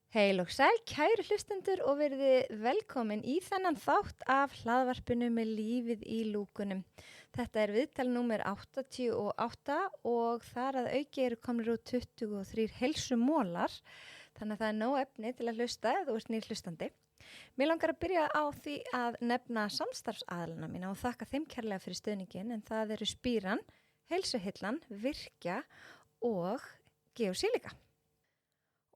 Heil og sæl, kæru hlustendur og verið velkomin í þennan þátt af hlaðvarpinu með lífið í lúkunum. Þetta er viðtal númer 88 og þar að auki eru komnir út 23 heilsumólar, þannig að það er nóg efni til að hlusta ef þú ert nýr hlustandi. Mér langar að byrja á því að nefna samstarfsaðalana mína og þakka þeim kærlega fyrir stuðningin, en það eru Spíran, Heilsuhillan, Virkja og Geosilika.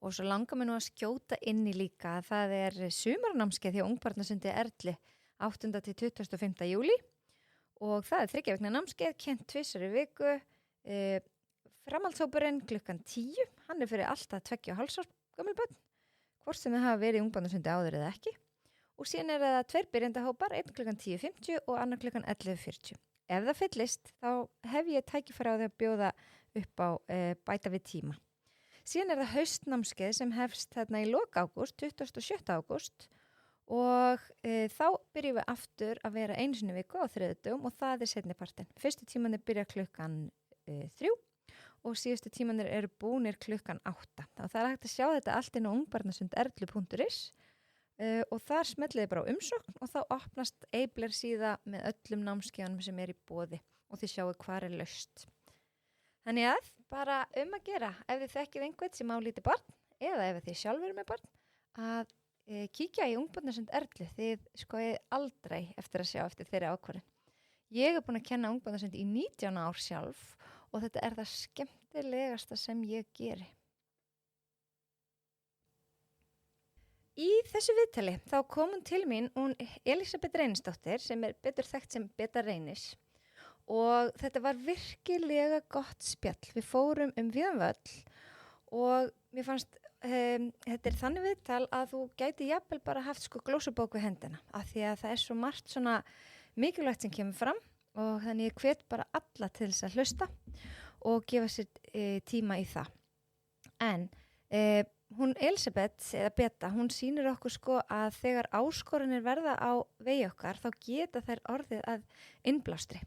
Og svo langar mér nú að skjóta inn í líka að það er sumarnámskeið hjá Ungbarnasundi Erlu 8. til 25. júlí og það er 3 vikna námskeið, kennt 2 í viku, framhaldshópurinn klukkan 10, hann er fyrir alltaf 2,5 árs gömul börn, hvort sem það hafa verið í Ungbarnasundi áður eða ekki. Og síðan er það 2 byrjendahópar, 1 klukkan 10:50 og annar klukkan 11:40. Ef það fyllist, þá hef ég tækifæri á því að bjóða upp á bæta við tíma. Síðan er það haustnámskeið sem hefst þarna í lok ágúst, 27. ágúst og þá byrjum við aftur að vera einu sinni í viku á þriðjudögum og það er seinni partinn. Fyrstu tímanir byrja klukkan 3 og síðustu tímanir eru búnir klukkan 8. Þá það er hægt að sjá þetta allt inn á ungbarnasunderlu.is og þar smellið þið bara á umsókn og þá opnast Eibler síða með öllum námskeiðunum sem er í boði og þið sjáu hvar er laust. Þannig að bara að gera ef þið þekkið einhvern sem á lítið barn eða ef þið sjálfur eru með barn að kíkja í Ungbarnasund Erlu, þið skoðið aldrei eftir að sjá eftir þeirri ákvörðun. Ég er búin að kenna Ungbarnasund í 19 ár sjálf og þetta er það skemmtilegasta sem ég geri. Í þessu viðtali þá kom hún til mín hún Elísabet Reynisdóttir sem er betur þekkt sem Beta Reynis. Og þetta var virkilega gott spjall. Við fórum víðan völl og mér fannst, þetta er þannig viðtal að þú gæti jafnvel bara haft glósubók við hendina. Af því að það er svo margt svona mikilvægt sem kemur fram og þannig ég hvet bara alla til þess að hlusta og gefa sér tíma í það. En hún Elísabet, eða Beta, hún sýnir okkur að þegar áskoranir verða á vegi okkar þá geta þær orðið að innblástri.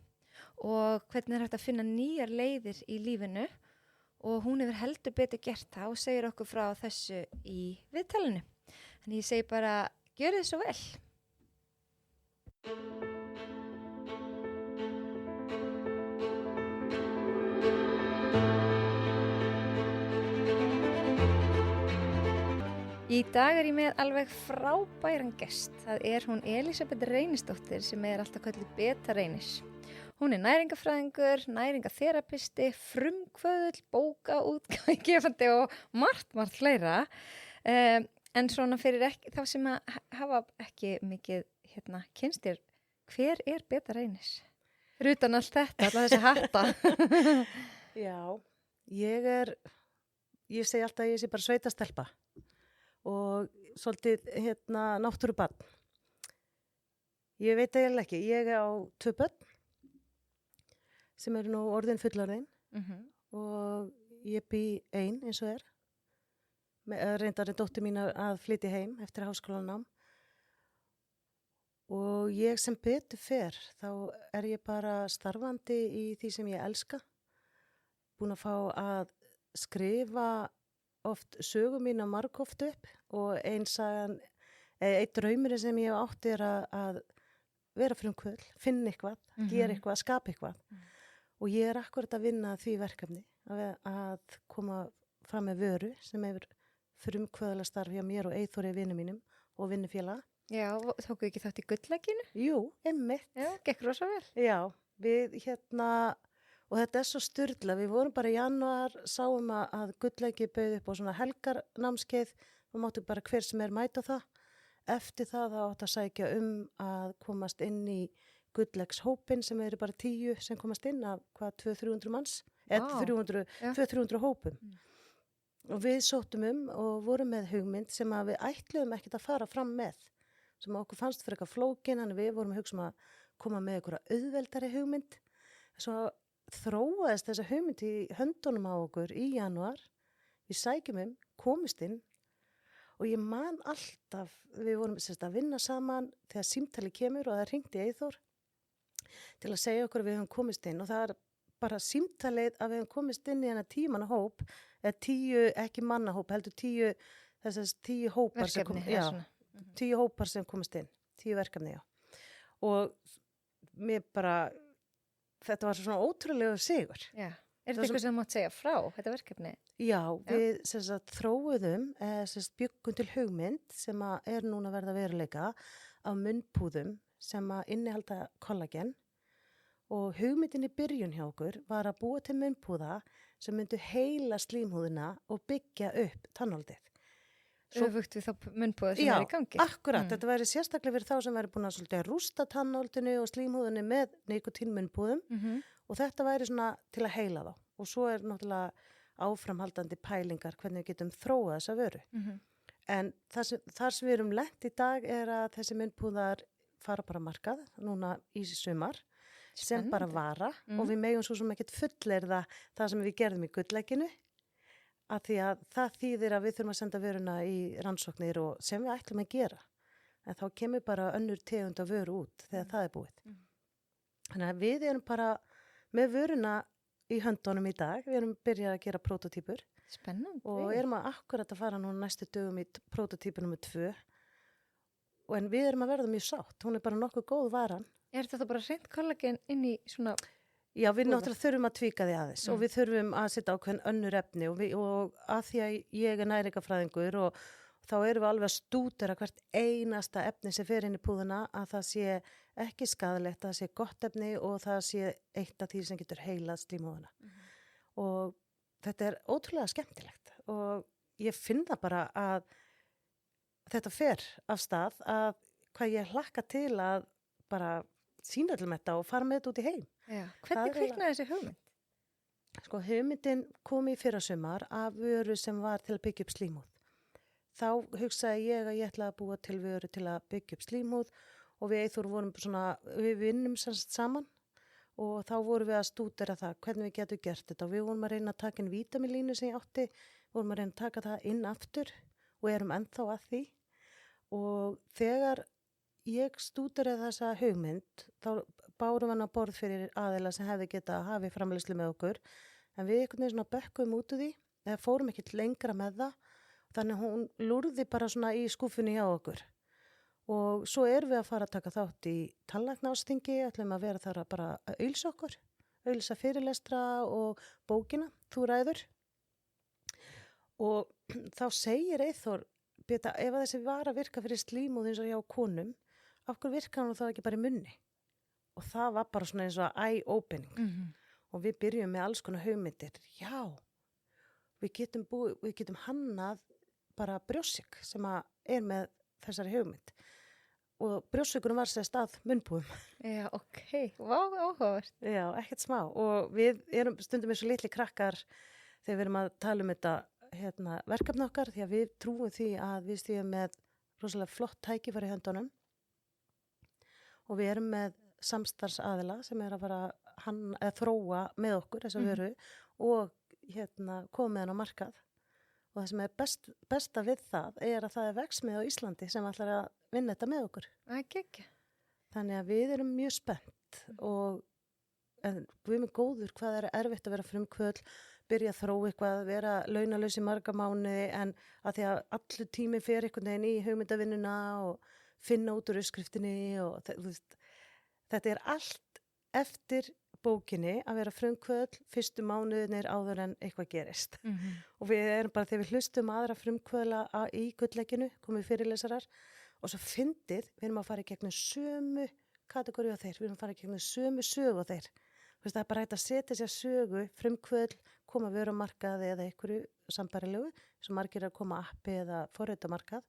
Og hvernig er hægt að finna nýjar leiðir í lífinu og hún hefur heldur betur gert það og segir okkur frá þessu í viðtalinu. Þannig ég segi bara, gjörið þið svo vel. Í dag er ég með alveg frábæran gest. Það er hún Elísabet Reynisdóttir sem er alltaf kölluð Beta Reynis. Hún er næringafræðingur, næringatherapisti, frumkvöðull, bókaútgefandi og margt fleira. En svona fyrir þá sem hafa ekki mikið kynnst þér, hver er Beta Reynis? Fyrir utan allt þetta, alltaf þessi hatta. Já, ég segi alltaf að ég sé bara sveitastelpa og svolítið náttúrubarn. Ég veit eiginlega ekki, ég á 2 börn sem eru nú orðin fullorðin og ég bý ein eins og reyndar dóttir mín að flytja heim eftir háskólanám og ég sem betur fer þá er ég bara starfandi í því sem ég elska, búin að fá að skrifa oft sögu mína margoft upp og einn draumurinn sem ég átti er að vera frumkvöðl, finna eitthvað, gera eitthvað, skapa eitthvað. Og ég er akkurat að vinna því verkefni að koma fram með vöru sem hefur frumkvöðla starf hjá mér og Eyþóri vinum mínum og vinnufélaga. Já, tóku ekki þátt í gulllegginu? Jú, einmitt. Já, gekk rosa vel. Já, við og þetta er svo sturla, við vorum bara í janúar, sáum að gullleggi bauð upp á svona helgarnámskeið og máttu bara hver sem mæta það. Eftir það átt að sækja að komast inn í gullleggshópin sem eru bara 10 sem komast inn af 200-300 manns, eða 200-300 hópum. Og við sóttum og vorum með hugmynd sem að við ætluðum ekkert að fara fram með, sem okkur fannst fyrir eitthvað flókin, en við vorum að hugsa að koma með einhverja auðveldari hugmynd. Svo þróaðist þessa hugmynd í höndunum á okkur í janúar, við sækjum komist inn og ég man alltaf, við vorum að vinna saman þegar símtali kemur og það hringdi Eyþór til að segja okkur að við höfum komist inn og það er bara símtalið að við höfum komist inn í hana 10 manna hóp, eða 10, ekki mannahóp, heldur 10 þessast 10 hópar sem Verkefni, kom, eða já, svona. 10 hópar sem komast inn, 10 verkefni, já. Og mér bara, þetta var svona ótrúlega sigur. Já. Er Það þetta eitthvað sem þú mátt segja frá, þetta verkefni? Já, við sem sagt, þróuðum, sem sagt, bjöggum til hugmynd sem að er núna að verða veruleika af munnpúðum sem að innihalda kollagen og hugmyndin í byrjun hjá okkur var að búa til munnpúða sem myndu heila slímhúðina og byggja upp tannholdið. Öfugt við þá munnbúða sem Já, er í gangi. akkurat, þetta væri sérstaklega fyrir þá sem væri búin að svolítið rústa tannholdinu og slímhúðinu með nikotínmunnpúðum og þetta væri svona til að heila þá. Og svo er náttúrulega áframhaldandi pælingar hvernig við getum þróað þessa vöru. En þar sem við erum lent í dag er að þessi munnpúðar fara bara á markað núna í sumar sem bara vara og við megum svo sem ekkert fullyrða það sem við gerðum í gulllegginu að því að það þýðir að við þurfum að senda vöruna í rannsóknir og sem við ætlum að gera. En þá kemur bara önnur tegund af vöru út þegar það er búið. Þannig að við erum bara með vöruna í höndunum í dag. Við erum byrjað að gera prototýpur Spennandi. og erum akkurat að fara núna næstu dögum í prototýpu nummer 2. En við erum að verða mjög sátt. Hún er bara nokkuð góð varan. Er þetta bara hreint kollagen inn í svona... Já, við Góða. náttúrulega þurfum að tvíka því aðeins og við þurfum að setja ákveðin önnur efni og að því að ég er næringafræðingur og þá erum við alveg að stúdera hvert einasta efni sem fer inn í púðuna að það sé ekki skaðlegt, að það sé gott efni og það sé eitt af því sem getur heilað slímhúðuna. Og þetta er ótrúlega skemmtilegt og ég finn það bara að þetta fer af stað að hvað ég hlakka til að bara sína til með þetta og fara með þetta út í heim. Já. Það Hvernig er kviknaði þessi hugmynd? Sko, hugmyndin kom í fyrrasumar af vöru sem var til að byggja upp slímhúð. Þá hugsaði ég að ég ætlaði að búa til vöru til að byggja upp slímhúð og við Eyþór vorum svona, við vinnum saman og þá vorum við að stúdera það, hvernig við getum gert þetta og við vorum að reyna að taka inn vítamínlínu sem ég átti, vorum að reyna að taka það inn aftur og erum ennþá að því og þegar ég stúderaði þessa hugmynd, þá bárum hann að borð fyrir aðila sem hefði getað að hafi framleiðslu með okkur, en við einhvern veginn svona bökkum út úr því, eða fórum ekkert lengra með það, þannig hún lúrði bara svona í skúfunni hjá okkur. Og svo erum við að fara að taka þátt í tannlæknaásþingi, ætlum að vera þar að bara að auglýsa okkur, auglýsa fyrirlestra og bókina, Þú ræður. Og þá segir Eyþór, Beta, ef að þessi vara virka fyrir slímhúð eins og hjá konum, af hverju virkar hún þá ekki bara í munni? Og það var bara svona eins og eye-opening. Og við byrjum með alls konar hugmyndir. Já, við getum hannað bara brjósik sem að er með þessari hugmynd. Og brjósikurum var sér stað munnbúðum. Já, ok. Vá, áhugavert. Já, ekkert smá. Og við erum stundum eins og litli krakkar þegar við erum að tala um þetta verkefni okkar því að við trúum því að við stíðum með rosalega flott tækifæri í höndunum og við erum með samstarfsaðila sem er að fara að þróa með okkur þessa vöru og koma með hann á markað og það sem er besta við það er að það er verksmið á Íslandi sem ætlar að vinna þetta með okkur. Ekki. Þannig að við erum mjög spennt og en við erum góður hvað er erfitt að vera frumkvöld, byrja að þróa eitthvað, vera launalaus í marga mánuði en að því að allur tími fer einhvern veginn í hugmyndavinnuna og finna út úr uppskriftinni og þetta er allt eftir bókinni að vera frumkvöld fyrstu mánuðinir áður en eitthvað gerist. Og við erum bara þegar við hlustum aðra frumkvöðla í gulllegginu, komum fyrirlesarar og svo fyndið, við erum að fara í gegnum sömu kategóri á þeir, við erum að fara í gegnum sömu sögu á þeir. Það er bara hægt að setja sér sögu, frumkvöðl, koma vöru á markaði eða einhverju sambarilegu, sem margir að koma appi eða forritamarkað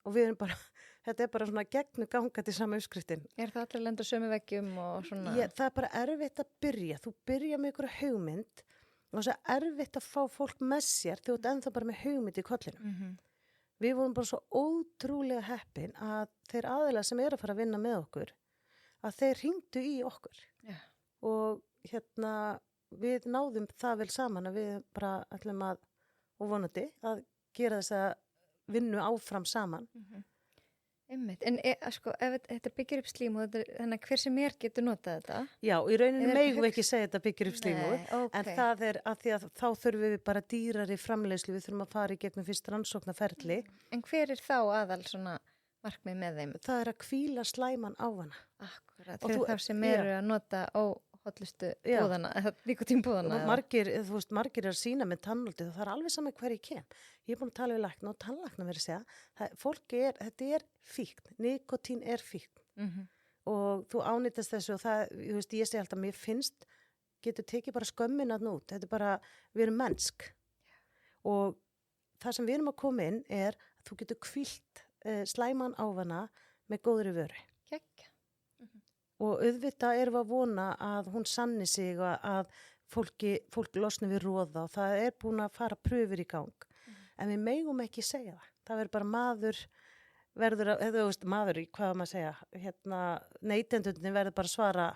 og við erum bara, þetta er bara svona gegnu gangandi sama uppskriftin. Er það allir lenda sömu veggjum og svona? Það er bara erfitt að byrja, þú byrja með einhverja hugmynd og það er erfitt að fá fólk með sér þú ert ennþá bara með hugmynd í kollinu. Við vorum bara svo ótrúlega heppin að þeir aðilar sem eru að fara að vinna með okkur, að þeir hringdu í okkur. Já. Og við náðum það vel saman að við bara ætlum að, og vonandi, að gera þess að vinnu áfram saman. Einmitt. En sko, ef þetta byggir upp slímu, þannig að hver sem getur notað þetta. Já, í rauninu Er þetta megum við ekki segja þetta byggir upp slímu, Nei, ok. en það er að því að þá þurfum við bara dýrari framleiðslu, við þurfum að fara í gegnum fyrst rannsóknarferli. En hver þá aðal svona markmið með þeim? Það er að hvíla slæman á hana. Akkurat, Og fyrir þú- þá sem eru að nota óhollustu Já. búðana, nikotínbúðana. Og margir er að sína með tannholdi, það er alveg saman hver ég kem. Ég er búin að tala við lækna og tannlækna verið að segja, þetta er fíkn, nikotín er fíkn. Og þú ánýtast þessu og það, ég segi alltaf, mér finnst, getur tekið bara skömmin að nút, þetta er bara, við erum mennsk. Og það sem við erum að koma inn er að þú getur hvílt slæman ávana með góðri vöru. Kekk. Og auðvitað erum við að vona að hún sanni sig og að fólk losni við róða og það er búin að fara pröfur í gang. En við megum ekki segja það. Það verður bara maður, hvað maður segja, neytendurnir verður bara að svara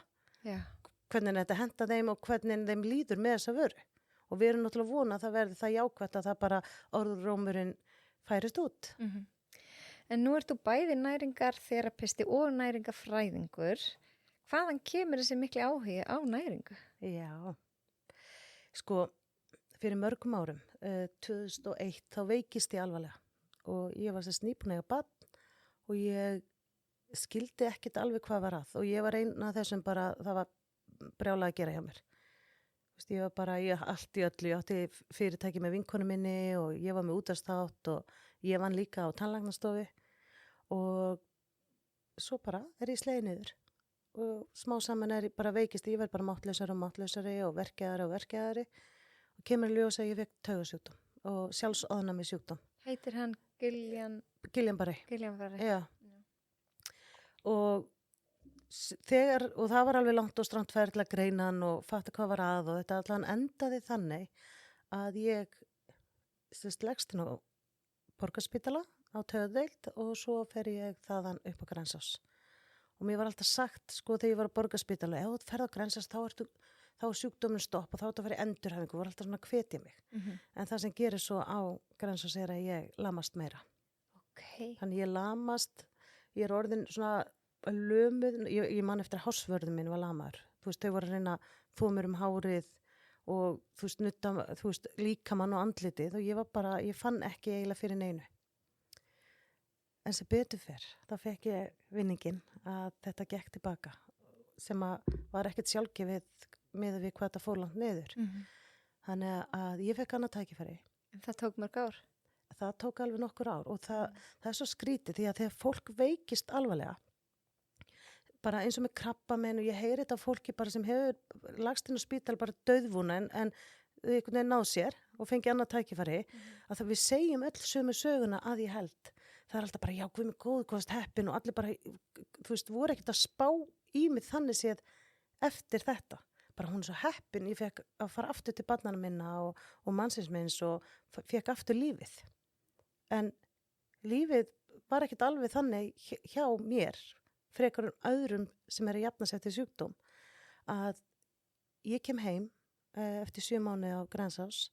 hvernig þetta henta þeim og hvernig þeim líður með þessa vöru. Og við erum náttúrulega að vona að það verður það jákvætt að það bara orðrómurinn færist út. En nú ert þú bæði næringarþerapisti og næringarfræðingur. Hvaðan kemur þessi mikli áhugi á næringu? Já, sko, fyrir mörgum árum, 2001, þá veikist ég alvarlega og ég var þess nýbúin að eiga barn og ég skildi ekkit alveg hvað var að og ég var einn af þessum bara, það var brjálað að gera hjá mér. Ég var bara, allt í öllu, ég átti fyrirtæki með vinkonu minni og ég var með útvarpsþátt og ég vann líka á tannlæknastofu og svo bara er ég slegið niður og smá saman er ég bara veikist, ég verð bara máttlausari og verkjaðari og kemur í ljós að ég fekk taugasjúkdóm og sjálfsofnæmi sjúkdóm. Heitir hann Guillain-Barré. Guillain-Barré. Já. Og það var alveg langt og strangt ferð til að greina hann og fatta hvað var að og þetta allan endaði þannig að ég leggst inn á Borgarspítala á taugadeild og svo fer ég þaðan upp á Grensás. Og mér var alltaf sagt, sko, þegar ég var á Borgarspítala, ef þú ferð á Grensás þá er sjúkdóminn stopp og þá er þetta að fara í endurhæfingu, var alltaf svona að hvetja mig. En það sem gerir svo á Grensás er að ég lamast meira. Þannig ég lamast, ég er orðin svona lömuð, ég man eftir að hásvörðum minn var lamaður. Þú veist, þau voru að reyna að þvo mér um hárið og þú veist, líkamann og andlitið og ég fann ekki eiginlega fyrir neinu. En sem betur fer, þá fekk ég vinningin að þetta gekk tilbaka sem var ekkert sjálfgefið með við hvað þetta fór langt niður. Þannig að ég fekk annað tækifæri. En það tók mörg ár? Það tók alveg nokkur ár og það er svo skrítið því að þegar fólk veikist alvarlega, bara eins og með krabbamenn og ég heyri þetta af fólki bara sem hefur lagst inn á spítal bara dauðvúna en þau einhvern veginn náð sér og fengi annað tækifæri að það við segjum öll sömu söguna að ég held. Það er alltaf bara, já, guð mig góð, hvað heppin og allir bara, þú veist, voru ekkert að spá í mig þannig séð eftir þetta. Bara hún er svo heppin, ég fekk að fara aftur til barnana minna og mannsins minns og fekk aftur lífið. En lífið var ekkert alveg þannig hjá mér, frekar öðrum sem er að jafna sig eftir sjúkdóm, að ég kem heim eftir 7 mánuði á Grensás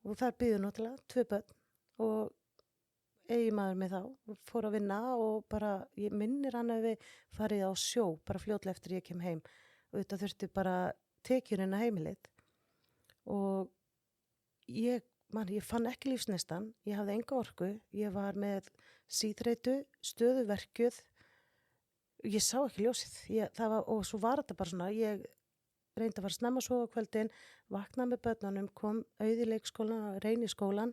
og þar býður náttúrulega 2 börn og eiginmaður með þá, fór að vinna og bara, ég minnir hann að við farið á sjó, bara fljótlega eftir ég kem heim og þetta þurfti bara tekjurinn að heimilið og ég fann ekki lífsneistan, ég hafði enga orku, ég var með síþreytu, stöðuverkjuð, ég sá ekki ljósið, og svo var þetta bara svona, ég reyndi að fara snemma svo á kvöldin, vaknaði með börnunum, kom auði leikskólan, reyni skólan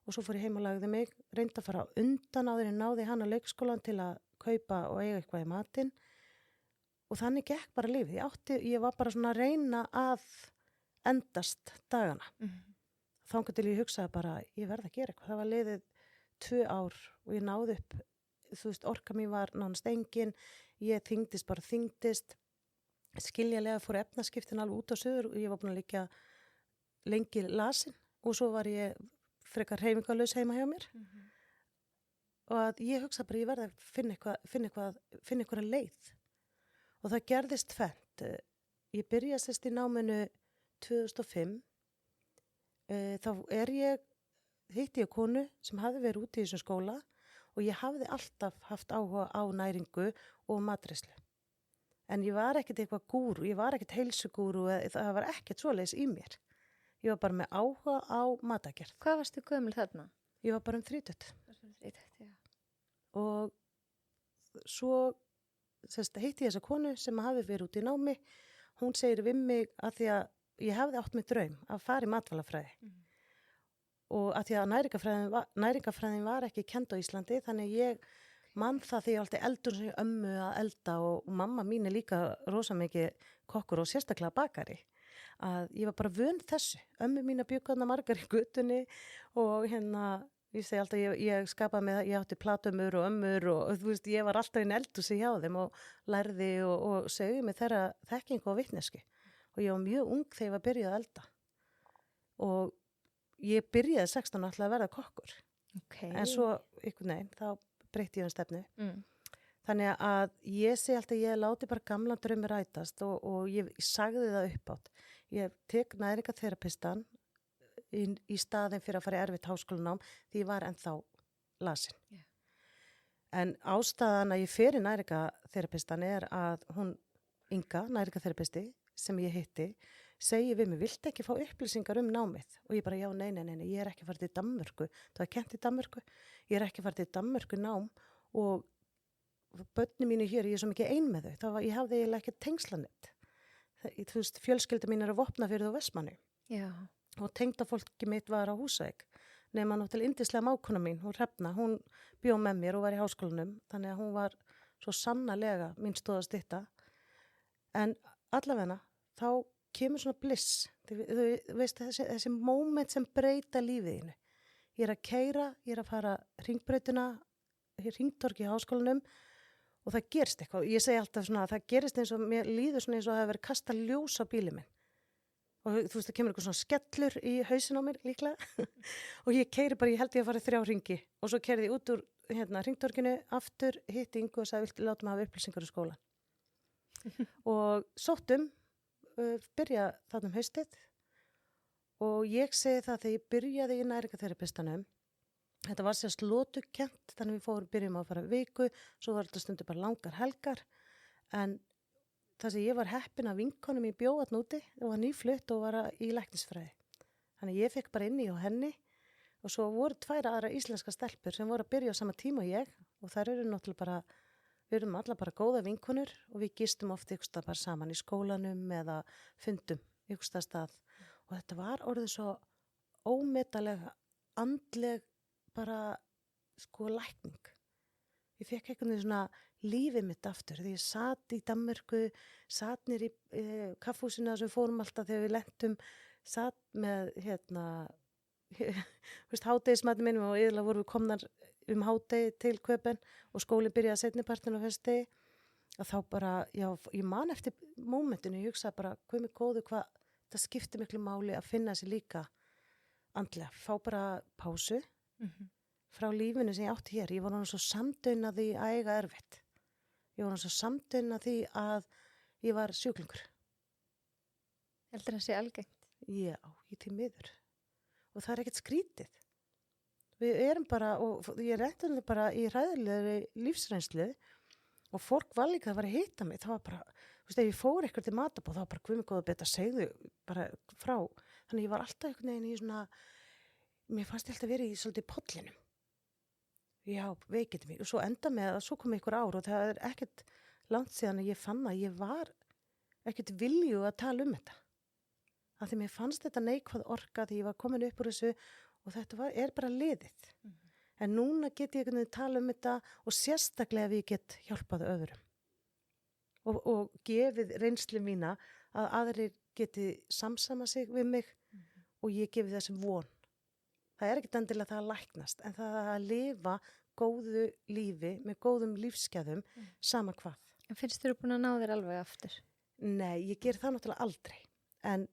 og svo fór ég heim og lagði mig, reyndi að fara undan áður en náði hann að leikskólan til að kaupa og eiga eitthvað í matinn og þannig gekk bara lífið. Ég var bara svona að reyna að endast dagana. Þangað til ég hugsaði bara, ég verð að gera eitthvað. Það var liðið 2 ár og ég náði upp, þú veist, orka mín var nánast engin, ég þyngdist, skiljalega fór efnaskiptin alveg út á suður og ég var búin að liggja lengi lasin og svo var ég frekar hreyfingarlaus heima hjá mér og að ég hugsa bara ég verði að finna eitthvað leið og það gerðist tvennt. Ég byrjaði sérst í náminu 2005 þá hitti ég konu sem hafði verið úti í þessum skóla og ég hafði alltaf haft áhuga á næringu og matreiðslu. En ég var ekkert eitthvað gúrú, ég var ekkert heilsugúrú, það var ekkert svoleiðis í mér. Ég var bara með áhuga á matagerð. Hvað varstu gömul þarna? Ég var bara 30. Já. Og svo hitti ég þessa konu sem hafi verið út í námi. Hún segir við mig að því að ég hefði átt með draum að fara í matvælafræði. Og að því að næringafræðin var ekki kennd á Íslandi, þannig ég mann það því ég alltaf eldur sem ömmu að elda og mamma mín er líka rosa mikið kokkur og sérstaklega bakari. Að ég var bara vön þessu. Ömmu mín að bjúka þarna margar í götunni og ég segi alltaf, ég skapaði með það, ég átti platumur og ömmur og þú veist, ég var alltaf inn eldhúsi hjá þeim og lærði og sögði mig þeirra þekkingu og vitnesku. Og ég var mjög ung þegar ég var byrjuð að elda. Og ég byrjaði 16 alltaf að verða kokkur. Okay. En svo, einhvern veginn, þá breytti ég stefnu. Þannig að ég segi alltaf, ég láti bara gamla draumi rætast og ég sagði það uppátt. Ég tek næringaterapistan í staðin fyrir að fara í erfitt háskólanám því ég var ennþá lasin. Yeah. En ástæðan að ég fer í næringaterapistan er að hún, Inga, næringaterapisti, sem ég hitti, segi við mig, viltu ekki fá upplýsingar um námið? Og ég bara, já, nei, ég er ekki að fara til Danmörku. Það var kennt í Danmörku. Ég er ekki að fara til Danmörku nám og börnin mínu hér, ég er svo mikið ein með þau. Ég hafði eiginlega ekki tengslanett. Þú veist, fjölskylda mín er að Vopnafirði og Vestmanni. Já. Og tengdafólki mitt var á Húsavík. Nema náttúrulega yndislega mákona mín, hún Hrefna, hún bjó með mér og var í háskólanum. Þannig að hún var svo sannarlega mín stóð að stytta. En allavegna, þá kemur svona bliss. Þú veist, þessi moment sem breyta lífið þínu. Ég er að keyra, ég er að fara hringbrautina, hringtorgi í háskólanum og það gerist eitthvað. Ég segi alltaf svona að það gerist eins og mér líður svona eins og að það hefur verið kastað ljós á bílinn minn. Og þú veist, það kemur eitthvað svona skellur í hausin á mér líklega. Og ég keyri bara, ég held ég að fara 3 hringi. Og svo keyrði ég út úr hringtorginu, aftur, hitti Ingu og sagði, viltu láta mig hafa upplýsingar í skólan. Og sóttum, byrja þarna haustið. Og ég segi það þegar ég byrjaði í næringaterapistanum, þetta var sérst lótukent, þannig við byrjum að fara viku, svo var þetta stundu bara langar helgar, en það sem ég var heppin að vinkonum í bjóðatn úti, það var nýflutt og var í læknisfræði. Þannig ég fekk bara inni hjá henni og svo voru 2 aðra íslenska stelpur sem voru að byrja á sama tíma og ég og þær eru náttúrulega bara, við erum alla bara góða vinkonur og við gistum oft ykkursta bara saman í skólanum eða fundum ykkursta stað. Og þetta var orðið svo ómetalega, andleg bara lækning. Ég fekk einhvern veginn svona lífið mitt aftur. Því ég satt í Danmörku, satt niður í kaffhúsinu sem fórum alltaf þegar við lentum, satt með hádegismatinn minnum og yfirlega vorum við komnar hádegi til Köpen og skólinn byrjaði seinnipartinn á föstudegi. Að þá bara, já, ég man eftir mómentinu, ég hugsaði bara, hvað mig góðu, hvað það skipti miklu máli að finna sér líka andlega, fá bara pásu frá lífinu sem ég átti hér. Ég var náttúrulega svo samdauna því að eiga erfitt. Ég var náttúrulega svo samdauna því að ég var sjúklingur. Heldur það sé algengt? Já, ég til miður. Og það er ekkert skrítið. Við erum bara, og ég er eftir bara í hræðilegri lífsreynslu og fólk var líka að vera að hitta mig. Það var bara, þú veist, ef ég fór eitthvað til matabóð, það var bara hvað mig góð að beta segðu bara frá. Þannig ég var alltaf einhvern veginn í svona, mér fannst ég alltaf verið í svolítið pollinum. Já, veikindi mig. Og svo enda með að svo kom einhver ár og það er ekkert langt síðan að ég fann að ég var ekkert vilju að tala um þetta. Af því mér fannst þetta neikvæð orka því ég var komin upp úr þessu og þetta er bara liðið. En núna get ég einhvern veginn tala um þetta og sérstaklega ef ég get hjálpað öðrum. Og gefið reynslu mína að aðrir geti samsama sig við mig og ég gefi þessum von. Það er ekkert endilega það að læknast, en það að lifa góðu lífi með góðum lífsgæðum sama hvað. En finnst þú búin að ná þér alveg aftur? Nei, ég ger það náttúrulega aldrei. En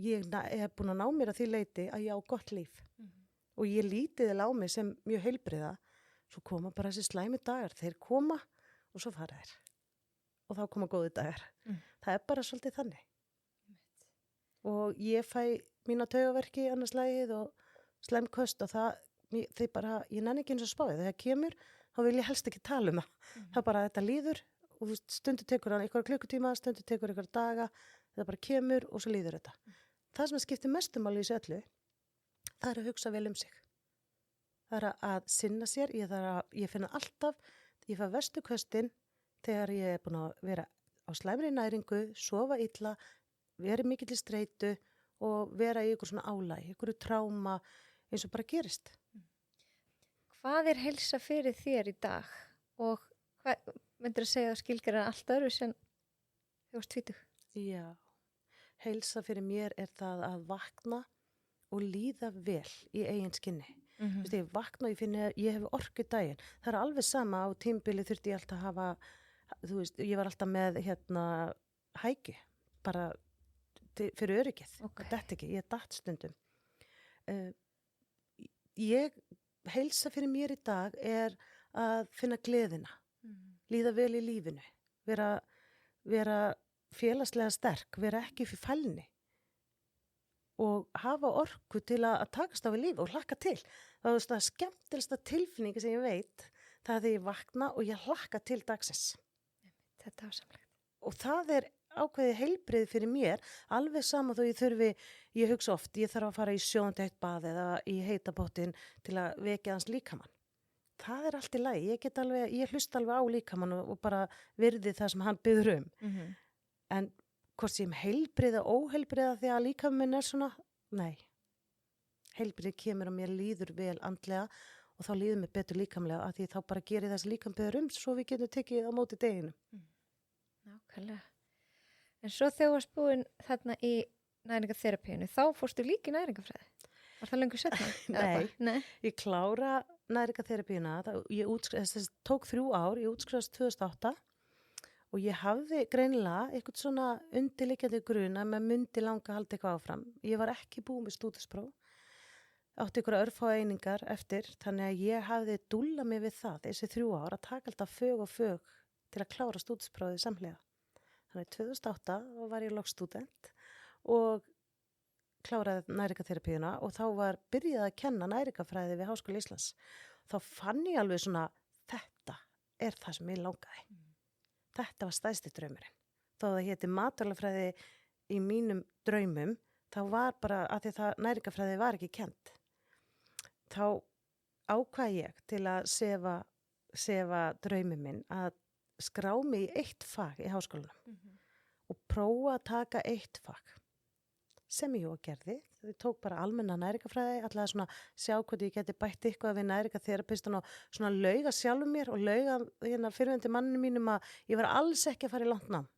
ég er búin að ná mér að því leiti að ég á gott líf. Og ég lítið á mig sem mjög heilbriða. Svo koma bara þessi slæmi dagar. Þeir koma og svo fara þeir. Og þá koma góði dagar. Það er bara svolítið þannig. Og ég fæ mína taugaverki annars lagið og slæmköst og það ég nenni ekki eins og spáði, þegar kemur, þá vil ég helst ekki tala það. Það er bara að þetta líður og þú veist, stundu tekur hann einhverja klukkutíma, stundu tekur einhverja daga, þetta bara kemur og svo líður þetta. Það sem skiptir mestu máli í þessu öllu, það er að hugsa vel sig. Það er að sinna sér, ég finna alltaf, ég fæ verstu köstin þegar ég er búin að vera á slæmri næringu, sofa illa, vera mikill í streitu og vera í ykkur svona álæg, ykkur tráma eins og bara gerist. Hvað er heilsa fyrir þér í dag og hvað myndir að segja að skilgreina allt öðru sem þú varst 20? Já, heilsa fyrir mér er það að vakna og líða vel í eigin skinni. Þú veist, ég vakna og ég finn að ég hef orku daginn. Það er alveg sama, á tímabili þurfti ég alltaf að hafa, þú veist, ég var alltaf með hæki, bara fyrir öryggið. Okay. Þetta ekki, ég datt stundum. Heilsa fyrir mér í dag er að finna gleðina, líða vel í lífinu, vera félagslega sterk, vera ekki fyrir fælni og hafa orku til að takast á við líf og hlakka til. Það er það skemmtilegsta tilfinningi sem ég veit, það er þegar ég vakna og ég hlakka til dagsins. Þetta er samlegt. Og það er ákveðið heilbrigði fyrir mér, alveg sama þó ég hugsa oft, ég þarf að fara í sjóðandi heitt bað eða í heita pottin til að vekja hans líkamann. Það er allt í lagi, ég hlusta alveg á líkamann og bara virði það sem hann biður En hvort sem heilbrigða og óheilbrigða því að líkaminn er svona, nei. Heilbrigði kemur að mér líður vel andlega og þá líður mér betur líkamlega að því þá bara gerir þessi líkam beður svo við getum tekið á móti deginu. Nákvæmlega. En svo þegar þú varst búin þarna í næringarþerapíinu, þá fórstu líka í næringarfræði. Var það löngu setna? Nei, ég klára næringarþerapíuna, ég tók 3 ár, ég útskrifast 2008 og ég hafði greinilega eitthvað svona undirliggjandi grun að maður myndi langa að halda eitthvað áfram. Ég var ekki búin með stúdentspróf, átti ykkur örfá einingar eftir, þannig að ég hafði dúllað mig við það þessi 3 ár að taka alltaf fög til að klára stúdentsprófið samhliða. Þannig 2008 var ég loks stúdent og kláraði næringarþerapíuna og þá byrjaði að kenna næringarfræði við Háskóla Íslands. Þá fann ég alveg svona, þetta er það sem ég langaði. Þetta var stærsti draumurinn. Þó að það héti matvælafræði í mínum draumum, þá var bara að því það næringarfræði var ekki kennt. Þá ákvað ég til að sefa drauminn minn að skrá mig í 1 fag í háskólanum og prófa að taka 1 fag sem ég gerði. Ég tók bara almenna næringarfræði, alltaf svona sjá hvort ég geti bætt eitthvað við næringarþerapistan og svona lauga sjálfum mér og lauga fyrirverandi manninu mínum að ég var alls ekki að fara í langt nám.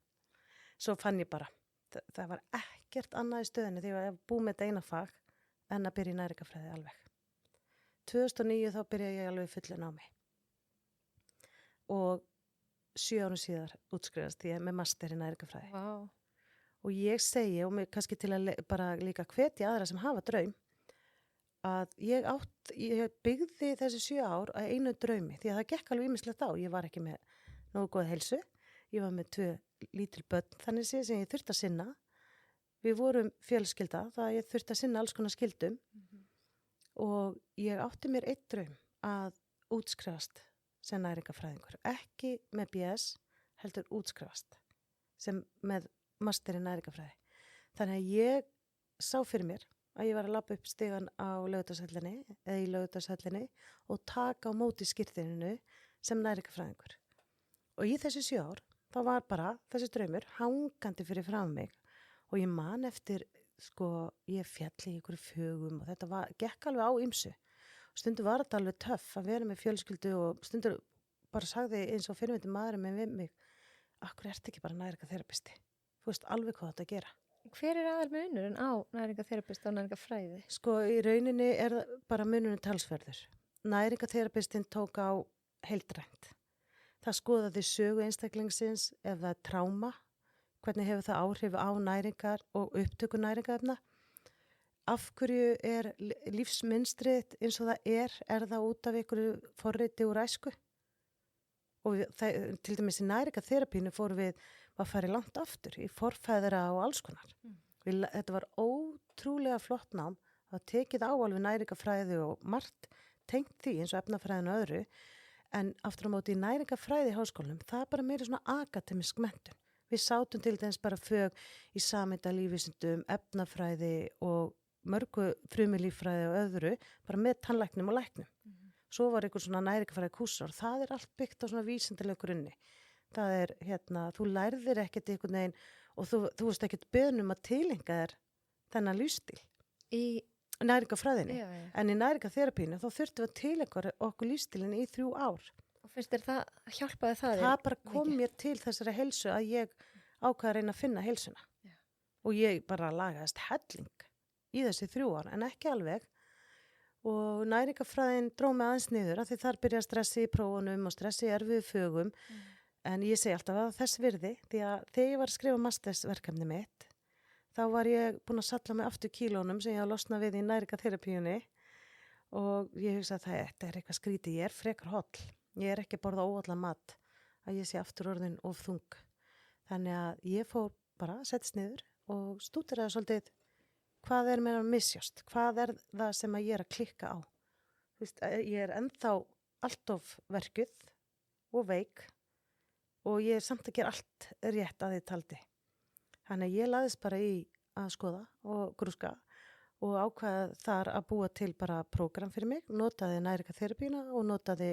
Svo fann ég bara, það var ekkert annað í stöðinu þegar ég var búið með þetta eina fag en að byrja í næringarfræði alveg. 2009 þá byrjaði ég alveg fullu námi og 7 árum síðar útskrifast ég með master í næringarfræði. Vá. Og ég segi, og mig kannski til að bara líka hvetja aðra sem hafa draum, að ég byggði þessi 7 ár að einu draumi, því að það gekk alveg ýmislegt á. Ég var ekki með nógu góða heilsu, ég var með 2 lítil börn, þannig sem ég þurfti að sinna. Við vorum fjölskylda, það að ég þurfti að sinna alls konar skyldum og ég átti mér 1 draum að útskrifast sem næringarfræðingur. Ekki með BS, heldur útskrifast sem með master í næringarfræði. Þannig að ég sá fyrir mér að ég var að labba upp stigan á Laugardalshöllinni og taka á móti skírteininu sem næringarfræðingur. Og í þessi 7 ár, þá var bara þessi draumur hangandi fyrir fram mig og ég man eftir, ég fjalli í ykkur fögum og þetta gekk alveg á ýmsu. Stundu var þetta alveg töff að vera með fjölskyldu og stundu bara sagði eins og fyrirmyndi maðurinn minn við mig, akkur ertu ekki bara næringarþerapisti? Þú veist alveg hvað þetta gera. Hver er aðal munurinn á næringarþerapist og næringarfræði? Í rauninni er bara munurinn talsverður. Næringarþerapistinn tók á heildrænt. Það skoðaði sögu einstaklingsins ef það er tráma, hvernig hefur það áhrif á næringar og upptöku næringarefna. Af hverju er lífsmynstrið eins og það er það út af einhverju forriti úr æsku? Og til dæmis í næringarþerapínu fórum við að fara langt aftur í forfæðra og alls konar. Þetta var ótrúlega flott nám að tekið á alveg næringarfræði og margt tengt því eins og efnafræðin og öðru, en aftur á móti í næringafræði í háskólanum, það er bara meira svona akademisk menntun. Við sátum til dæmis bara fög í sameindalífvísindum, efnafræði og mörgu frumulíffræði og öðru, bara með tannlæknum og læknum. Svo var einhver svona næringafræði kúrsar, það er allt byggt á svona vísindalega grunni. Það er, þú lærðir ekkert einhvern veginn og þú veist ekkert beðnum að tilenga þér þennan lífstíl. Í Næringafræðinni. Já. En í næringaþerapínu þá þurftum við að tilenga okkur lífstílinn í 3 ár. Og finnst þér það, hjálpaði það? Það bara kom mér til þessari heilsu að ég ákvaði að reyna að finna heilsuna. Já. Og ég bara lagaðist helling í þessi 3 ár, en ekki alveg. Og næringafræðin dró mig aðeins niður af því þar byrja stressi í prófunum og stressi í erfiðu fögum. En ég segi alltaf að þess virði, því að þegar ég var að skrifa mastersverkefni mitt, þá var ég búin að salla mig aftur kílónum sem ég hafa losnað við í næringatherapíunni og ég hugsa að þetta er eitthvað skrítið, ég er frekar holl. Ég er ekki að borða óhollan mat, að ég sé aftur orðin of þung. Þannig að ég fór bara að setjast niður og stúderaði svolítið hvað er mér að misjást, hvað er það sem að ég er að klikka á. Vist, ég er ennþá allt of verkuð og veik og ég er samt að gera allt rétt að því taldi. Þannig að ég laðist bara í að skoða og grúska og ákvaða þar að búa til bara prógram fyrir mig, notaði næringaþerapíuna og notaði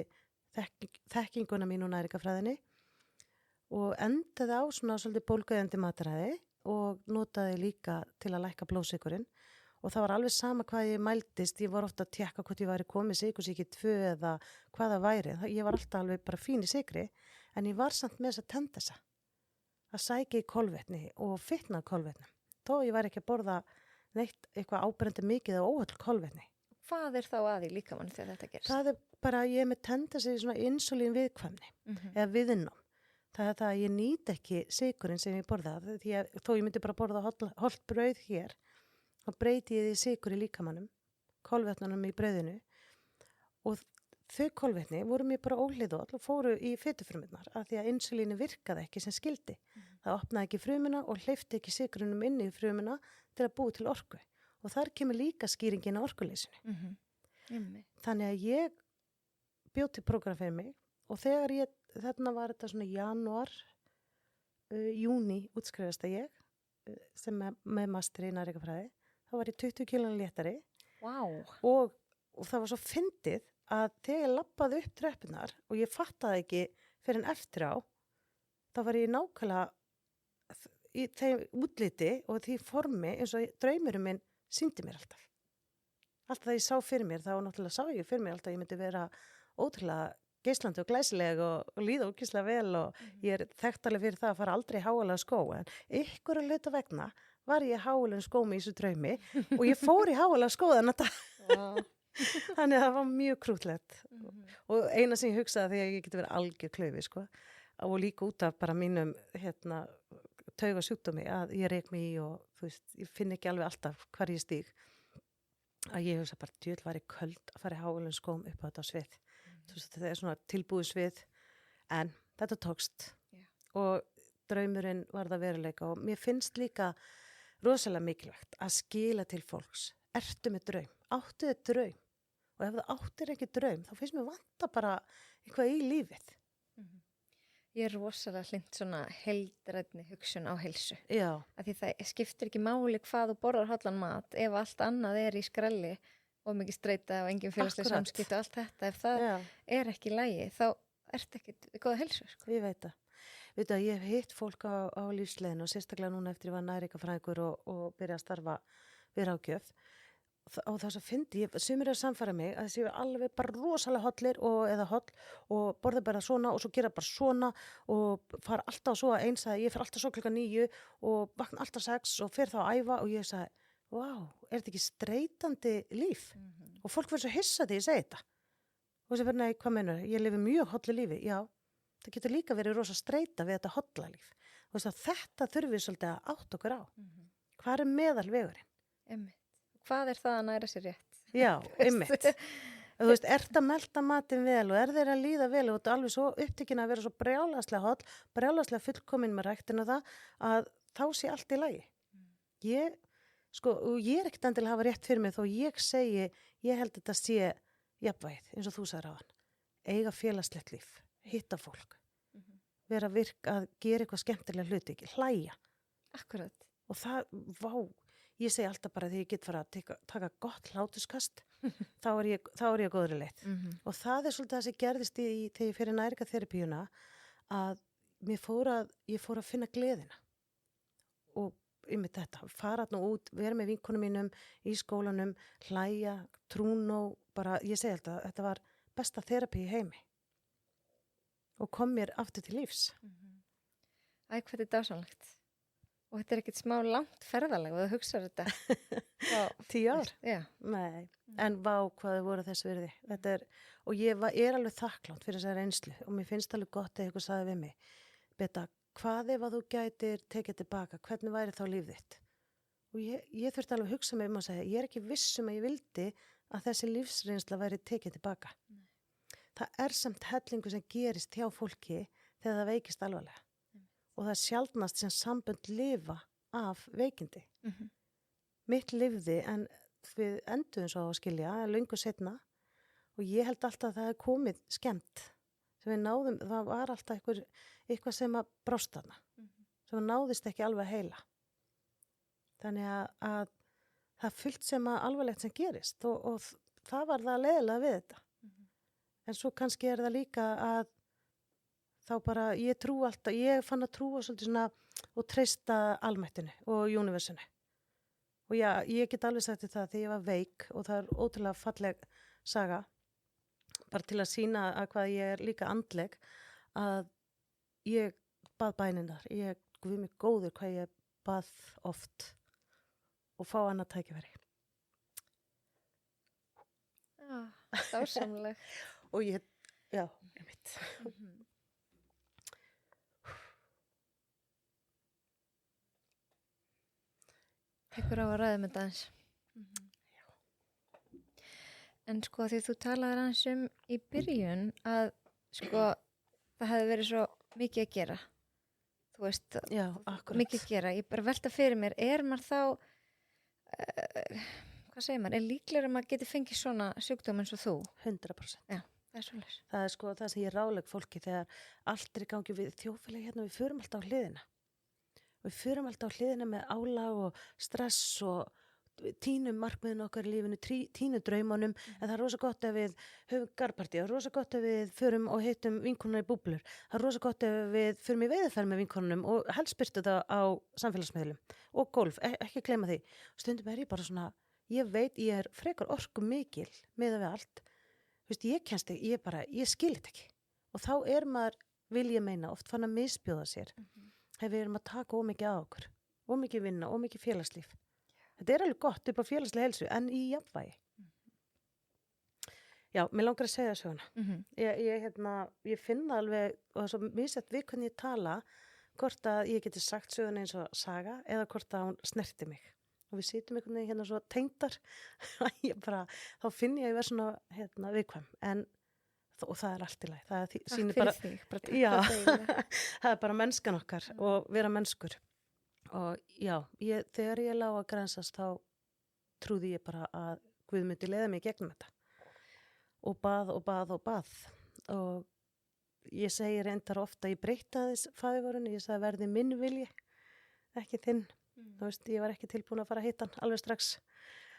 þekkinguna mín og næringafræðinni og endaði á svona svolítið bólguðandi mataræði og notaði líka til að lækka blóðsykurinn og það var alveg sama hvað ég mældist, ég var ofta að tékka hvort ég væri komið sykursýki 2 eða hvað það væri, ég var alltaf alveg bara fín í sykri en ég var samt með þess að tendesa að sækja í kolvetni og fitna kolvetnum, þó ég væri ekki að borða neitt eitthvað áberendi mikið og óhöll kolvetni. Hvað er þá að í líkamann þegar þetta gerst? Það er bara, ég er með tendesi í svona insulín viðkvæmni eða viðnám. Það er það að ég nýt ekki sykurinn sem ég borða, því að þó ég myndi bara borða hollt brauð hér, þá breyti ég því sykur í líkamannum, kolvetnunum í brauðinu og þau kolvetni voru mér bara óhlýðóll og fóru í fitufrumurnar af því að insulínu virkaði ekki sem skildi. Það opnaði ekki frumuna og hleypti ekki sykrunum inn í frumuna til að búi til orku. Og þar kemur líka skýringin á orkuleysinu. Þannig að ég bjóð til prógram fyrir mig og þegar þarna var þetta svona janúar, júní útskrifast að ég sem með master í næringafræði, þá var ég 20 kílóum léttari. Wow. Og það var svo fyndið að þegar ég labbaði upp tröppunar og ég fattaði ekki fyrir en eftir á, þá var ég nákvæmlega í þeim útliti og því formi eins og draumurum minn sýndi mér alltaf. Alltaf það ég sá fyrir mér, þá náttúrulega sá ég fyrir mér alltaf að ég myndi vera ótrúlega geislandi og glæsileg og líða ógeðslega vel og ég er þekkt alveg fyrir það að fara aldrei í háalega skó en ykkur að hluta vegna var ég í háalega skómi í þessu draumi og ég fór í háalega skó þannig að Wow. þannig að það var mjög krútlegt og eina sem ég hugsaði þegar ég geti verið algjör klaufi sko og líka út af bara mínum taugasjúkdómi að ég reik mig í og þú veist, ég finn ekki alveg alltaf hvar ég stíg að ég hugsa bara djöld var ég köld að fara í háalegum skóm upp á þetta svið þú veist, þetta er svona tilbúið svið en þetta tókst og draumurinn var það veruleika og mér finnst líka rosalega mikilvægt að skila til fólks ertu með draum, áttu þið draum og ef það áttir ekki draum þá finnst mér vanta bara eitthvað í lífið. Ég er rosalega hlynt svona heildrænni hugsun á heilsu. Já. Af því það skiptir ekki máli hvað þú borðar hollan mat ef allt annað er í skralli og mikið streita og engin félagsleg samskipti og allt þetta. Ef það er ekki í lagi þá ertu ekki góða heilsu. Sko. Ég veit það. Veit að ég hef hitt fólk á lífsleiðinu og sérstaklega núna eftir ég var næringafræðingur og byrja að starfa við ráðgjöf. Og það svo fyndi ég, sumir er að samfæra mig að þessi alveg bara rosalega hollir eða holl og borða bara svona og svo gera bara svona og fara alltaf svo að eins að ég fer alltaf svo klukkan 9 og vakna alltaf 6 og fer þá að æfa og ég sagði, wow, er þetta ekki streitandi líf? Og fólk verður svo hissað því ég segi þetta. Og þessi verður, nei, hvað meinur? Ég lifi mjög hollu lífi, já. Það getur líka verið rosa streita við þetta holla líf. Og þess að þetta þurfum við svolítið að átta okkur á. Hvað er meðalvegurinn? Einmitt. Hvað er það að næra sér rétt? Já, einmitt. Þú veist, ert að melta matinn vel og er þeir að líða vel og þú ert alveg svo upptekinn að vera svo brjálæslega holl, brjálæslega fullkomin með ræktina það að þá sé allt í lagi. Ég er ekkert endilega að hafa rétt fyrir mig þó ég segi, ég held þetta sé jafnvægið, eins og þú sagðir á hann, eiga félagslegt líf, hitta fólk, vera virk að gera eitthvað skemmtilega hluti, ekki hlæja. Akkurat. Og það, ég segi alltaf bara þegar ég get fara að taka gott hlátuskast, þá er ég góðri leið. Og það er svolítið það sem gerðist þegar ég fyrir næringarþerapíuna, að ég fór að finna gleðina. Og einmitt þetta, fara nú út, vera með vinkonum mínum í skólanum, hlæja, trúnó, bara, ég segi alltaf, þetta var besta þerapí í heimi. Og kom mér aftur til lífs. Æ, hvað þetta er dásamlegt. Og þetta er ekkert smá langt ferðalag og þú hugsaður þetta. 10 ár? Já. Nei, en vá hvað þau voru þess virði. Þetta og ég er alveg þakklátt fyrir þessa reynslu og mér finnst alveg gott að eitthvað sagði við mig. Beta, hvað ef að þú gætir tekið tilbaka? Hvernig væri þá líf þitt? Og ég þurfti alveg að hugsa mig og segja, ég er ekki viss að ég vildi að þessi lífsreynsla væri tekið tilbaka. Það er samt hellingu sem gerist hjá fólki þegar það veikist alvarlega. Og það er sjaldnast sem sambönd lifa af veikindi. Mitt lifði en við enduðum svo að skilja, löngu setna og ég held alltaf að það er komið skemmt. Sem við náðum, það var alltaf eitthvað sem að brást þarna. Sem náðist ekki alveg heila. Þannig að það fullt sem að alvarlegt sem gerist og það var það leiðilega við þetta. En svo kannski er það líka að þá bara, ég fann að trúa svolítið svona og treysta almættinu og universinu. Og já, ég get alveg sagt það þegar ég var veik og það er ótrúlega falleg saga, bara til að sýna að hvað ég er líka andleg, að ég bað bæninar, guð mig góður hvað ég bað oft og fá annað tækifæri. Já, dásamleg. Og já, ég veit. Tekur á að ræða með þetta eins. En sko því þú talaðir aðeins í byrjun að sko það hefði verið svo mikið að gera. Þú veist, já, mikið að gera. Ég bara velta fyrir mér, er maður þá, hvað segir maður, er líklega að maður geti fengið svona sjúkdóm eins og þú? 100%. Já, það er svolítið. Það er sko það sem ég ráðleg fólki þegar allt er í gangi við þjóðfélagi hérna, við förum alltaf á hliðina. Við förum alltaf á hliðina með álag og stress og tínum markmiðin okkar í lífinu, tínum draumunum, en það er rosa gott ef við höfum garpartí, það er rosa gott ef við förum og hittum vinkonuna í búblur, það er rosa gott ef við förum í veiðarferð með vinkonunum og helst byrtu það á samfélagsmiðlum og golf, ekki gleyma því. Stundum er ég bara svona, ég veit, ég er frekar orku mikil með við allt, þú veist, ég skil þetta ekki og þá er maður, vil ég meina, oft fann að misbjóða sér. Ef við erum að taka ómikið á okkur, ómikið vinna, ómikið félagslíf. Þetta er alveg gott upp á félagslega heilsu, en í jafnvægi. Já, mér langar að segja söguna. Ég finna alveg, og það er svo misjætt við hvernig ég tala, hvort að ég geti sagt söguna eins og saga, eða hvort að hún snerti mig. Og við sitjum einhvern veginn hérna svo tengdar, þá finn ég að ég verð svona viðkvæm, og það er allt í lagi. Það sýnir bara, já, það er bara mennskan okkar og vera mennskur. Og já, þegar ég lá að grænsast þá trúði ég bara að Guð myndi leiða mig gegnum þetta. Og bað og bað og bað. Og ég segi reyndar ofta, ég breytaði faðirvorinu, ég sagði verði minn vilji, ekki þinn. Þú veist, ég var ekki tilbúin að fara að hitta hann alveg strax.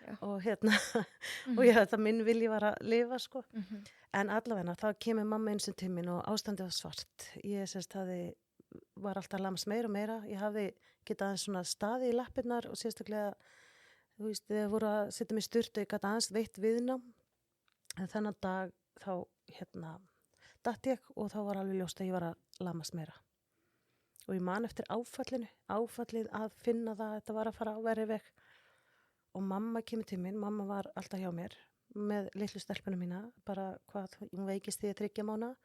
Já. Og og þetta minn vilji var að lifa sko. En allavega þá kemur mamma eins og til mín og ástandið var svart. Ég var alltaf að lamast meira og meira. Ég hafði getað aðeins svona staði í lappirnar og sérstaklega, þú veist, þegar voru að setja mig í sturtu, ég gat aðeins veitt viðnám. En þennan dag þá datt ég og þá var alveg ljóst að ég var að lamast meira. Og ég man eftir áfallið að finna það að þetta var að fara á verri veg. Og mamma kemur til mín, mamma var alltaf hjá mér með litlu stelpunum mína, bara hún veikist því að 3 mánaða.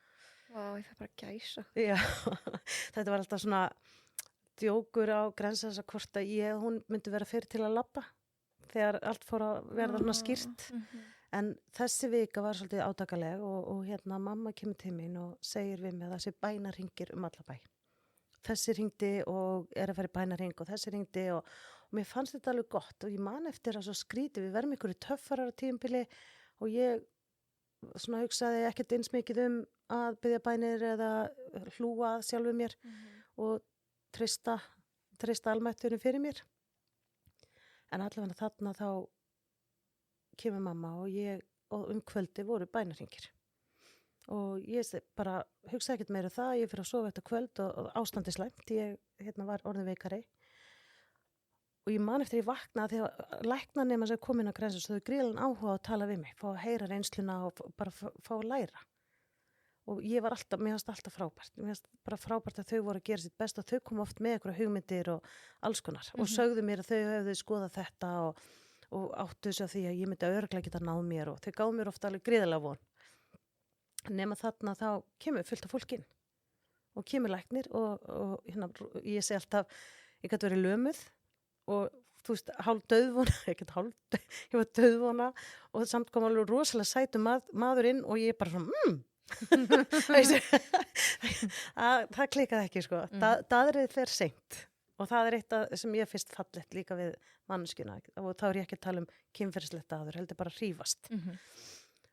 Vá, ég fæ bara gæsa. Já, þetta var alltaf svona djókur á grensa þess að hvort að hún myndi vera fyrir til að labba þegar allt fór að verða svona skýrt. En þessi vika var svolítið átakaleg og mamma kemur til mín og segir við mig að þessi bænarhringir alla bæ. Þessi hringdi og er að fara í bænarhring og þessi hringdi og mér fannst þetta alveg gott og ég man eftir að svo skríti, við verðum ykkur töffarar á tímabili og ég svona hugsaði ekkert eins mikið að biðja bænir eða hlúa að sjálfu mér og treysta almætturinn fyrir mér. En allavega þarna þá kemur mamma og kvöldi voru bænarhringir. Og ég bara hugsaði ekkert meira það, ég fyrir að sofa eftir kvöld og ástandi slæmt, ég var orðin veikari. Og ég man eftir ég vaknaði þegar læknanema sem kom inn á Grensus, þau gríðan áhuga að tala við mig, fá að heyra reynsluna og bara fá að læra. Og mér fannst alltaf frábært. Mér fannst bara frábært að þau voru að gera sitt best og þau kom oft með einhverja hugmyndir og alls konar. Og sögðu mér að þau hefðu skoðað þetta og áttu þessu að því að ég myndi örugglega geta náð mér og þau gáðu mér ofta alveg gríðarlega von. Nema þarna þá kemur fullt af fólk inn og kemur læknir og ég segi alltaf, ég gæti verið lömuð og þú veist, hálf dauðvona, ég var dauðvona og samt kom alveg rosalega sætum maður inn og ég bara svona, það klikaði ekki sko, daðrið fer seint og það eitt sem ég fyrst fallegt líka við manneskjuna og þá ég ekki að tala kynferðislegt daður, heldur bara hrífast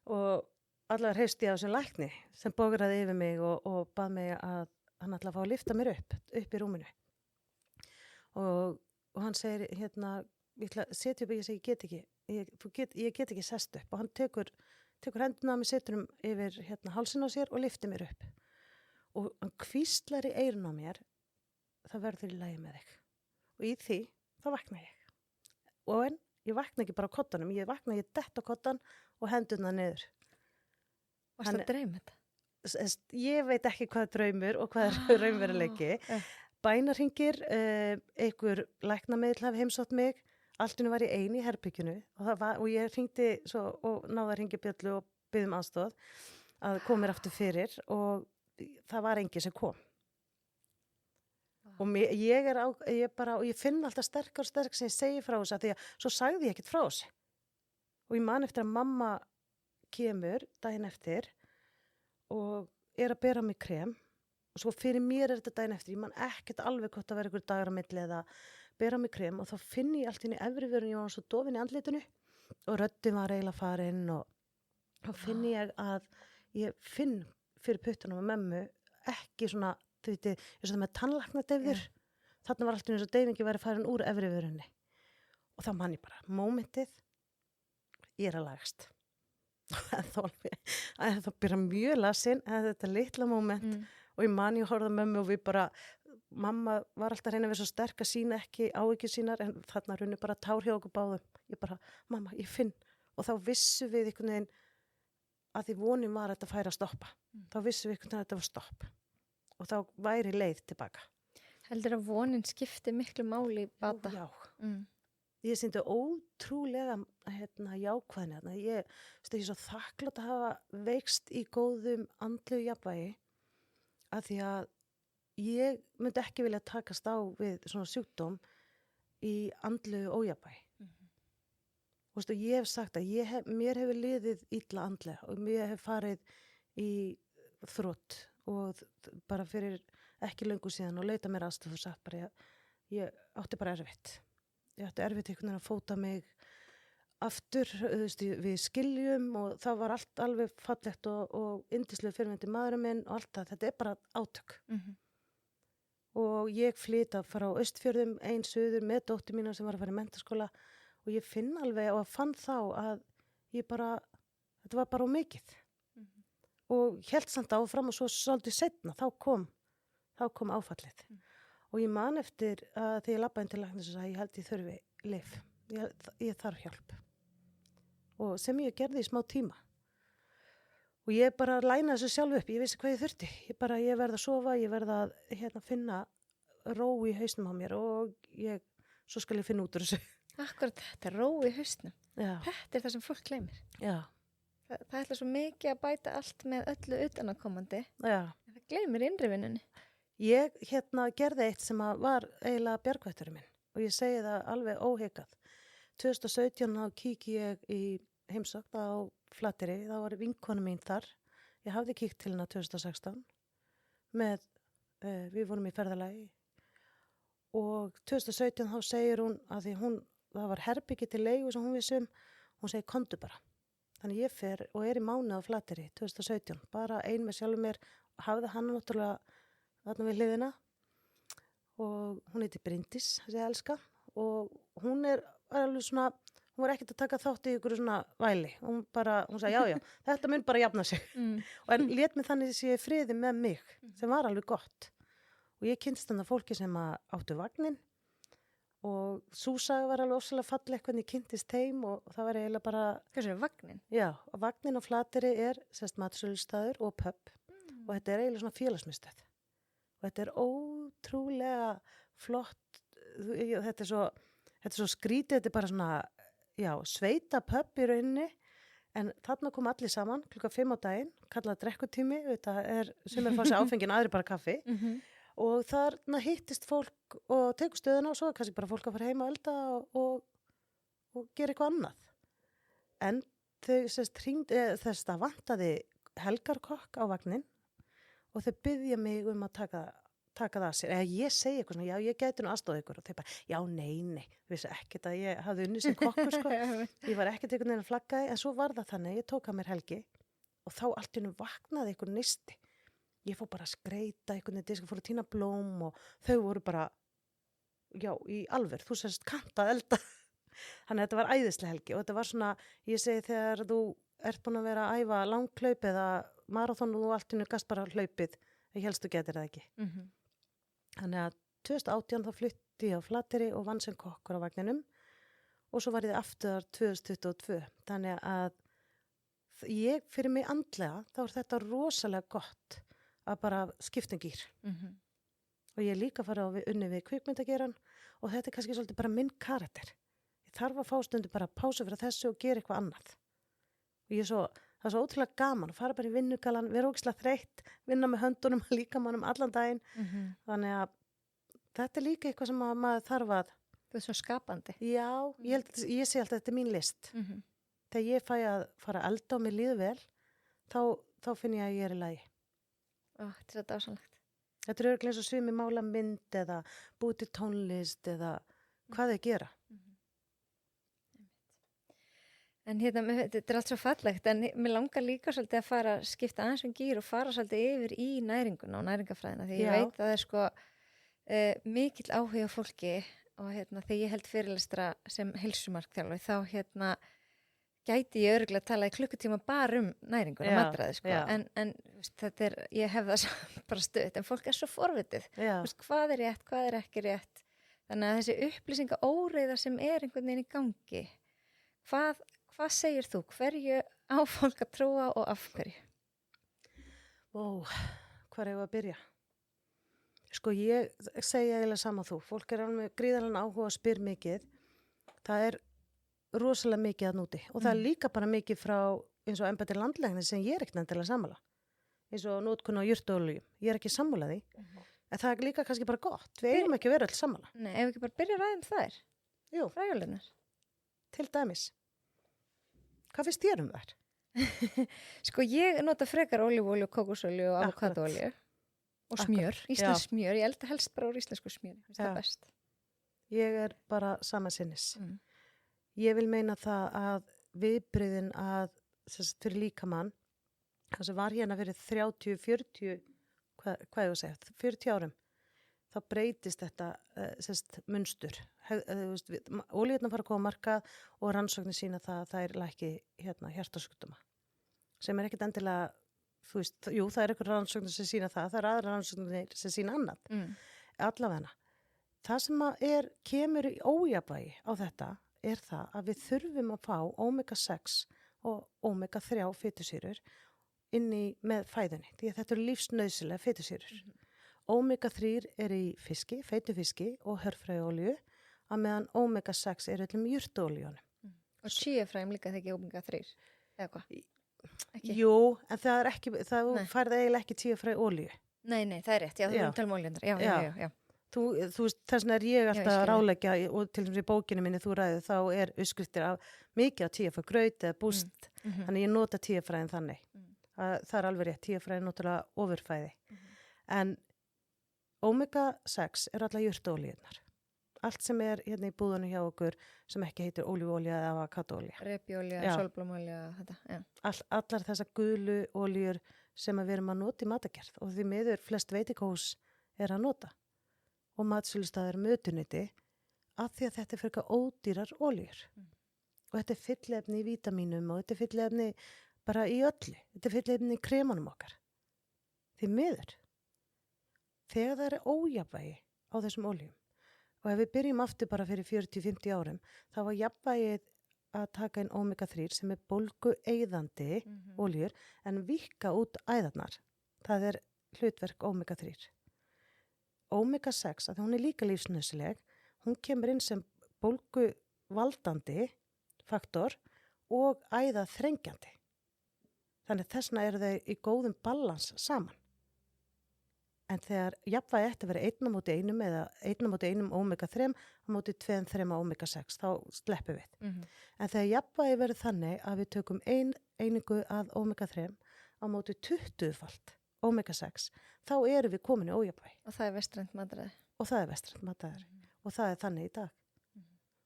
og allavega hreifst ég á þessum lækni sem bókraði yfir mig og bað mig að hann ætla að fá að lyfta mér upp í rúminu og hann segir ég ætla að setja upp og ég segi ég get ekki sest upp og hann tekur henduna á mig, setur yfir hálsinn á sér og lyftir mér upp og hann hvíslar í eyrun á mér, það verður í lagi með þig og í því þá vakna ég en ég vakna ekki bara á koddanum, ég dett á koddan og henduna niður. Varst það draum þetta? Ég veit ekki hvað er draumur og hvað er raunveruleiki. Bænarhringir, einhver læknamiðl hafi heimsótt mig, alltinu var ég ein í herbygginu og ég hringdi svo og náði að hringja bjöllu og biðja aðstoð að koma mér aftur fyrir og það var enginn sem kom. Og ég finn alltaf sterk sem ég segi frá þessu, því að svo sagði ég ekkert frá þessu. Og ég man eftir að mamma kemur daginn eftir og að bera mig krem og svo fyrir mér þetta daginn eftir, ég man ekkert alveg hvort að vera ykkur dagar á milli eða bera mig krem og þá finn ég allt inn í efri vörun, ég var svo dofin í andlitinu og röddin var eiginlega farin og þá finn ég að ég finn fyrir puttunum á mömmu ekki svona, þú veit, eins og það með tannlæknadeyfður, þarna var allt eins og deyfingi væri farin úr efri vörunni og þá man ég bara, mómentið, ég að lagast. Það byrja mjög lasin þetta litla moment og ég man ég horfði á mömmu og við bara mamma var alltaf að reyna að vera svo sterk að sína ekki áhyggjur sínar en þarna runni bara tár hjá okkur báðum ég bara, mamma, ég finn og þá vissu við einhvern veginn að því vonin var að þetta færi að stoppa þá vissu við einhvern veginn að þetta var stopp og þá væri leið tilbaka. Heldur að vonin skipti miklu máli í bata? Já. Ég syndi ótrúlega jákvæðni. Ég er svo þakklátt að hafa veikst í góðum andlegu jafnvægi að því að ég myndi ekki vilja takast á við svona sjúkdóm í andlegu ójafnvægi. Og ég hef sagt að mér hefur liðið illa andlega og mér hef farið í þrot og bara fyrir ekki löngu síðan og leita mér aðstoð og sagt bara ég átti bara erfitt. Ég átti erfitt einhvern veginn að fóta mig aftur við skiljum og það var allt alveg fallegt og yndislega fyrirmyndi maðurinn minn og allt það, þetta er bara átök. Og ég flyta frá Austfjörðum, ein suður með dóttur mína sem var að fara í menntaskóla og ég finn alveg og fann þá að þetta var bara ómikið. Og hélt samt áfram og svo svolítið seinna, þá kom áfallið. Og ég man eftir að þegar ég labbaði inn til læknis og sagði ég held ég þurfi lyf. Ég þarf hjálp. Og sem ég gerði í smá tíma. Og ég bara lænaði þessu sjálf upp. Ég vissi hvað ég þurfti. Ég verð að sofa, ég verð að finna ró í hausnum á mér og svo skal ég finna út úr þessu. Akkurat þetta, ró í hausnum. Já. Þetta er það sem fólk gleymir. Já. Það ætla svo mikið að bæta allt með öllu utanakomandi. Já. Það gleymir innrivinnunni. Ég gerði eitt sem var eiginlega bjargvætturinn minn og ég segi það alveg óhikað. 2017 þá kíki ég í heimsókn á Flateyri, þá var vinkona mín þar. Ég hafði kíkt til hennar 2016 við vorum í ferðalagi og 2017 þá segir hún að því það var herbyggi til leigu sem hún vissum, hún segir komdu bara. Þannig ég fer og í mánuð á Flateyri 2017, bara ein með sjálfum mér, hafði hann náttúrulega þarna við hliðina og hún heiti Bryndís, þessi elska, og hún alveg svona, hún var ekkert að taka þátt í ykkur svona væli, hún sagði já, þetta mun bara jafna sig, en lét mig þannig sé friði með mig, sem var alveg gott, og ég kynntist þannig fólki sem áttu vagnin, og sú saga var alveg ósælega falleg hvernig ég kynntist heim og það var eiginlega bara... Hvað er vagnin? Já, vagnin á Flateyri sérst matsölustaður og pub og þetta eiginlega svona félagsmiðstöð. Og þetta ótrúlega flott, þetta er svo skrítið, þetta bara svona, já, sveita pub í rauninni, en þarna kom allir saman, 5:00 á daginn, kallað drekkutími, þetta sem fá sér áfengin, aðri bara kaffi, og þarna hittist fólk og tekur stöðuna og svo kannski bara fólk að fara heim að elda og gera eitthvað annað. En þess að vantaði helgarkokk á vagnin og þau biðja mig að taka það að sér. Eða ég segi eitthvað svona, já, ég gæti nú aðstoða ykkur og þau bara, já, nei, vissi ekkert að ég hafði unnið sem kokkur, sko. Ég var ekkert einhvern veginn að flaggaði, en svo var það þannig, ég tók að mér helgi og þá allt í einu vaknaði einhver nisti. Ég fór bara að skreita einhvern veginn disk og fór að tína blóm og þau voru bara, já, í alveg, þú sérst kanta elda. Þannig að þetta var æðislega helgi og þetta var svona, ég segi þegar þú ert búin að vera að æfa langhlaup eða marathon og þú allt í einu gast bara hlaupið, ég helst þú getur það ekki. Þannig að 2018 þá flutti ég á Flateyri og vann sem kokkur á vagninum og svo var ég aftur 2022. Þannig að ég fyrir mig andlega, þá þetta rosalega gott að bara skipta gír. Og ég líka fara unni við kvikmyndageran og þetta kannski svolítið bara minn karakter. Ég þarf að fá stundu bara pásu fyrir þessu og gera eitthvað annað. Og það er svo ótrúlega gaman að fara bara í vinnugalan, vera ógeðslega þreytt, vinna með höndunum, líkamannum allan daginn. Þannig að þetta er líka eitthvað sem maður þarf að... Þú er svo skapandi. Já, ég sé alltaf þetta er mín list. Þegar ég fæ að fara að elda og mér líður vel, þá finn ég að ég í lagi. Þetta er svo dásamlegt. Þetta er örugglega eins og sumir mála mynd eða búið til tónlist eða hvað þau gera. En þetta er allt svo fallegt, en mér langar líka svolítið að fara að skipta aðeins gír og fara svolítið yfir í næringuna og næringafræðina, því ég veit að það er sko mikill áhuga fólki og þegar ég held fyrirlestra sem heilsumarkþjálfi, þá gæti ég örugglega tala í klukkutíma bara næringu og matræði, sko. En þetta ég hef það bara stutt, en fólk er svo forvitið. Hvað er rétt, hvað er ekki rétt. Þannig að þessi upplýsingaóreiða sem einhvern veginn í gangi, hvað segir þú? Hverju á fólk að trúa og af hverju? Hvar hefur að byrja? Sko, ég segja eiginlega sama þú. Fólk er alveg gríðarlega áhuga og spyr mikið. Það er rosalega mikið að núti og það er líka bara mikið frá eins og embætti landlæknis sem ég er ekkert endilega sammála. Eins og notkun á jurtaolíu. Ég er ekki sammála því. En það er líka kannski bara gott. Við eigum ekki að vera öll sammála. Nei, ef við ekki bara byrja að ræða þær. Jú. Fræjulegunar. Til dæmis. Hvað finnst þér þær? Sko, ég nota frekar ólífuolíu, kókosolíu og avokadóolíu og smjör. Íslensk smjör. Ég elda helst bara úr íslensku smjör. Það er best. Ég er bara sama sinnis. Ég vil meina það að viðbrigðin fyrir líkamann, það sem var hérna fyrir 30, 40, hvað ég að segja, 40 árum, þá breytist þetta munstur. Olíurnar fara að koma á markað og rannsóknir sína það er lækki hjartasjúkdóma. Sem er ekkert endilega, jú, það er eitthvað rannsóknir sem sína það er aðra rannsóknir sem sína annað. Allavegna. Það sem kemur í ójafnvægi á þetta er það að við þurfum að fá omega-6 og omega-3 fitusýrur með fæðunni, því að þetta eru lífsnauðsynlega fitusýrur. Omega-3 er í fiski, feitu og hörfræjuolíu, að meðan omega-6 er öllum jurtaolíunum. Og chíafræjum líka þegar ekki omega-3, eða hvað? Jú, en það er ekki, það færði eiginlega ekki chíafræjuolíu. Nei, það er rétt, já, þú erum talað um olíunar, já. Þú veist, þess vegna er ég alltaf að ráleggja og til dæmis í bókinu minni þú ræðið, þá er uppskriftir af mikið á chíafræ graut eða búst, þannig ég nota chíafræðin þannig. Það er alveg rétt, chíafræðin náttúrulega ofurfæði. En omega-6 er allar jurtaolíurnar, allt sem hérna í búðunum hjá okkur sem ekki heitir ólífuolía eða avokadóolía. Repjólja, Já. sólblómolja, þetta, já. Allar þessar gulu oljur sem við erum að nota í matagerð og því miður flest veitingahús að nota og matsölustæðar mötuniti af því að þetta er fyrir ódýrar oljur. Og þetta er fyllefni í vítamínum og þetta er fyllefni bara í öllu. Þetta er fyllefni í kremunum okkar. Því miður. Þegar það er ójafnvægi á þessum oljum og ef við byrjum aftur bara fyrir 40-50 árum þá var jafnvægið að taka inn omega-3 sem er bólgueyðandi oljur en víkka út æðarnar. Það er hlutverk omega-3. Omega-6, að hún er líka lífsnauðsynleg, hún kemur inn sem bólguvaldandi faktor og æðaþrengjandi. Þannig þessna eru þau í góðum balans saman. En þegar jafnvægi ætti að vera 1:1 eða 1:1 omega-3 á móti 2-3 omega-6, þá sleppum við. En þegar jafnvægi verður þannig að við tökum einingu að omega-3 á móti 20-falt omega-6, þá erum við komin í ójafnvægi. Og það er vestrænt mataræði. Og það er vestrænt mataræði. Og það er þannig í dag.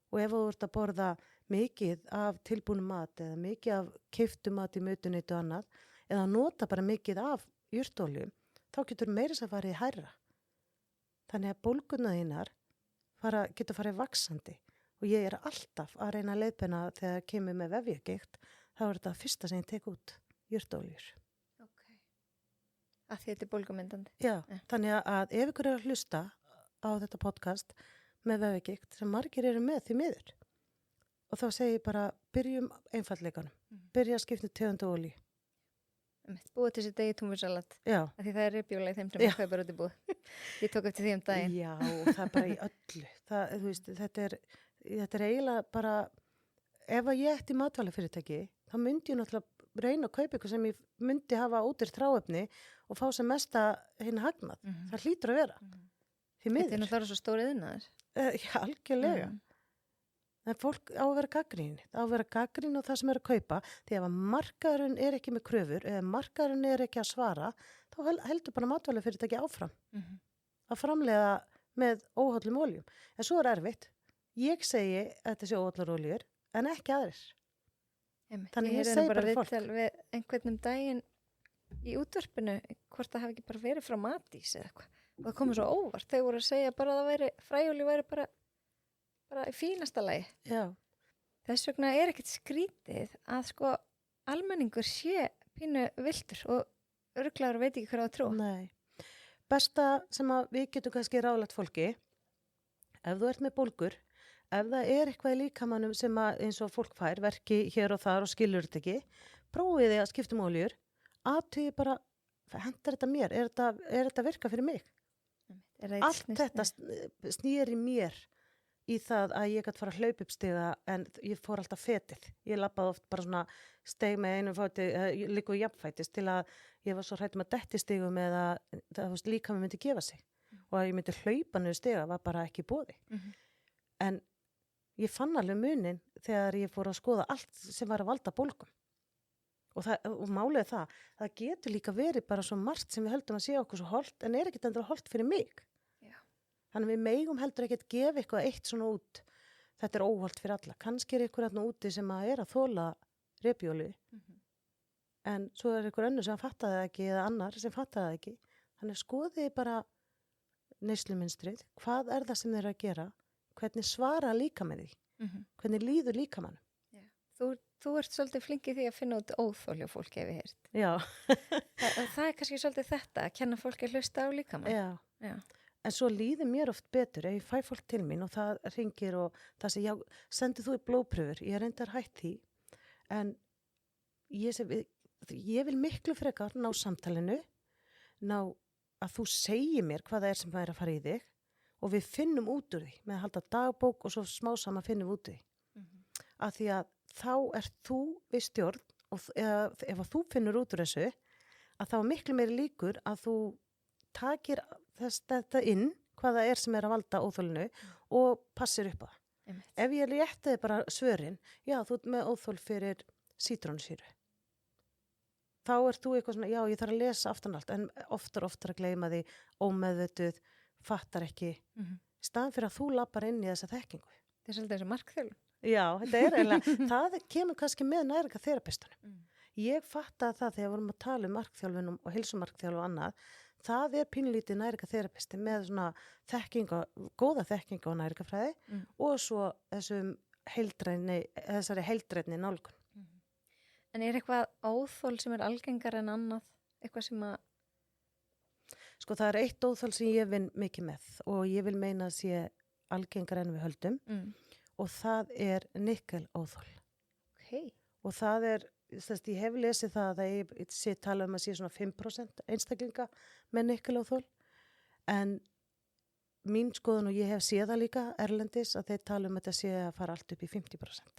Og ef þú ert að borða mikið af tilbúnum mat eða mikið af keyptu mat í mötuneytu og annað, eða nota bara mikið af jurtaoljum, þá getur meira þess að fara í hærra. Þannig að bólgurnar þínar getur farið vaxandi og ég er alltaf að reyna að leiðbeina þegar kemur með vefjagigt, þá er þetta fyrsta sem ég tek út, jurtaoljur. Að því þetta er bólgumyndandi. Já, þannig að ef ykkur er að hlusta á þetta podcast með vefjagigt sem margir eru með því miður og þá segi ég bara byrjum einfaldleikanum, byrja að skipta tegundu olíu. Búið til þessi degi túnfursalat. Já. Af því það er repjóla í þeim sem kaupar út í búð. Ég tók eftir því daginn. Já, það er bara í öllu. Þú veist, þetta er eiginlega bara, ef ég ætti matvælafyrirtæki, þá myndi ég náttúrulega reyna að kaupa ykkur sem ég myndi hafa útir þráefni og fá sem mesta hérna hagnað. Það hlýtur að vera. Því miður. Þetta er náttúrulega svo stórið innar. Já, algjörlega. En fólk á að vera gagnrýni. Það á að vera gagnrýni á það sem er að kaupa. Því ef markaðurinn er ekki með kröfur eða markaðurinn er ekki að svara, þá heldur bara matvælafyrirtæki áfram. Að framleiða með óhollum oljum. En svo er erfitt. Ég segi að þetta sé óhollar oljur, en ekki aðrir. Þannig ég segi bara viðtal við einhvern daginn í útvarpinu, hvort það hafi ekki bara verið frá Matís eða eitthvað. Og það komið svo óvart. Þau voru að segja bara að það væri, fræjolíu væri bara í fínasta lagi. Já. Þess vegna er ekkert skrítið að sko almenningur sé pínu viltur og örglaður veit ekki hvað að trúa. Nei. Besta sem að við getum kannski ráðlagt fólki, ef þú ert með bólgur, ef það er eitthvað í líkamannum sem að eins og fólk fær, verki hér og þar og skilur þetta ekki, prófið þið að skipta um oljur, aðtögi bara, hendar þetta mér, er þetta virka fyrir mig? Allt þetta snýri mér í það að ég gæti fara að hlaupa upp stiga en ég fór alltaf fetið. Ég labbaði oft bara svona steig með einum fóti, líka í jafnfætis til að ég var svo hrædd að detti stigum eða það líka mig myndi gefa sig. Og að ég myndi hlaupa niður stiga var bara ekki í boði. En ég fann alveg munin þegar ég fór að skoða allt sem var að valda bólgum. Og málið er það getur líka verið bara svo margt sem við höldum að sé okkur svo holdt en er ekkert endur holdt fyrir mig. Þannig við megum heldur ekkert gefa eitthvað eitt svona út. Þetta er óholdt fyrir alla. Kannski er ykkur hérna úti sem að þola repjólu. En svo er ykkur önnur sem fattaði það ekki eða annar sem fattaði það ekki. Þannig skoðið bara neyslumunstrið. Hvað er það sem þeir eru að gera? Hvernig svara líkamannum því? Hvernig líður líkamannum? Þú ert svolítið flinkið því að finna út óþol hjá fólki ef ég heyrt. Já. það er kannski svolítið þetta, að kenna fólki að hlusta á líkamann. Já. En svo líður mér oft betur ef ég fæ fólk til mín og það ringir og það segir, já, sendu þú í blóðpröfur, ég reyndar hætt því, en ég vil miklu frekar ná samtalinu, ná að þú segir mér hvað það er sem er að fara í þig og við finnum út úr því, með að halda dagbók og svo smá saman finnum út úr því. Af því að þá ert þú við stjórn og ef að þú finnur út úr þessu, að þá miklu meiri líkur að þú takir þetta inn, hvað það er sem er að valda óþólinu og passir upp á það. Ef ég rétti bara svörin, já, þú ert með óþól fyrir sítrónusýru. Þá ert þú eitthvað svona, já, ég þarf að lesa aftan allt, en oftar að gleyma því, ómeðvituð, fattar ekki, í staðan fyrir að þú lappar inn í þessa þekkingu. Þetta er svolítið eins og markþjálfun. Já, þetta er eiginlega, það kemur kannski með næringarþerapistunum. Ég fattaði það þegar við vorum að tala um markþjálfunum og heilsumarkþjálfun og annað, það er pínlítið næringarþerapisti með svona þekkingu, góða þekkingu á næringarfræði og svo þessari heildrænni nálgun. En er eitthvað óþol sem er algengar en annað? Eitthvað sem að... Sko það er eitt óþol sem ég vinn mikið með og ég vil meina að sé algengar en við höldum og það er nikkelóþol. Ok. Og það er, ég hef lesið það að ég sé tala um að sé svona 5% einstaklinga með nikkelóþol en mín skoðun og ég hef séð það líka erlendis að þeir tala um að þetta sé að fara allt upp í 50%.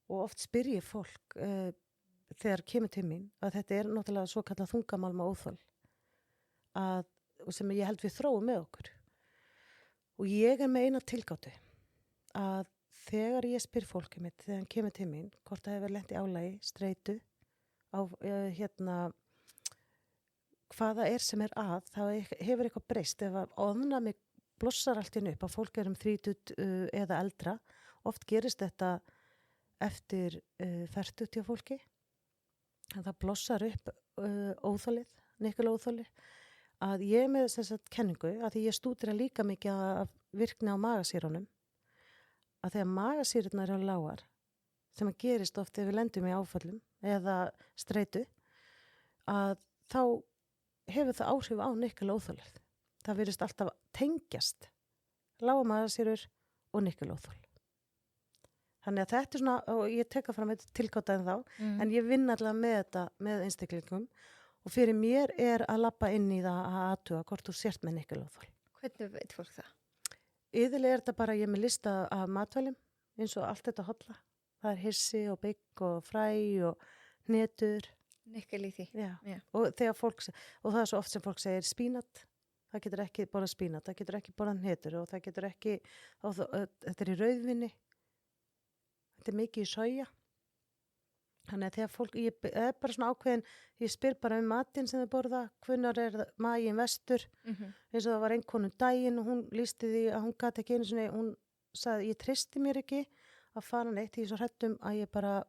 Og oft spyr ég fólk þegar kemur til mín að þetta er náttúrulega svo kallað þungamálma óþol sem ég held við þróum með okkur. Og ég er með eina tilgátu að þegar ég spyr fólkið mitt, þegar hann kemur til mín, hvort það hefur lent í álagi, streitu, á hvaða er sem er að, þá hefur eitthvað breyst. Ef að ofnæmi blossar allt inn upp að fólk er 30 eða eldra, oft gerist þetta eftir 40 hjá fólki. Það blossar upp óþolið, nikkelóþolið, að ég er með þess að kenningu, að því ég stúdira líka mikið af virkni á magasýrunum, að þegar magasýrurnar eru lágar, sem að gerist oft ef við lendum í áföllum eða streitu, að þá hefur það áhrif á nikkelóþolið. Það virðist alltaf tengjast lága magasýrur og nikkelóþol. Þannig að þetta er svona, og ég teka fram þetta tilgáta en þá, en ég vinn allavega með þetta með einstaklingum og fyrir mér er að labba inn í það að athuga hvort þú sért með nikkelóþol. Hvernig veit fólk það? Iðulega er þetta bara ég með lista af matvælum eins og allt þetta holla. Það er hirsi og bygg og fræ og hnetur. Nikkel í því. Já. Og þegar fólk, og það er svo oft sem fólk segir spínat. Það getur ekki borðað spínat, það getur ekki borðað hnetur og það getur ekki, þetta er í rauðvinni. Þetta er mikið í soja. Þannig að þegar fólk, ég er bara svona ákveðin, ég spyr bara um matinn sem þau borða, hvenær er maginn vestur, eins og það var einhvern daginn og hún lýsti því að hún gat ekki einu sinni, hún sagði, ég treysti mér ekki að fara neitt í svo hrættum að ég bara,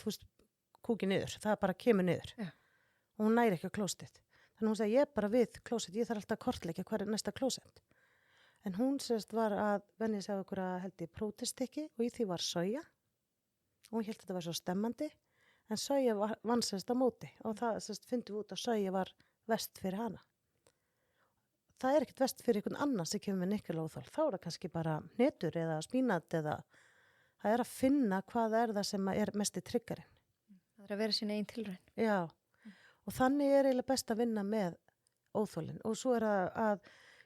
þú veist, kúki niður, það bara kemur niður. Ja. Og hún næri ekki á klósettið. Þannig hún sagði, ég er bara við klósett, ég þarf alltaf að kortleggja hver er næsta klósett. En hún sérst var að venja sig af ykkur að held í prótistykki og í því var soja. Og hún held þetta var svo stemmandi. En soja vann sérst á móti og það sérst fundum við út að soja var verst fyrir hana. Það er ekkert verst fyrir einhvern annan sem kemur með nikkelóþol. Þá er það kannski bara hnetur eða spínat eða það er að finna hvað er það sem er mest í triggerinn. Það er að vera sín eigin tilraun. Já, og þannig er eiginlega best að vinna með óþolin og svo er að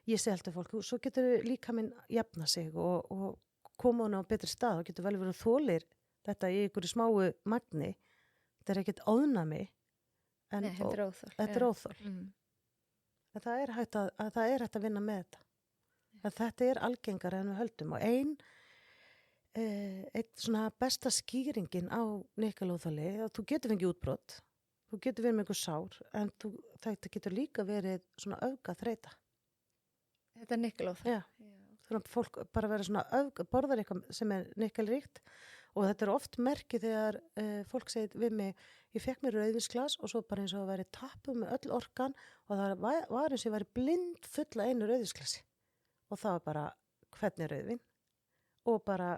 ég segi alltaf fólk, svo getur líka minn jafna sig og koma hún á betri stað og getur vel verið þolir þetta í einhverju smáu magni. Þetta er ekkert ónæmi en Nei, þetta er óþol. Þetta er óþol. En það er hægt að vinna með þetta. En þetta er algengara en við höldum og einn svona besta skýringin á nikkelóþoli að þú getur fengið útbrot, þú getur verið með einhver sár en þetta getur líka verið svona öfgaþreyta. Þetta er nikkelóþol. Já. Þannig að fólk bara verið svona borðar eitthvað sem er nikkelríkt. Og þetta er oft merkið þegar fólk segir við mig, ég fekk mér rauðvínsglas og svo bara eins og að veri tappuð með öll orkan og það var eins og ég væri blind fulla einu rauðvínsglasi. Og það var bara hvernig rauðvín og bara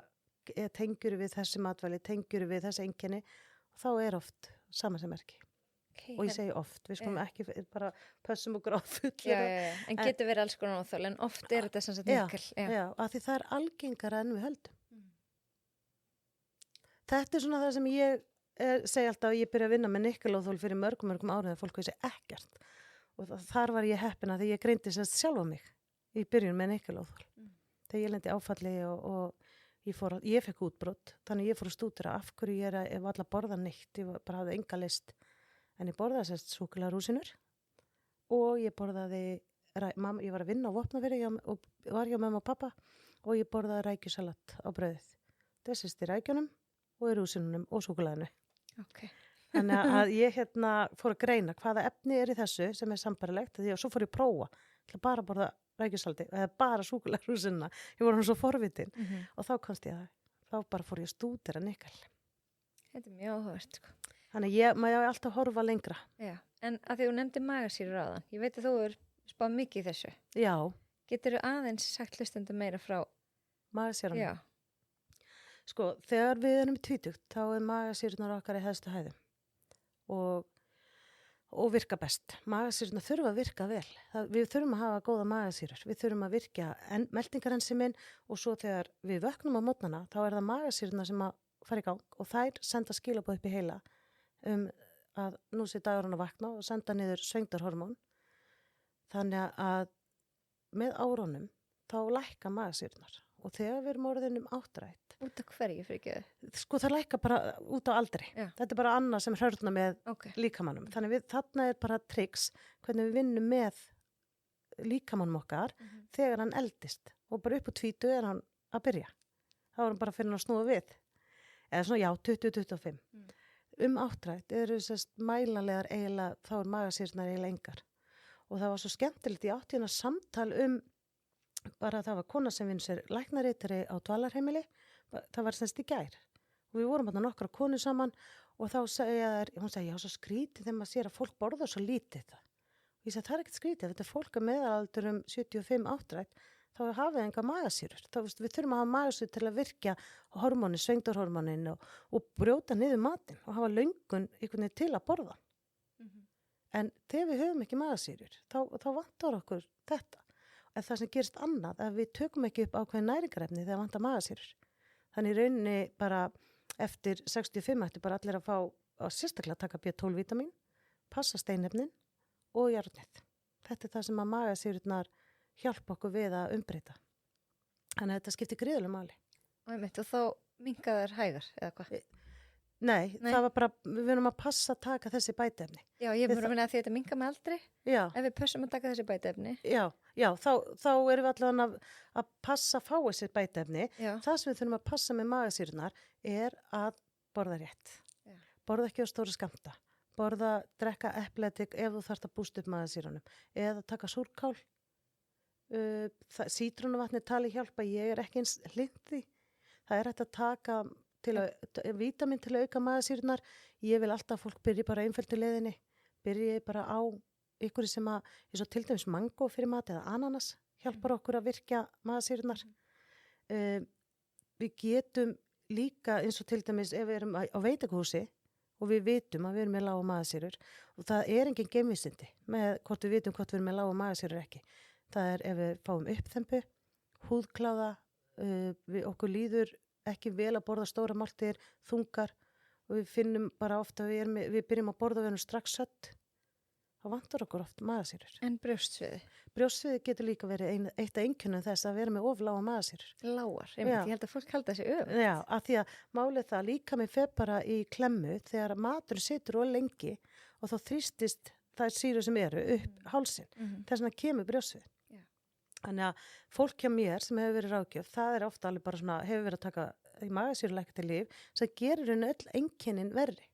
tengjur við þessi matvæli, tengjur við þessi einkenni og þá er oft sama sem merki. Okay, og ég segi oft, við skulum ekki bara pössum okkur á fullir. Já. En getur verið alls konar óþol, en oft er þetta sem sagt nikkel. Já, af því það er algengara en við höldum. Þetta er svona það sem ég segi alltaf að ég byrja að vinna með nikkelóþol fyrir mörgum árið að fólk vissi ekkert. Og þar var ég heppina þegar ég greindi semst sjálfa mig í byrjun með nikkelóþol. Þegar ég lendi áfalli og ég fekk útbrot. Þannig ég fór að stúdera af hverju ég var alltaf að borða neitt. Ég bara hafði enga list. En ég borðaði semst súkkulaðirúsinur og ég borðaði, ég var að vinna á Vopnafirði og var hjá mamma og pappa og ég borðaði rækjusalat á brauðið. Það er semst í rækjunum og í rúsinunum og súkkulaðinu. Okay. Þannig að ég fór að greina hvaða efni er í þessu sem er sambarlegt og svo fór ég að prófa til að bara borða rækjusaldi eða bara súkularúsina, ég voru svo forvitin og þá komst ég þá bara fór ég að stúdera nikkel. Þetta er mjög áhugavert, sko. Þannig maður alltaf horfa lengra. Já, en að því þú nefndi magasýrur áðan, ég veit að þú er spáð mikið í þessu. Já. Getur þú aðeins sagt hlustendum meira frá? Magasýrunum? Já. Sko, þegar við erum í tvítugt, þá er magasýrunar okkar í hæstu hæðum og virka best. Magasýrunar þurfa að virka vel. Við þurfum að hafa góða magasýrur. Við þurfum að virka meltingarensiminn og svo þegar við vöknum á mótnana, þá er það magasýrunar sem að fara í gang og þær senda skilaboð upp í heila að nú sé dagurinn að vakna og senda niður svengdarhormón. Þannig að með árunum þá lækka magasýrunar og þegar við erum orðinum áttrætt. Út af hverju fyrir ekki? Sko það lækka bara út á aldri. Já. Þetta er bara annað sem hrörna með líkamannum. Þannig þarna er bara triks hvernig við vinnum með líkamannum okkar þegar hann eldist og bara upp á 20 er hann að byrja. Þá er hann bara fyrir að snúa við. Eða svona 20-25. Áttrætt eru mælanlegar eiginlega, þá er magasýrnar eiginlega engar. Og það var svo skemmtilegt, ég átti hérna samtal bara það var kona sem vinnur sér læknaritari á dvalarheimili, það var semst í gær. Og við vorum hérna nokkra konur saman og þá hún segi, já, svo skrítið þegar maður sér að fólk borða svo lítið það. Og ég segi, það er ekkert skrítið, þetta er fólk að meðalaldur 75 áttrætt, þá hafið enga magasýrur. Við þurfum að hafa magasýrur til að virkja hormónin, svengdarhormónin og brjóta niður matinn og hafa löngun einhvern veginn til að borða. En þegar við höfum ekki magasýrur, þá vantar okkur þetta. En það sem gerist annað, að við tökum ekki upp ákveðin næringarefni þegar vantar magasýrur. Þannig í rauninni bara eftir 65 ætti bara allir að fá að sérstaklega taka B12-vítamín, passa steinefnin og járnið. Þetta er það sem að magasýrurnar hjálpa okkur við að umbreyta. Þannig að þetta skiptir gríðulega máli. Og þá minnka þær hægar, eða hvað? Nei, það var bara, við verðum að passa að taka þessi bætefni. Já, ég verður að minna að því að þetta minnka með aldri. Já. Ef við passum að taka þessi bætefni. Já, þá erum við allavega að passa að fá þessi bætefni. Já. Það sem við þurfum að passa með magasýrurnar er að borða rétt. Já. Borða ekki á stóra skammta. Drekka epletik ef þú þarft að bústa upp magasýrunum. Eða taka súrkál. Sítrónuvatni tali hjálpa, ég er ekki eins hlindi. Það er hægt að taka vítamin til að auka magasýrurnar. Ég vil alltaf að fólk byrji bara einföldu leiðinni, byrji bara á ykkur sem eins og til dæmis mango fyrir mat eða ananas hjálpar okkur að virkja magasýrurnar. Við getum líka eins og til dæmis ef við erum á veitingahúsi og við vitum að við erum með lága magasýrur og það er engin geimvísindi með hvort við vitum hvort við erum með lága magasýrur ekki. Það er ef við fáum uppþembu, húðkláða, okkur líður ekki vel að borða stóra máltíðir, þungar og við finnum bara ofta að við byrjum að borða við erum strax sött. þá vantar okkur oft magasýrur. En brjóstsviði? Brjóstsviði getur líka verið eitt af einkennum þess að vera með of lága magasýrur. Lágar, ég held að fólk halda þessi öfugt. Já, af því að málið það líka með fer bara í klemmu þegar matur situr of lengi og þá þrýstist þær sýrur sem eru upp hálsinn. Þess vegna kemur brjóstsviði. Þannig að fólk hjá mér sem hefur verið ráðgjöf, það er ofta alveg bara svona, hefur verið að taka í magasýrulækjandi lyf, það gerir henni öll einkennin verri.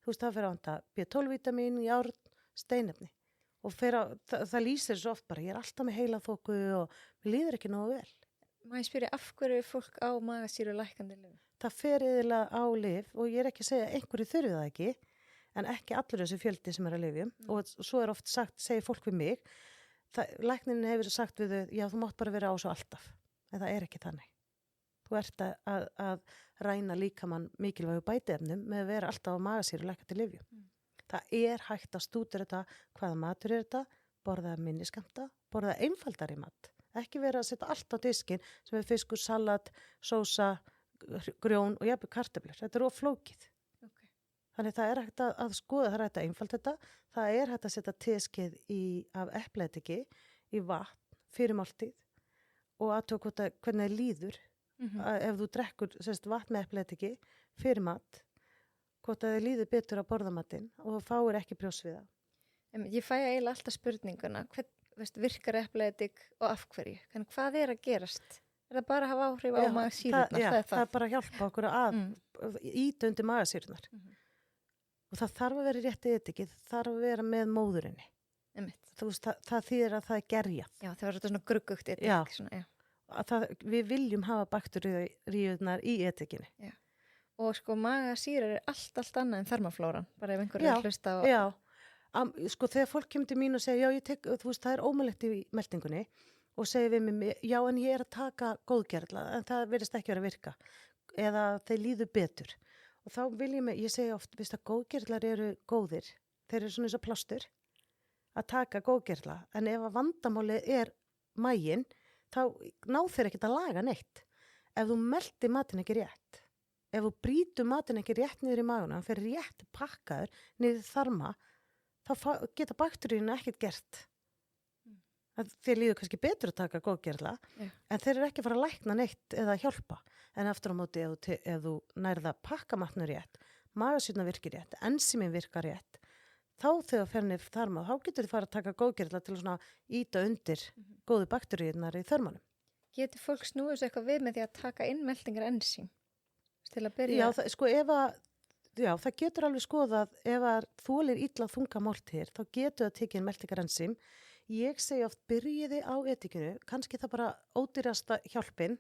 Þú veist, það fyrir að vanta B12-vítamín, járn, steinefni. Og það lýsir svo oft bara, ég er alltaf með heilaþoku og mér líður ekki nógu vel. Má ég spyrja, af hverju er fólk á magasýrulækjandi lyf? Það fer yfirlega á lyf og ég er ekki að segja að einhverju þurfi það ekki, en ekki allur þessi fjöldi sem er að lyfjum. Og svo er oft sagt, segir fólk við mig, læknirinn hefur sagt við þau, já þú mátt bara vera á svo alltaf, en það er ekki þannig. Þú ert að ræna líkamann mikilvægu bætiefnum með að vera alltaf á magasýrulækjandi lyfjum. Það er hægt að stúdera þetta, hvaða matur er þetta, borða minni skammta, borða einfaldari mat. Ekki vera að setja allt á diskinn sem er fiskur, salat, sósa, grjón og jafnvel kartöflur. Þetta er of flókið. Okay. Þannig það er hægt að skoða, það er hægt að einfalda þetta. Það er hægt að setja teskeið af epletiki í vatn fyrir máltíð og aðtöku hvernig það líður. Ef þú drekkur vatn með epletiki fyrir mat, hvort að þið líður betur að borða matinn og þú fáir ekki brjóstsviða. Ég fæ eiginlega alltaf spurninguna, virkar epletik og af hverju? Hvað er að gerast? Er það bara að hafa áhrif á magasýrurnar? Það er bara að hjálpa okkur að ýta undir magasýrurnar. Og það þarf að vera rétt etikið, það þarf að vera með móðurinni. einmitt. Þú veist, það þýðir að það er gerjað. Já, það var svona gruggugt edik. Já. Svona, já. Við viljum hafa bakteríurnar í etikinni. Og sko magasýrar er allt annað en þarmaflóran, bara ef einhver er að hlusta á... Já, sko þegar fólk kemur til mín og segir, þú veist, það er ómögulegt í meltingunni og segir við mig, já en ég er að taka góðgerla, en það verðist ekki vera að virka, eða þeir líður betur. Og þá vil ég segi oft, veist að góðgerlar eru góðir, þeir eru svona eins og plástur, að taka góðgerla, en ef að vandamálið er maginn, þá ná þeir ekkert að laga neitt. Ef þú meldir matinn ekki rétt, ef þú brýtur matinn ekki rétt niður í maguna, hann fer rétt pakkaður niður í þarma, þá geta bakteríuna ekkert gert. Þeir líður kannski betur að taka góðgerla, en þeir eru ekki að fara að lækna neitt eða hjálpa. En aftur á móti ef þú nærða að pakka matnum rétt, magasýrna virkir rétt, ensímin virkar rétt, þá þegar fer niður þarma, þá getur þið fara að taka góðgerla til að svona íta undir góðu bakteríunar í þörmanum. Getur fólk snúið svo eitthvað við með því að taka inn meltingar ensím? Til að byrja... Já, það getur alveg skoðað ef að þolir illa þunga máltíðir, þá getur það tekið inn meltingar ensím. Ég segi oft, byrjiði á etikinu, kannski það bara ódýrasta hjálpin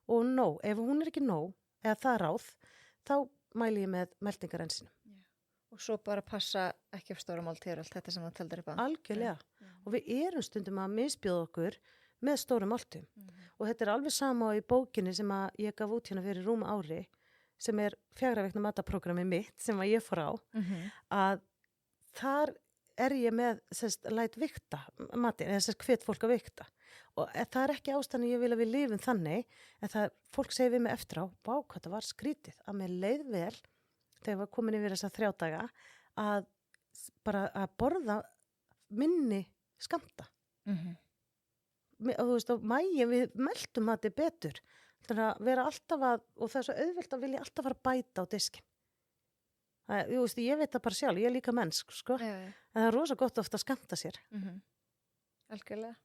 og nóg. Ef hún er ekki nóg, eða það ráð, þá mæli ég með meltingar ensím. Og svo bara passa ekki af stóra máltíðir, allt þetta sem það taldir upp á. Algjörlega. Og við erum stundum að misbjóða okkur með stórum máltíðum. Og þetta er alveg sama í bókinni sem að ég gaf út hérna fyrir rúm ári, sem er 4 vikna mataprógrammi mitt sem að ég fór á, að þar er ég með læt vikta matinn, eða hvet fólk að vikta. Og það er ekki ástæðan ég vil að við lifum þannig, en fólk segir við mig eftir á, vá hvað það var skrítið, að mér leið vel, þegar ég var komin yfir þessa 3 daga, að bara að borða minni skammta. Og þú veist, við meldum matið betur. Þannig að vera alltaf og það er svo auðvelt að vilja alltaf fara að bæta á diskin. Ég veit það bara sjálf, ég er líka mennsk, sko. En það er rosa gott ofta að skammta sér. Algjörlega.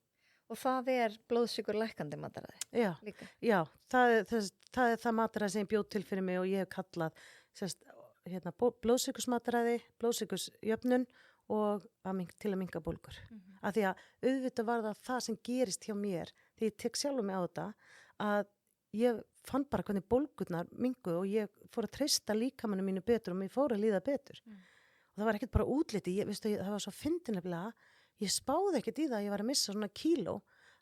Og það er blóðsykur lækkandi mataræði. Já, það er það mataræði sem ég bjóð til fyrir mig og ég hef kallað blóðsykursmataræði, blóðsykursjöfnun og til að minnka bólgur. Af því að auðvitað var það sem gerist hjá mér, því ég tek sjálf mig á þetta, að ég fann bara hvernig bólgurnar minguðu og ég fór að treysta líkamannu mínu betur og mér fór að líða betur. Og það var ekkert bara útliti, það var svo fyndinlega, ég spáði ekkert í það að ég var að missa svona kíló,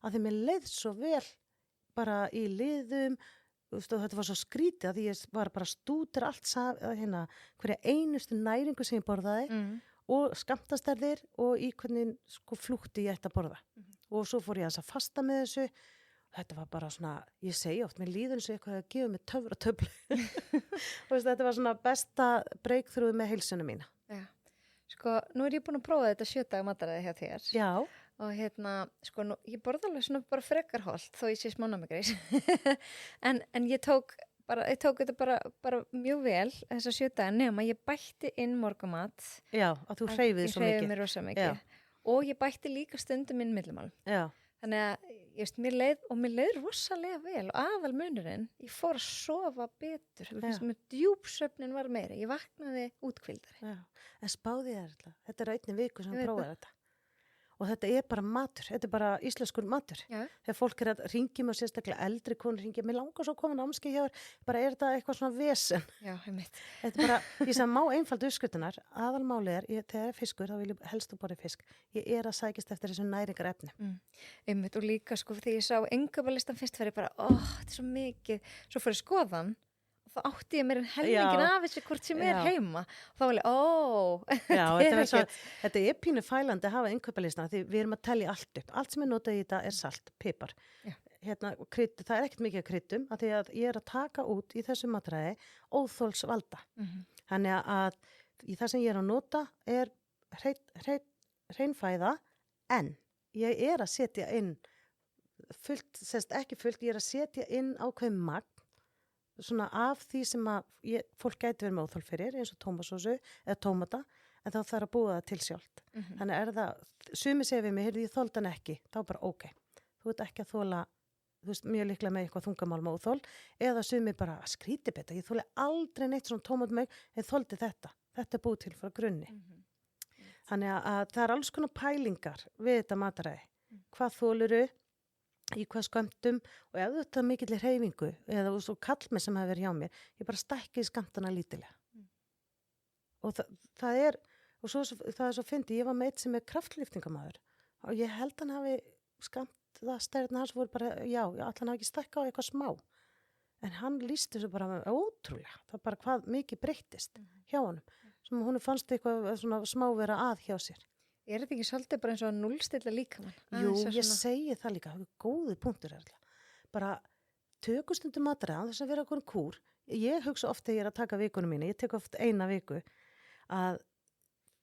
að því mér leið svo vel bara í liðum, og þetta var svo skrítið að ég var bara stútir allt hverja einustu næringu sem ég borðaði og skammtastærðir og í hvernig flútti ég ætti að borða. Og svo fór ég að fasta með þessu. Þetta var bara svona, ég segi oft, mér líður eins og eitthvað að gefa mig töfratöflu. Þetta var svona besta breakthrough með heilsunum mína. Já. Sko, nú er ég búin að prófa þetta 7 daga mataræði hjá þér. Já. Og sko, ég borða alveg svona bara frekar holt, þó ég sé smá námigreis. en ég tók þetta bara mjög vel, þessa 7 daga, nema ég bætti inn morgumat. Já, að þú hreyfið svo mikið. Ég hreyfið mér rosa mikið. Og ég bætti líka stundum inn millimál. Já. Þannig að mér leið rosalega vel og aðal munurinn, ég fór að sofa betur, djúpsvefnin var meira, ég vaknaði útkvildari. Já, en spáði þér alltaf, þetta er einni viku sem prófaði þetta. Og þetta er bara matur, þetta er bara íslenskur matur. Já. Þegar fólk er að ringja mig og sérstaklega eldri konur ringja, mér langar svo að koma námskeið hjá þér, bara er þetta eitthvað svona vesen. Já, einmitt. Þetta er bara, ég sem má einfalda uppskriftunar, aðalmálið þegar er fiskur, þá vil ég helst að borða fisk. Ég er að sækist eftir þessu næringarefni. Einmitt, og líka sko, þegar ég sá engabalistan fyrst var ég bara, þetta er svo mikið, svo fór ég skoðan. Þá átti ég mér helmingin af þessu hvort sem er heima. Og þá var ég, þetta er pínu fælandi að hafa innkaupalistana því við erum að telja allt upp. Allt sem er notað í þetta er salt, pipar. Krydd, það er ekkert mikið af kryddum af því að ég er að taka út í þessu matræði óþolsvalda. Þannig að í það sem ég er að nota er hrein fæða, en ég er að setja inn ekki fullt, ég er að setja inn ákveðin magn svona af því sem að fólk gæti verið með óþol fyrir, eins og tómatsósu eða tómata, en þá þarf að búa það til sjálft. Þannig er það, sumi segir við mig, heyrðu ég þoldi hann ekki, þá bara ok. Þú ert ekki að þola, þú veist, mjög líklega með eitthvað þungamál með óþol, eða sumi bara skrítið betta, ég þoli aldrei neitt svona tómatmög, en þoldi þetta er búið til frá grunni. Þannig að það er alls konar pælingar við þetta mataræði. Hvað þoluru, í hvað skömmtum og ef þetta er mikill hreyfingu eða svo kallmi sem hefur verið hjá mér, ég bara stækki skammtana lítilega. Og það er svo fyndi, ég var með eitt sem er kraftliftingamaður og ég held hann hafi skammtastærðina hans voru bara, allan hafi ekki stækka á eitthvað smá. En hann lýsti þessu bara ótrúlega. Það bara hvað mikið breyttist hjá honum. Sem hún fannst eitthvað svona smá vera að hjá sér. Er þetta ekki svolítið bara eins og að núllstilla líkamann? Jú, ég segi það líka. Góði punktur er alltaf. Bara tökustundum mataræði, þess að vera okkur kúr. Ég hugsa oft þegar ég er að taka vikunum mínu, ég tek oft eina viku, að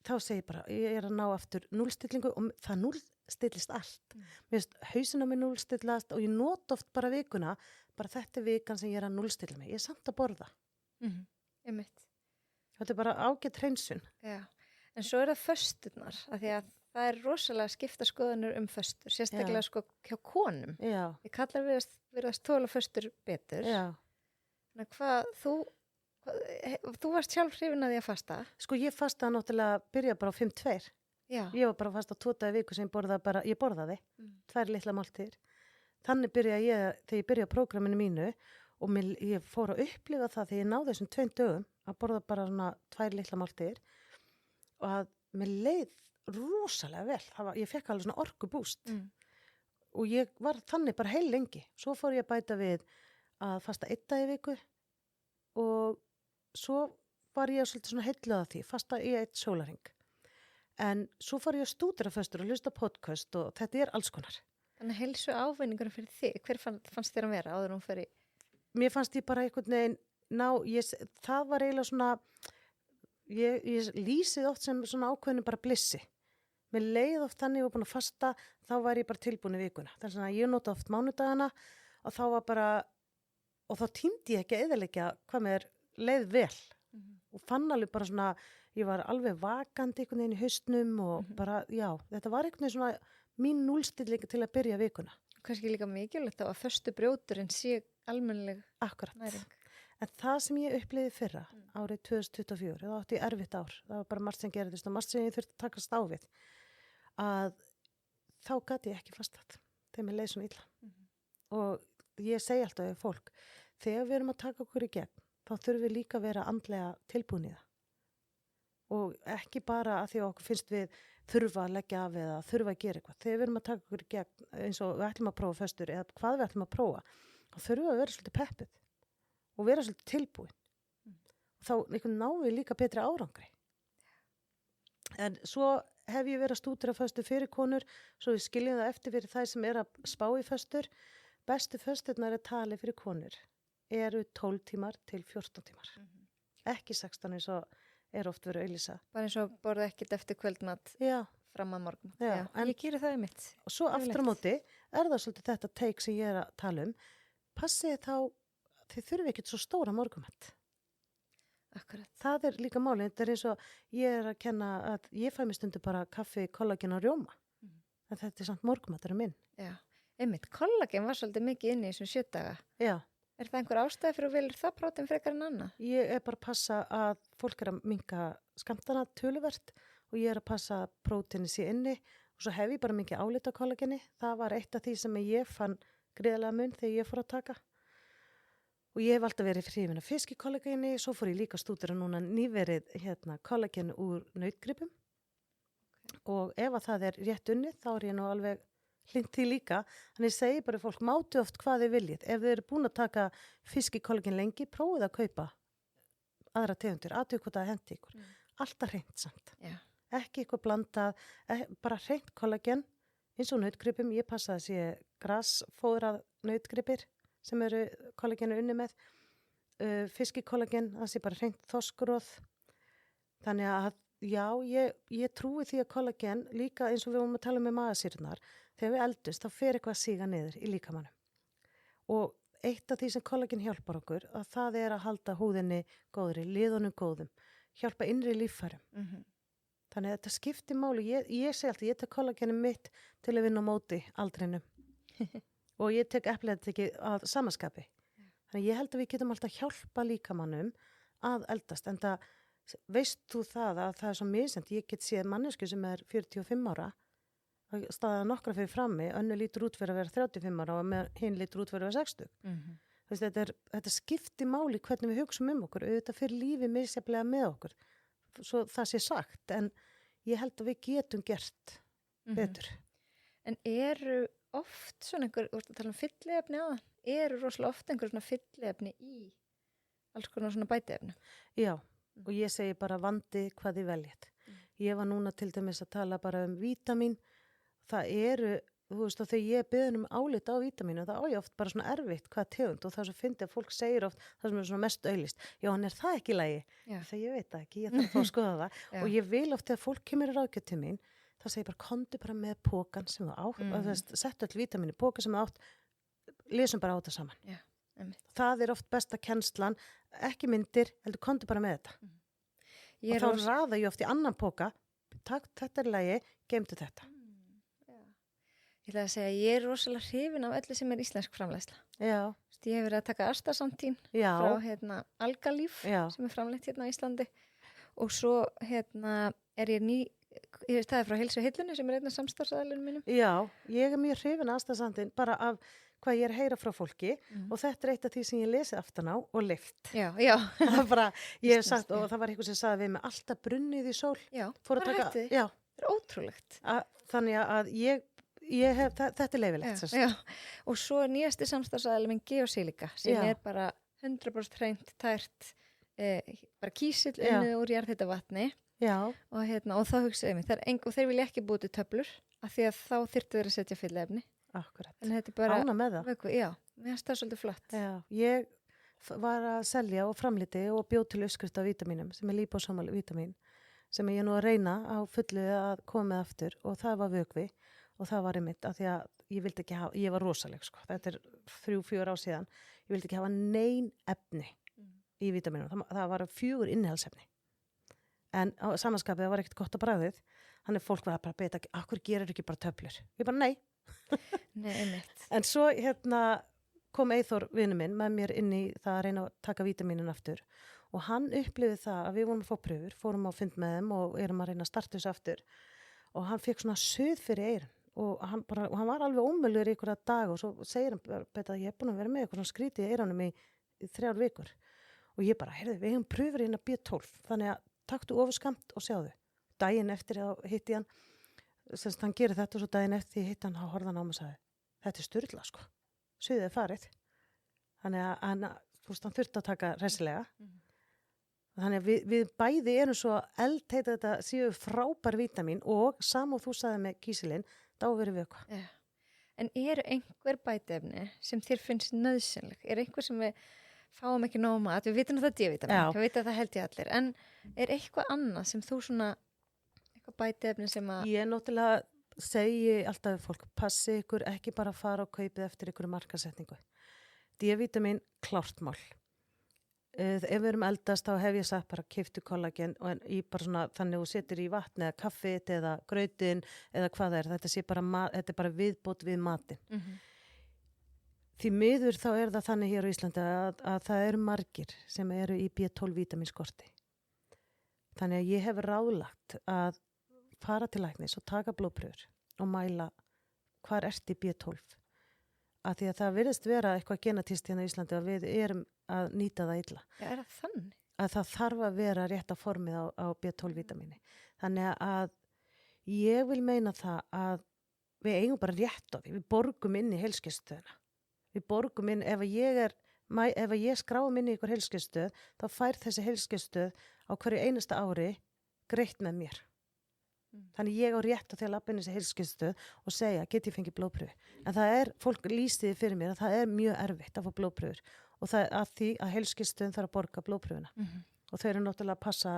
þá segi ég bara, ég er að ná aftur núllstillingu og það núllstillist allt. Mér finnst hausinn á mig núllstillast og ég not oft bara vikuna, bara þetta er vikan sem ég er að núllstilla mig. Ég er samt að borða. Einmitt. Þetta er bara ágætt hreinsun. Já, en svo er það fösturnar, af því að það er rosalega skipta skoðanir föstur, sérstaklega sko hjá konum. Já. Ég kallar virðast þola föstur betur. Já. Þannig þú varst sjálf hrifin að því að fasta? Sko ég fastaði náttúrulega, byrja bara á 5-2. Já. Ég var bara að fasta 2 daga í viku sem ég borðaði, 2 litla máltíðir. Þannig byrjaði ég, þegar ég byrjaði á prógraminu mínu og ég fór að upplifa það þegar ég náði þessum 2 dögum að borða bara svona 2 litla máltíðir og að mér leið rosalega vel. Ég fekk alveg svona orkubúst og ég var þannig bara heil lengi. Svo fór ég að bæta við að fasta 1 dag í viku og svo var ég svolítið svona heilluð af því, fasta í 1 sólarhring. En svo fór ég að stúdera föstur og hlusta podcast og þetta er alls konar. Þannig heilsu ávinningur fyrir þig, hver fannst þér að vera áður hún fyrir? Mér fannst ég bara einhvern veginn það var eiginlega svona, ég lýsið oft sem svona ákveðinu bara blissi. Mér leið oft þannig, ég var búin að fasta, þá var ég bara tilbúin í vikuna. Það er svona, ég nota oft mánudagana og þá var bara, og þá tímdi ég ekki að eyðileggja hvað mér leið vel. Og fann alveg bara svona, ég var alveg vakandi einhvern veginn í haustnum og bara, þetta var einhvern veginn svona mín núllstilling til að byrja vikuna. Kannski líka mikilvægt að föstu brjóturinn sé almennileg næring. En það sem ég upplifði fyrra, árið 2024, það átti ég erfitt ár, það var bara margt sem gerðist og margt sem ég þurfti að takast á við, að þá gat ég ekki fastað, þegar mér leið svona illa. Og ég segi alltaf við fólk, þegar við erum að taka okkur í gegn, þá þurfum við líka að vera andlega tilbúin í það. Og ekki bara að því að okkur finnst við þurfa að leggja af eða þurfa að gera eitthvað. Þegar við erum að taka okkur í gegn eins og við ætlum að prófa föstur eða hvað við ætlum að prófa, þá þurfum við að vera svolítið peppuð og vera svolítið tilbúin. Og þá náum við líka betri árangri. En svo hef ég verið að stúdera föstur fyrir konur, svo við skiljum það eftir fyrir þær sem er að spá í föstur. Bestu fösturnar er tali fyrir konur eru 12 tímar til 14 tímar. Ekki 16 eins og er oft verið að auglýsa. Bara eins og borða ekkert eftir kvöldmat fram að morgun. En ég geri það mitt. Og svo aftur á móti er það svolítið þetta take sem ég er að tala um. Passið þá, þið þurfum ekkert svo stóra morgumat. Akkurat. Það er líka málið. Þetta er eins og ég er að kenna að ég fæ mér stundu bara kaffi, kollagen og rjóma. En þetta er samt morgumaturinn minn. Já, einmitt. Kollagen var svolítið mikið inni í þessum 7 daga. Já. Er það einhver ástæði fyrir að velja það prótein frekar en annað? Ég er bara að passa að fólk er að minnka skammtana töluvert og ég er að passa að próteini sé inni og svo hef ég bara mikið álita kollageni. Það var eitt af því sem ég fann gríðarlega mun þegar ég fór að taka. Og ég hef alltaf verið hrifin af fiskikollageni, svo fór ég líka að stúdera núna nýverið kollagen úr nautgripum. Og ef að það er rétt unnið, þá er ég nú alveg hlynnt því líka, þannig ég segi bara fólk mátu oft hvað þið viljið. Ef þið eru búin að taka fiskikollagin lengi, prófið að kaupa aðra tegundir, aðtöku hvað það hendi ykkur. Alltaf hreint samt. Já. Ekki eitthvað blandað, bara hreint kollagen, eins og nautgripum. Ég passa að sé grasfóðrað nautgripir sem eru kollagenu unni með. Fiskikollagen, það sé bara hreint þorskuróð. Þannig að ég trúi því að kollagen, líka eins og við vorum að tala með magasýrurnar, þegar við eldust, þá fer eitthvað að síga niður í líkamannum. Og eitt af því sem kollagen hjálpar okkur, að það er að halda húðinni góðri, liðunum góðum, hjálpa innri líffærum. Þannig að þetta skiptir máli. Ég segi alltaf, ég tek kollageni mitt til að vinna á móti aldrinum. Og ég tek eplið að samaskapi. Þannig að ég held að við getum alltaf hjálpa líkamannum að eldast. En það veist þú það að það er svo misjandi, ég get séð mannesku sem er 45 ára, staðað nokkra fyrir frammi, önnu lítur út fyrir að vera 35 ára og hinn lítur út fyrir að vera 60. Þetta skiptir máli hvernig við hugsum okkur, auðvitað fyrir lífi misjaflega með okkur, svo það sé sagt, en ég held að við getum gert betur. En eru oft svona einhver, þú veist að tala um fylliefni á það, eru rosalega oft einhver svona fylliefni í alls konar svona bætiefni? Já, og ég segi bara vandi hvað þið veljið. Ég var núna til dæmis að tala bara um vítamín, það eru, þú veist, og þegar ég beðin álit á vítamínu, það á ég oft bara svona erfitt hvað tegund og það sem fyndi að fólk segir oft það sem er svona mest auglýst. Já, en er það ekki í lagi? Það ég veit það ekki, ég þarf að fá að skoða það. Og ég vil oft þegar fólk kemur í ráðgjöf til mín, þá segir bara, komdu bara með pókan sem þú átt, settu öll vítamínu póka sem þú átt, lesum bara á þetta saman. Já, það er oft besta kennslan, ekki myndir, heldur komdu bara með þetta. Og þá raða ég oft í annan póka, takk, þetta er í lagi, geymdu þetta. Ég ætla að segja að ég er rosalega hrifin af öllu sem er íslensk framleiðsla. Já. Ég hef verið að taka astaxantín frá Algalíf sem er framleitt hérna á Íslandi og svo er ég staðið frá Heilsu Hillunni sem er einn af samstarfsaðilunum mínum. Já, ég er mjög hrifin af astaxantín bara af hvað ég er að heyra frá fólki og þetta er eitt af því sem ég lesið aftan á og lyft. Já. Það var bara, ég hef sagt og það var eitthvað sem sagði við mig alltaf brunnið í sól. Já, bara hætti. Já. Það er ótrúlegt. Þannig að ég hef, þetta er leifilegt. Já. Og svo er nýjasti samstarfsaðilur minn Geosílika sem er bara 100% hreint, tært, bara kísill unnið úr jarðhitavatni. Já. Og þá hugsaði mig, og þeir vilja ekki búið til töflur af því að þá þyrftu þeir að setja fylliefni. Akkurat. En þetta er bara ána með það. Já, mér finnst það svolítið flott. Já, ég var að selja og framliti og bjóð til uppskrift af vítamínum sem er lípósomal vítamín sem ég nú að reyna á fullu að koma með aftur og það var vökvi og það var einmitt að því að ég vildi ekki hafa, ég var rosaleg sko, þetta er 3-4 ár síðan, ég vildi ekki hafa nein efni í vítamínum, það var 4 innihaldsefni. En á samanskapið það var ekkert gott á bragðið, þannig fólk var að bara beta, akkur gerir ekki bara töflur? Ég bara nei. Nei, einmitt. En svo kom Eyþór vinur minn með mér inn í það að reyna að taka vítamínin aftur og hann upplifði það að við vorum að fá pröfur, fórum á fund með þeim og erum að reyna að starta þessu aftur og hann fekk svona suð fyrir eyrun og hann var alveg ómöluður í einhverja dag og svo segir hann bara, ég er búin að vera með eitthvað svona skrítið í eyrunum í 3 vikur og ég bara, heyrðu, við hefum pröfur inn að B12 þannig að taktu ofurskamt og sjáðu. Daginn eftir hitti hann, hann gerir þetta og svo daginn eftir því hitti hann og horfði hann á mig og sagði, þetta er sturla sko, suðið er farið. Þannig að hann þurfti að taka hressilega. Þannig að við bæði erum svo eldheita þetta séu frábær vítamín og sam og þú sagði með kísilinn, þá verður við eitthvað. Ja. En eru einhver bætiefni sem þér finnst nauðsynleg? Er einhver sem við fáum ekki nóg mat? Við vitum að það er D-vítamín, við vitum að það held ég allir. En er eitthvað annað sem þú eitthvað bætiefni sem að... Ég náttúrulega segi alltaf við fólk, passi ykkur ekki bara að fara og kaupið eftir ykkur markasetningu. D-vítamín, klárt mál. Ef við erum eldast þá hef ég sagt bara keyptu kollagen og bara svona þannig þú setur í vatn eða kaffið eða grautin eða hvað það er, þetta er bara viðbót við matinn. Því miður þá er það þannig hér á Íslandi að það eru margir sem eru í B12 vítamínskorti. Þannig að ég hef ráðlagt að fara til læknis og taka blóðpröfur og mæla hvar ert í B12. Að því að það virðist vera eitthvað genetist hérna í Íslandi að við erum að nýta það illa. Já, er það þannig? Að það þarf að vera rétta formið á B12 vítamíni. Þannig að ég vil meina það að við eigum bara rétt á því. Við borgum inn í heilsugæslustöðina. Við borgum inn, ef ég skráum inn í ykkur heilsugæslustöð, þá fær þessi heilsugæslustöð á hverju einasta ári greitt með mér. Þannig ég á rétt á því að labba inn í þessi heilsugæslustöð og segja, get ég fengið blóðpröfu. En það fólk lýstiði fyrir mér að það er mjög erfitt að fá blóðpröfur og það er að því að heilsugæslustöðin þarf að borga blóðpröfuna. Og þau eru náttúrulega að passa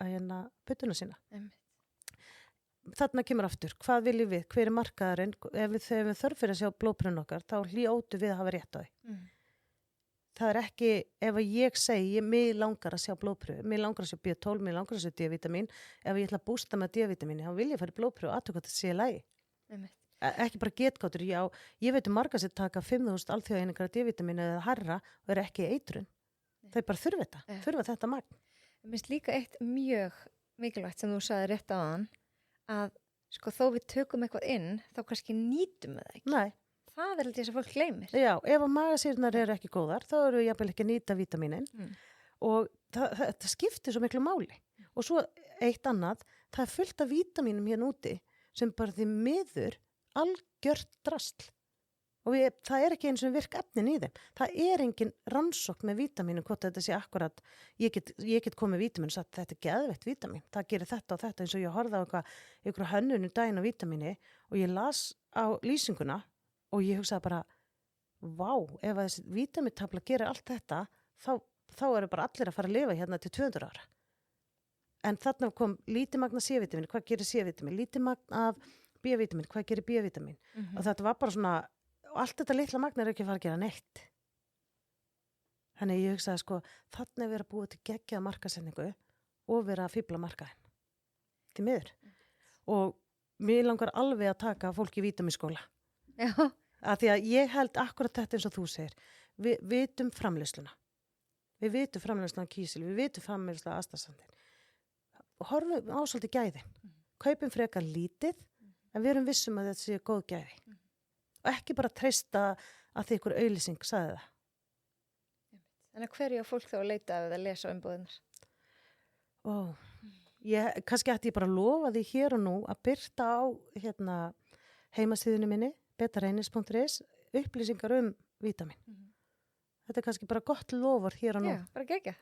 að puttuna sína. Þarna kemur aftur, hvað viljum við, hver er markaðurinn, ef við þurfum fyrir að sjá blóðpröfun okkar, þá hljótu við að hafa rétt á því. Það er ekki, ef ég segi, mig langar að sjá blóðpröfu, mig langar að sjá B12, mig langar að sjá D-vítamín, ef ég ætla að bústa með D-vítamín, þá vil ég fara í blóðpröfu og aðtöku að það sé í lagi. Ekki bara getgátur, ég veit margar sem taka 5.000 alþjóðeiningar af D-vítamín eða harra og eru ekki eitrun. Þau bara þurfa þetta magn. Mér finnst líka eitt mjög mikilvægt sem þú sagði rétt áðan að sko þó við tökum eitthvað inn þá kannski nýtum við það ekki. Nei, Það er alltaf þess að fólk gleymir. já, ef að magasýrnar eru ekki góðar, þá eru jafnvel ekki að nýta vítaminin og það skiptir svo miklu máli. Og svo eitt annað, það er fullt af vítaminum hérna úti sem bara því miður algjört drasl. Og það er ekki eins og virk efnin í þeim. Það er engin rannsókn með vítaminu, hvort þetta sé akkurat, ég get komið vítaminu og sagt þetta er geðveikt vítamin. Það gerir þetta og þetta eins og ég horfði á einhverja hönnun daginn á vítamini og ég las á lýsinguna og ég hugsaði bara, vá, ef að þessi vítamintabla gerir allt þetta, þá eru bara allir að fara að lifa hérna til 200 ára. En þarna kom lítið magn af C-vitamin, hvað gerir C-vitamin? Lítið magn af B-vitamin, hvað gerir B-vitamin? Og þetta var bara svona, og allt þetta litla magn er ekki að fara að gera neitt. Þannig ég hugsaði sko, þarna er verið að búa til geggjaða markasetningu og verið að fíbla markaðinn. Til miður. Og mér langar alveg að taka fólk í vítaminskóla. Já. Af því að ég held akkurat þetta eins og þú segir. Við vitum framleiðsluna. Við vitum framleiðsluna kísil, við vitum framleiðsluna astasandin. Horfum á svolítið gæðin. Kaupum frekar lítið, en við erum vissum að þetta sé góð gæði. Og ekki bara treysta að því ykkur auglýsing sagði það. Þannig að hverju á fólk þá að leita ef það lesa umbúðunar? Kannski ætti ég bara að lofa því hér og nú að byrta á heimasíðunni minni, betareinis.is, upplýsingar vítamin. Þetta er kannski bara gott lofur hér og nú. Já, bara gegja.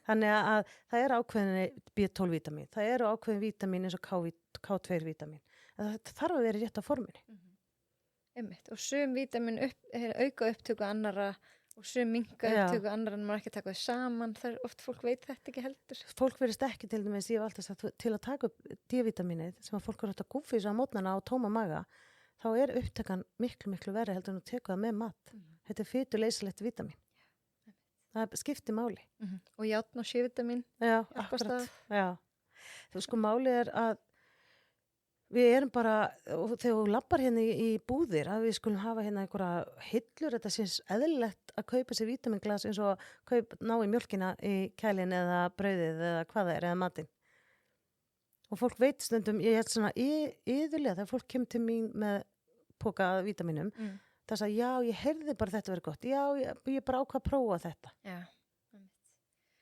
Þannig að það er ákveðin B12 vítamin, það eru ákveðin vítamin eins og K2 vítamin. Þetta þarf að vera í rétta forminni. Einmitt. Og sum vítamin auka upptöku annara og sum minnka upptöku annara en maður ekki taka þau saman. Það er oft fólk veit þetta ekki heldur. Fólk verðist ekki til dæmis, ég hef alltaf sagt, til að taka upp D-vitaminið sem að fólk eru hægt að gúffa í svo á mótnana á tóma maga, þá er upptakan miklu, miklu verri heldur en að teka það með mat. Þetta er fituleysilegt vítamin. Það skiptir máli. Og járn og C-vitamin. Já, akkurat. Já. Þú sko, máli er að við erum bara, og þegar þú lappar hérna í búðir, að við skulum hafa hérna einhverja hillur, þetta sé eðlilegt að kaupa sér vítaminglas eins og ná í mjólkina í kælin eða brauðið eða hvað það er, eða matinn. Og fólk veit stundum, ég held svona yðurlega, þegar fólk kemur til mín með póka af vítaminum, það sagði, já, ég heyrði bara þetta verið gott, já, ég bara ákvað að prófa þetta. Já.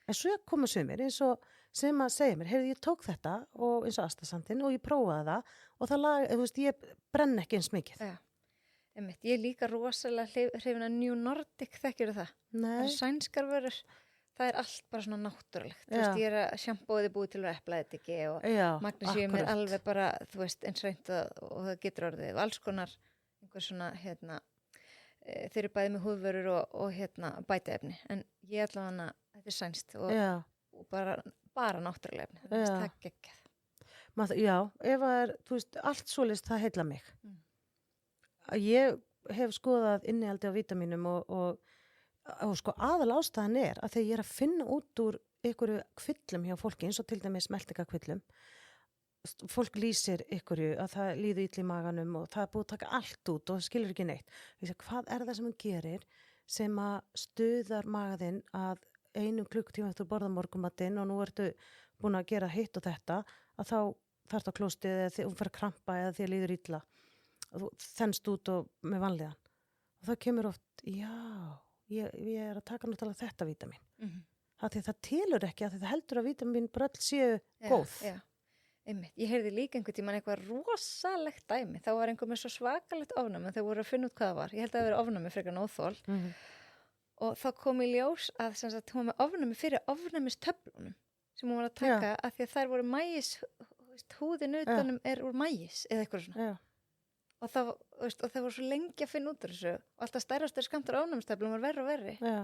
En svo koma sumir eins og sem að segja mér, heyrði ég tók þetta og eins og astasandinn og ég prófaði það og það þú veist, ég brenn ekki eins mikið. Já, einmitt. Ég er líka rosalega hrifin að New Nordic, þekkir það? Nei. Það er sænskar vörur, það er allt bara svona náttúrulegt. Þú veist, ég er að sjampóði búið til að eplaðið og magnesíum er alveg bara, þú veist, eins reynt og það getur orðið og alls konar einhver svona, þeir eru bæði með húðvörur og bætaefni, en ég allavega þetta er sænst og bara náttúrulega efni, það er geggjað. Já, ef það er, þú veist, allt svoleiðis það heilla mig. Ég hef skoðað innihaldi á vítaminum og sko aðal ástæðan er að þegar ég er að finna út úr einhverju kvillum hjá fólki, eins og til dæmis meltingakvillum, fólk lýsir einhverju að það líður illa í maganum og það er búið að taka allt út og það skilur ekki neitt. Ég segi, hvað er það sem hún gerir sem að stuðar magaðinn að 1 klukkutíma eftir að borða morgunmatinn og nú ertu búin að gera hitt og þetta, að þá þarftu á klóstið eða því hún fer að krampa eða því að líður illa og þú þennst út og með vanlíðan. Og það kemur oft, já, ég er að taka náttúrulega þetta vítamin. Það telur ekki að þetta heldur að vítamin bara öll séu góð. Já. Einmitt. Ég heyrði líka einhvern tímann eitthvað rosalegt dæmi. Þá var einhver með svo svakalegt ofnæmi, þau voru að finna út hvað það var. Ég held að það veri ofnæmi frekar en óþol. Og þá kom í ljós að sem sagt, hún var með ofnæmi fyrir ofnæmistöflunum sem hún var að taka af því að þær voru mægis, húðin utanum er úr mægis eða eitthvað svona. Og það voru svo lengi að finna út úr þessu og alltaf stærrastur skammtur ofnæmistöflum var verri og verri. Já.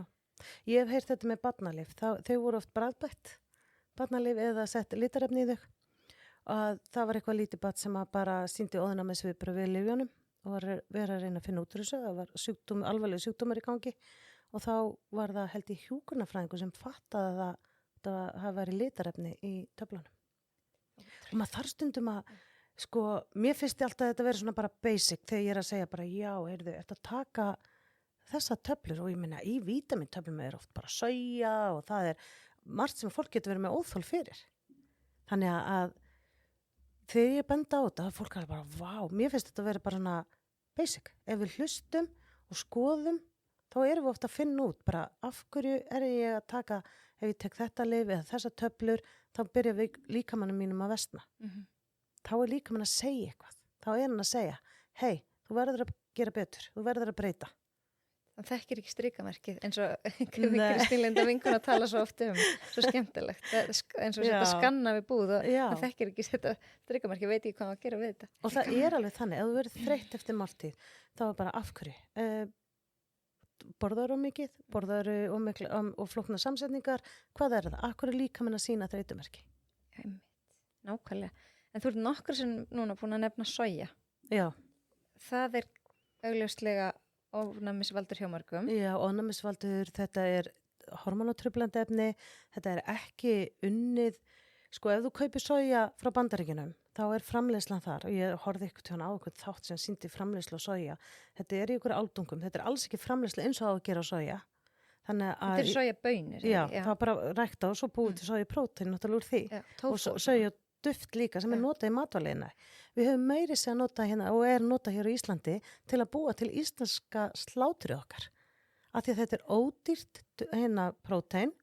Ég hef heyrt þetta með barnalyf. Þau voru oft bragðbætt barnalyf eða sett litarefni í þau. Og það var eitthvað lítið barn sem bara sýndi óðina með svipur við lyfjunum og var verið að reyna að finna út úr þessu. Það var alvarleg sjúkdómar í gangi og þá var það held í hjúkrunarfræðingur sem fattaði að það hafi verið litarefni í töflunum. Og maður þarf stundum að, sko, mér finnst alltaf þetta verið svona bara basic þegar ég er að segja bara já, heyrðu, ertu að taka þessa töflur og ég meina í vítamintöflum er oft bara soja og það er margt sem fólk getur verið með óþol fyrir. Þannig að þegar ég benda á þetta, fólk er bara, vá, mér finnst þetta að vera bara svona basic. Ef við hlustum og skoðum, þá erum við ofta að finna út bara af hverju er ég að taka, ef ég tek þetta lyf eða þessa töflur, þá byrja við líkamannum mínum að versna. Þá er líkamann að segja eitthvað. Þá er hann að segja, hei, þú verður að gera betur, þú verður að breyta. Það þekkir ekki strikamerkið eins og Kristín vinkuna tala svo oft svo skemmtilegt, eins og þetta skanna við búð og það þekkir ekki þetta strikamerkið, veit ekki hvað að gera við þetta. Og það er alveg þannig, ef þú verður þreytt eftir máltíð, þá er bara af hverju. Borðaður mikið, borðaður miklu og flóknar samsetningar, hvað er það? Akkur er líkaminn að sína þreytumerki? Nákvæmlega. En þú ert nokkur sem núna búin að nefna soja. Já. Það er augljóslega ofnæmisvaldur hjá mörgum. Já, ofnæmisvaldur, þetta er hormónatruflandi efni, þetta er ekki unnið, sko ef þú kaupir soja frá Bandaríkjunum, þá er framleiðslan þar, og ég horfði ykkur tjóna á ykkur þátt sem sýndi framleiðslu á soja, þetta er í ykkur áldungum, þetta er alls ekki framleiðslu eins og á að gera soja. Þetta er sojabaunir. Já, það er bara rækta og svo búið til sojaprótein náttúrulega úr því. Og soja duft líka sem er notað í matvæliðina. Við höfum meiri sig að nota hérna og er notað hér á Íslandi til að búa til íslenska slátrið okkar. Af því að þetta er ódýrt prótein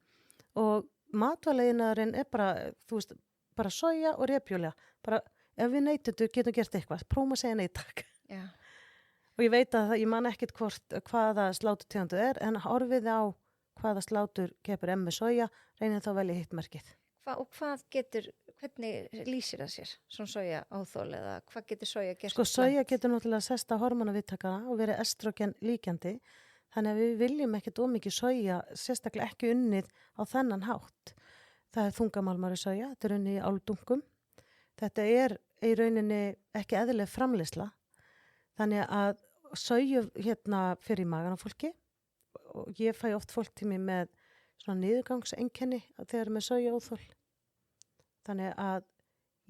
og matvæliðinaðurinn er bara, þú veist, bara soja og repjúlega. Bara ef við neytundur getum gert eitthvað, prófum að segja nei takk. Já. Og ég veit að ég man ekkert hvaða sláturtegundu er, en horfið á hvaða slátur kepur með soja, reynið þá velja hitt merkið. Og hvernig lýsir það sér? Svona soja áþól eða hvað getur soja gert? Sko soja getur náttúrulega sesta hormonaviðtakana og verið estrogen líkjandi, þannig að við viljum ekkert ómikið soja, sérstaklega ekki unnið á þennan hátt. Það er þungamálmar í soja, þetta er unnið í áldungum. Þetta er í rauninni ekki eðlileg framleiðsla, þannig að soju fyrir í magan á fólki og ég fæ oft fólk til mig með svona niðurgangseinkenni þegar með soja óþol. Þannig að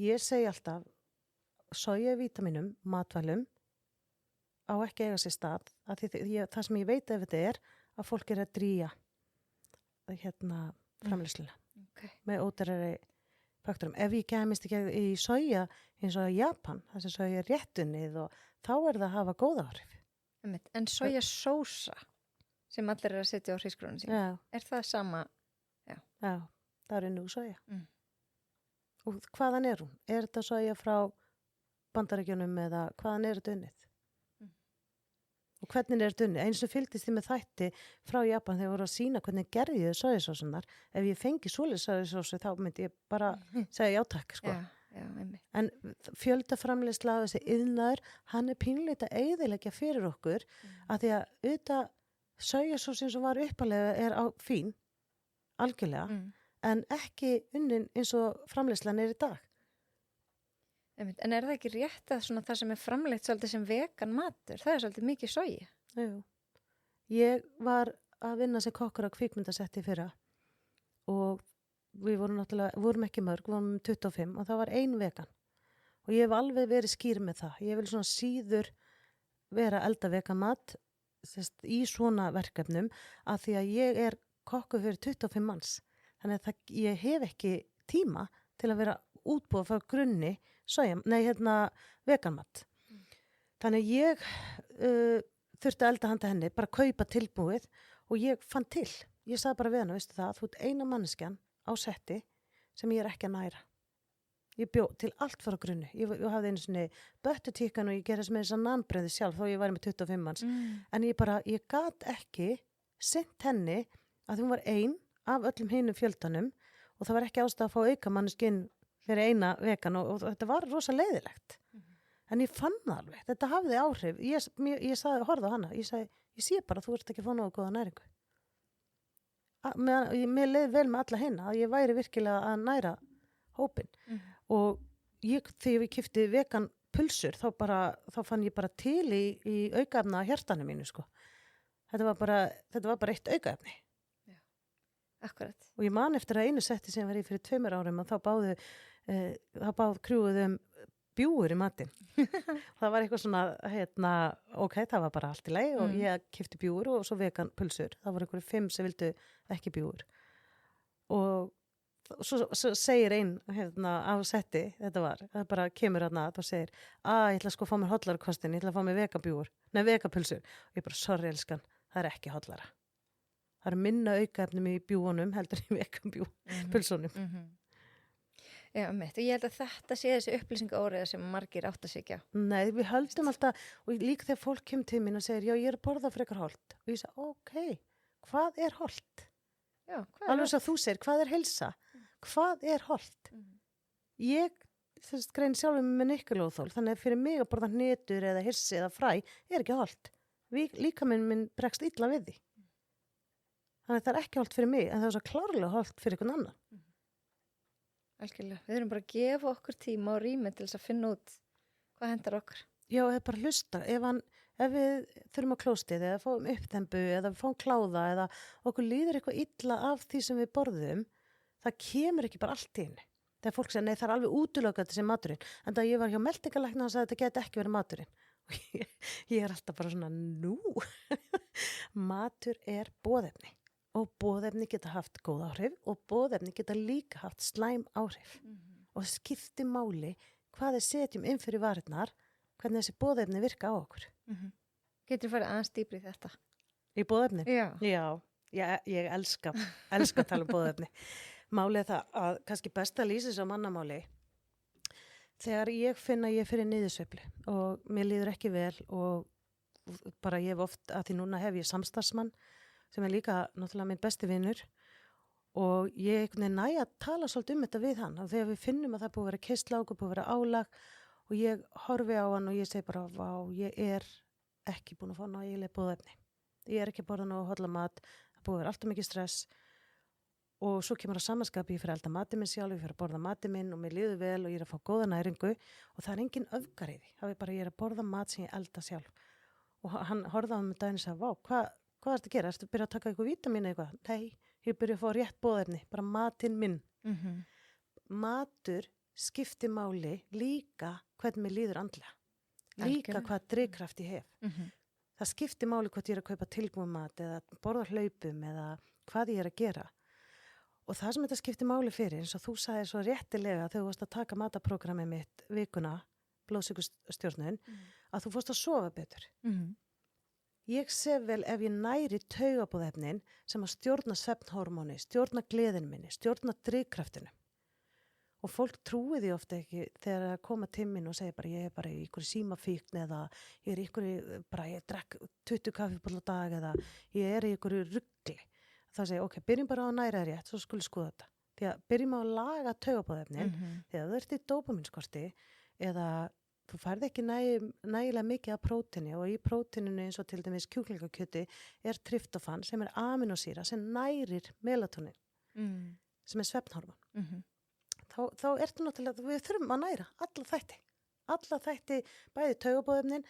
ég segi alltaf sojavítaminum, matvælum á ekki eiga sér stað. Það sem ég veit ef þetta er að fólk er að drýja framleiðsluna með ódýrari faktorum. Ef ég kemist ekki í soja eins og Japan, þar sem soja er réttunnið og þá er það að hafa góð áhrif. En sojasósa sem allir er að setja á hrísgrjónin sín, er það sama? Já, það er unnið úr soja. Og hvaðan er hún? Er þetta soja frá Bandaríkjunum eða hvaðan er þetta unnið? Og hvernig er þetta unnið? Eins og fylgdist ég með þætti frá Japan þegar voru að sína hvernig gerði þau sojasósunar. Ef ég fengi svoleiðis sojasósu þá myndi ég bara segja já takk, sko. Já, en fjöldaframleiðsla þessi iðnaður, hann er pínleita eyðileggja fyrir okkur að því að auðvitað sojasósin sem var uppalega er á fín algjörlega, en ekki unnin eins og framleiðslan er í dag. En er það ekki rétt að það sem er framleitt svolítið sem vegan matur, það er svolítið mikið soja? Jú. Ég var að vinna sem kokkur á kvikmyndasetti fyrra og við vorum ekki mörg, við vorum 25 og það var 1 vegan. Og ég hef alveg verið skýr með það. Ég vil svona síður vera að elda vegan mat í svona verkefnum að því að ég er kokkur fyrir 25 manns. Þannig að ég hef ekki tíma til að vera útbúið frá grunni vegan mat. Þannig að ég þurfti að elda handa henni, bara kaupa tilbúið og ég fann til. Ég sagði bara við hana, veistu það, þú ert eina manneskjan á setti sem ég er ekki að næra. Ég bjó til allt frá grunni. Ég hafði einu svona böttutíkan og ég gerði sem þess að nanbröði sjálf þó ég væri með 25 manns. En ég gat ekki sinnt henni að hún var ein af öllum hinum fjöldanum og það var ekki ástæða að fá auka manneskinn fyrir eina vegan og þetta var rosa leiðilegt. En ég fann það alveg. Þetta hafði áhrif. Ég sagði, horfði á hana. Ég sagði, ég sé bara að þú ert ekki að fá nógu góða næringu. Mér leiði vel með alla hina að ég væri virkilega að næra hópin og þegar ég keypti vegan pulsur þá fann ég bara til í aukaefna á hjartanu mínu, sko. Þetta var bara eitt aukaefni. Já, akkurat. Og ég man eftir að einu setti sem var í fyrir 2 árum og þá krjúðum bjúgur í matinn. Það var eitthvað svona, ok, það var bara allt í lagi og ég keypti bjúgur og svo vegan pulsur. Það voru einhverju 5 sem vildu ekki bjúgur. og svo segir einn á setti, það bara kemur þá segir, ég ætla sko að fá mér hollarkostin, ég ætla að fá mér vegapulsur og ég bara, sorry elskan, það er ekki hollara. Það er minna aukaefnum í bjúunum heldur í vegapulsunum. Já, mitt. Og ég held að þetta sé þessi upplýsingaóreiða sem margir átt að sigja. Nei, við höldum alltaf, og líka þegar fólk kemur til mín og segir, já, ég er að borða frekar holt. Og ég segi, ok, hvað er holt? Já, hvað Alveg svo þú segir, hvað er heilsa? Hvað er holt? Ég, grein sjálfum með nikkulóðþól, þannig að fyrir mig að borða hnetur eða hirsi eða fræ er ekki holt. Líka minn bregst illa við því. Þannig að það er ekki holt fyrir mig, en það er svo klárlega holt fyrir einhvern annan. Algjörlega. Við erum bara að gefa okkur tíma og rými til þess að finna út hvað hendar okkur. Já, eða bara hlusta. Ef við þurfum á klóstið eða fáum upptembu eða við fáum kláða eða okkur líður eitthvað illa af því sem við borðum, það kemur ekki bara allt inn. Þegar fólk segir, nei, það er alveg útilokað þessi maturinn. En það ég var hjá meltingalækna og sagði að þetta geti ekki verið maturinn. Og ég er alltaf bara svona, nú, matur er boðefni. Og boðefni geta haft góð áhrif og boðefni geta líka haft slæm áhrif. Og skipti máli hvað við setjum inn fyrir varirnar, hvernig þessi boðefni virka á okkur. Getur þú farið aðeins dýpri í þetta? Í boðefni? Já. Ég elska að tala um boðefni. Málið er það að kannski best að lýsa þessu á mannamáli. Þegar ég finn að ég fyrir niðursveiflu og mér líður ekki vel og bara ég hef oft, að því núna hef ég samstarfsmann sem er líka náttúrulega minn besti vinur og ég næ að tala svolítið þetta við hann og þegar við finnum að það búið að vera keyrslákur, búið að vera álag og ég horfi á hann og ég segi bara, vá, ég er ekki búin að fá nægilega boðefni. Ég er ekki að borða nógu holla mat, það búið að vera alltaf mikið stress og svo kemur að samanskapi, ég fyrir að elda matinn minn sjálf, ég fyrir að borða matinn minn og mér líður vel og ég er að fá góða næringu og það er engin öfgar í því. Það er bara, ég er að borða mat sem ég elda sjálf. Og hann horfði á mig daginn og sagði, vá, hvað ertu að gera? Ertu að byrja að taka eitthvað vítamín eitthvað? Nei, ég byrja að fá rétt boðefni, bara matinn minn. Matur skiptir máli líka hvernig mér líður andlega. Líka hvað drifkraft ég hef. Það skiptir máli hvort ég er að kaupa tilbúin mat eða borða hlaupum eða hvað ég er að gera. Og það sem þetta skiptir máli fyrir, eins og þú sagði svo réttilega þegar þú varst að taka mataprógrammið mitt vikuna, blóðsykurstjórnun, að þú fórst að sofa betur. Ég sef vel ef ég næri taugabúðefnin sem að stjórna svefnhormóni, stjórna gleðin minni, stjórna drifkraftinu. Og fólk trúi því ofta ekki þegar það koma til minn og segja bara ég er bara í einhverju símafíkn eða ég er í einhverju, bara ég drekk 20 kaffibolla á dag eða ég er í einhverju rugli. Það segja, ok, byrjum bara á að næra þér rétt, svo skulum skoða þetta. Því að byrjum á að laga taugabúðefnin þegar þú ert í dópaminskorti eða þú færð ekki nægilega mikið af prótíni og í prótíninu eins og til dæmis kjúklingakjöti er tryptofan sem er aminosýra sem nærir melatonin sem er svefnhormón. Þá ertu náttúrulega, við þurfum að næra alla þætti bæði taugabúðefnin,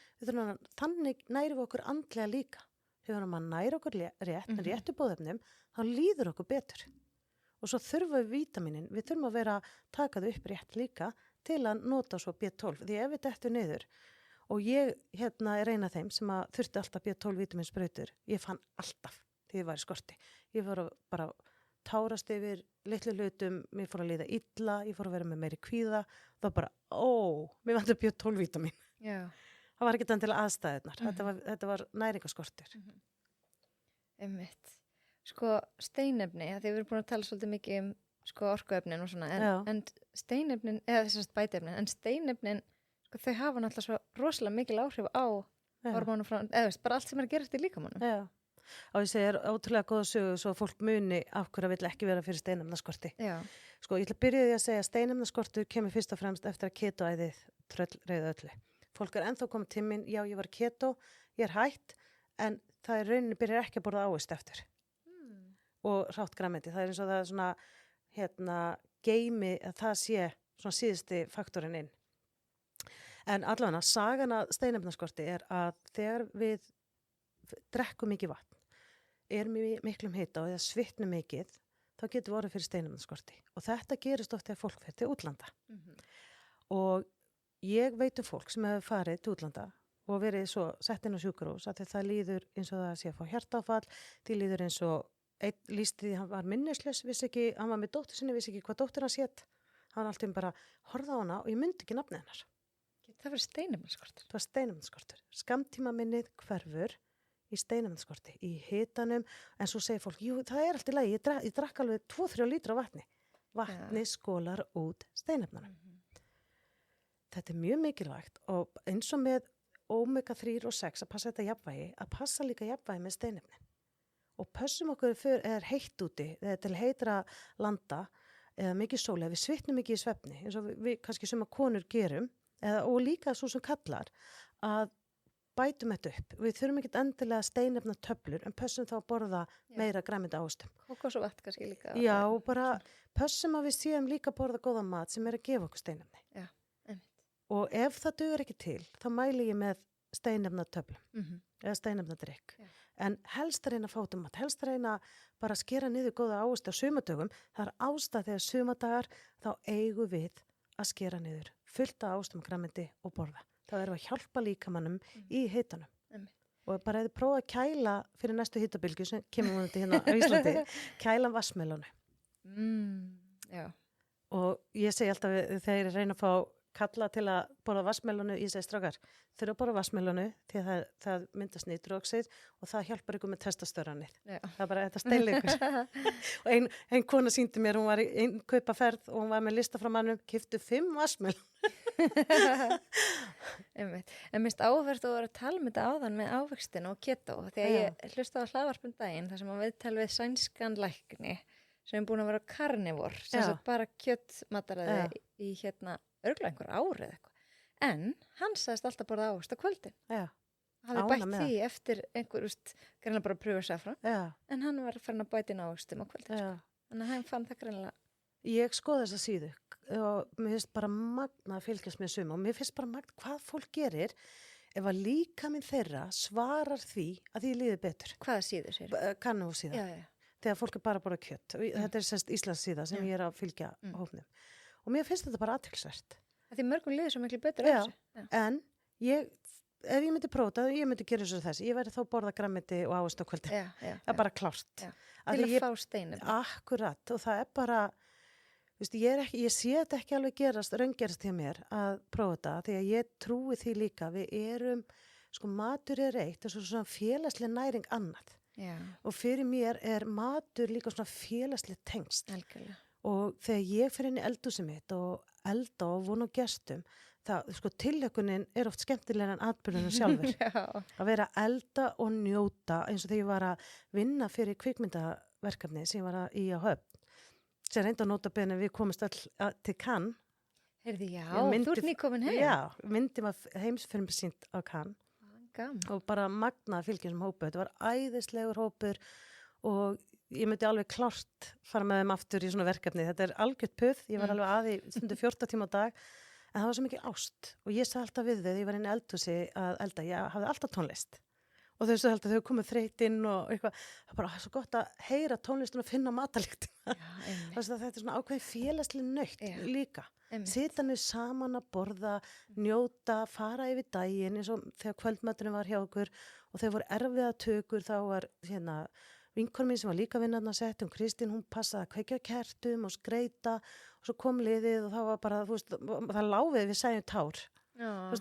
þannig nærum við okkur andlega líka. Þegar við erum að næra okkur réttu búðefnum, þá líður okkur betur. Og svo þurfum við vítaminin, við þurfum að vera að taka þau upp rétt líka til að nota svo B12. Því ef við dettum niður, og ég er eina af þeim sem að þurfti alltaf B12 vitaminsbrautur, ég fann alltaf því ég var í skorti. Ég var bara tárast yfir litlu hlutum, mér fór að líða illa, ég fór að vera með meiri kvíða, það var bara, mér vantar B12 vitamin. Já. Það var ekki þannig til aðstæðunar, þetta var næringaskortur. Einmitt. Sko, steinefni, því við erum búin að tala svolítið mikið orkuefnin og svona, en steinefnin, eða þessast bætefnin, en steinefnin, þau hafa náttúrulega svo rosalega mikil áhrif á hormónum frá, eða bara allt sem er að gerast í líkamannum. Já. Og ég segir ótrúlega góða sögu svo að fólk muni af hverju vill ekki vera fyrir steinefnaskorti. Já. Sko, ég ætla að byrja því að segja að steinefnaskortur kemur fyrst og fremst eftir að ketoæðið tröllreiða öllu. Fólk er ennþá komið til mín, já, ég var keto, ég er hætt, en það er rauninni byrjar ekki að borða ávist eftir. Og hrátt grænmeti, það er eins og það er svona, geimi að það sé svona síðusti faktorinn inn. En allavega, sagan að steinefnaskorti er að þegar við drekkum mikið vatn, erum í miklum hita og eða svitnum mikið, þá getur við orðið fyrir steinefnaskorti. Og þetta gerist oft þegar fólk fer til útlanda. Og ég veit fólk sem hefur farið til útlanda og verið svo sett inn á sjúkrahús að það líður eins og það sé að fá hjartaáfall, því líður eins og einn lýsti því, hann var minnislaus, vissi ekki, hann var með dóttur sinni, vissi ekki hvað dóttur hans hét. Hann var alltaf bara, horfði á hana og ég myndi ekki nafnið hennar. Það var steinefnaskortur. Það var steinefnaskortur. Skammtíma minnið hverfur í steinefnaskorti, í hitanum, en svo segir fólk, jú, það er allt í lagi, ég drakk alveg 2-3 lítra af vatni. Vatni skólar út steinefnanum. Þetta er mjög mikilvægt og eins og með omega 3 og 6 að passa þetta jafnvægi, að passa líka jafnvægi með steinefnin. Og pössum okkur er heitt úti, eða til heitra landa, eða mikið sól, eða við svitnum mikið í svefni, eins og við kannski sem að konur gerum, og líka svo sem kallar, að bætum þetta upp. Við þurfum ekkert endilega steinefna töflur, en pössum þá að borða meira græmynda ástum. Kókos og vatn kannski líka. Já, og bara pössum að við séum líka að borða góða mat sem er að gefa okkur steinefni. Já, einmitt. Og ef það dugur ekki til, þá mæli ég með steinefna töflum, eða steinefna drykk. Já. En helst að reyna að fátum mat, helst að reyna bara að skera niður góða ást á sumadögum. Það er ástæð þegar sumadagar, þá eigum við að skera niður fullt af ástum græmindi og borða. Það er að hjálpa líkamannum í hitanum. Og bara eða prófa að kæla fyrir næstu hitabilgju sem kemur vonandi hérna á Íslandi, kæla vassmelónu. Já. Og ég segi alltaf þegar ég reyna að fá kalla til að borða vassmelónu, ég segi strákar, þurfa að borða vassmelónu því að það myndast nitróxíð og það hjálpar ykkur með testastöranið. Það er bara þetta steinleikur. Og ein kona sýndi mér, hún var í einn kaupaferð og hún var með lista frá mannum, keyptu 5 vassmelónu. En minnst áverð að vera að tala um þetta áðan með ávextin og keto, því að ég hlusta á hlaðvarpum daginn þar sem að viðtal við sænskan lækni sem er búin að vera karnivor, sem sagt bara kjöttmataræði í örugglega einhver árið eitthvað. En hann sagðist alltaf borða ávegst á kvöldin. Já. Hann hafði bætt því eftir einhver, greinlega bara að pröfa safran. Já. En hann var farin að bæta inn ávegstum á kvöldin. Já. Þannig að hann fann það greinlega. Ég skoði þessa síðu og mér finnst bara magna að fylgjast með suma og mér finnst bara magna hvað fólk gerir ef að líkaminn þeirra svarar því að því líði betur. Hvaða síður sér? Karnivor síða. Já. Þegar fólk er bara að borða kjött. Þetta er sérst Íslands síða sem ég er að fylgja hópnum. Og mér finnst þetta bara athyglisvert. Því mörgum liður svo miklu betur af þessu. Já, en ef ég myndi prófa ég myndi gera þessu þess. Ég verði þá borða græmmiti og ávegst á kvöldi. Það er bara klárt. Til að fá steinum. Akkurat, og það er bara, ég sé þetta ekki alveg raungerast hjá mér að prófa þetta, því að ég trúi því líka. Við erum, matur er eitt, og svona félagsleg næring annað. Já. Og fyrir mér er matur líka svona félagsleg tengst. Algjörlega. Og þegar ég fer inn í eldhúsið mitt og elda og vona gestum, það, tilhlökkunin er oft skemmtilega en atburðunum sjálfur. Að vera að elda og njóta, eins og þegar ég var að vinna fyrir kvikmyndaverkefni sem ég var í á Höfn. Sem reynda að nota bene við komumst all til Cannes. Heyrði, þú ert nýkomin heim. Já, myndi maður heimsfilm sýnt á Cannes. Gaman. Og bara magna að fylgja þessum hópu. Þetta var æðislegur hópur og ég myndi alveg klárt fara með þeim aftur í svona verkefni. Þetta er algjört puð, ég var alveg aði stundu 14 tíma á dag, en það var svo mikil ást. Og ég sagði alltaf við þau, ég var inn í eldhúsi að elda, ég hafði alltaf tónlist. Og þau sagði alltaf, þau komið þreytt inn og eitthvað, það var bara svo gott að heyra tónlistin og finna matarlyktina. Þetta er svona ákveðin félagslega nöytt líka. Sita niður saman að borða, njóta, fara yfir daginn, eins og þegar kvöldmaturinn var hjá okkur og þegar voru erfiða tökur, þá var vinkona mín sem var líka vinnarna sett, Kristín, hún passaði að kveikja kertum og skreita og svo kom liðið og það var bara, það láfið við segjum tár.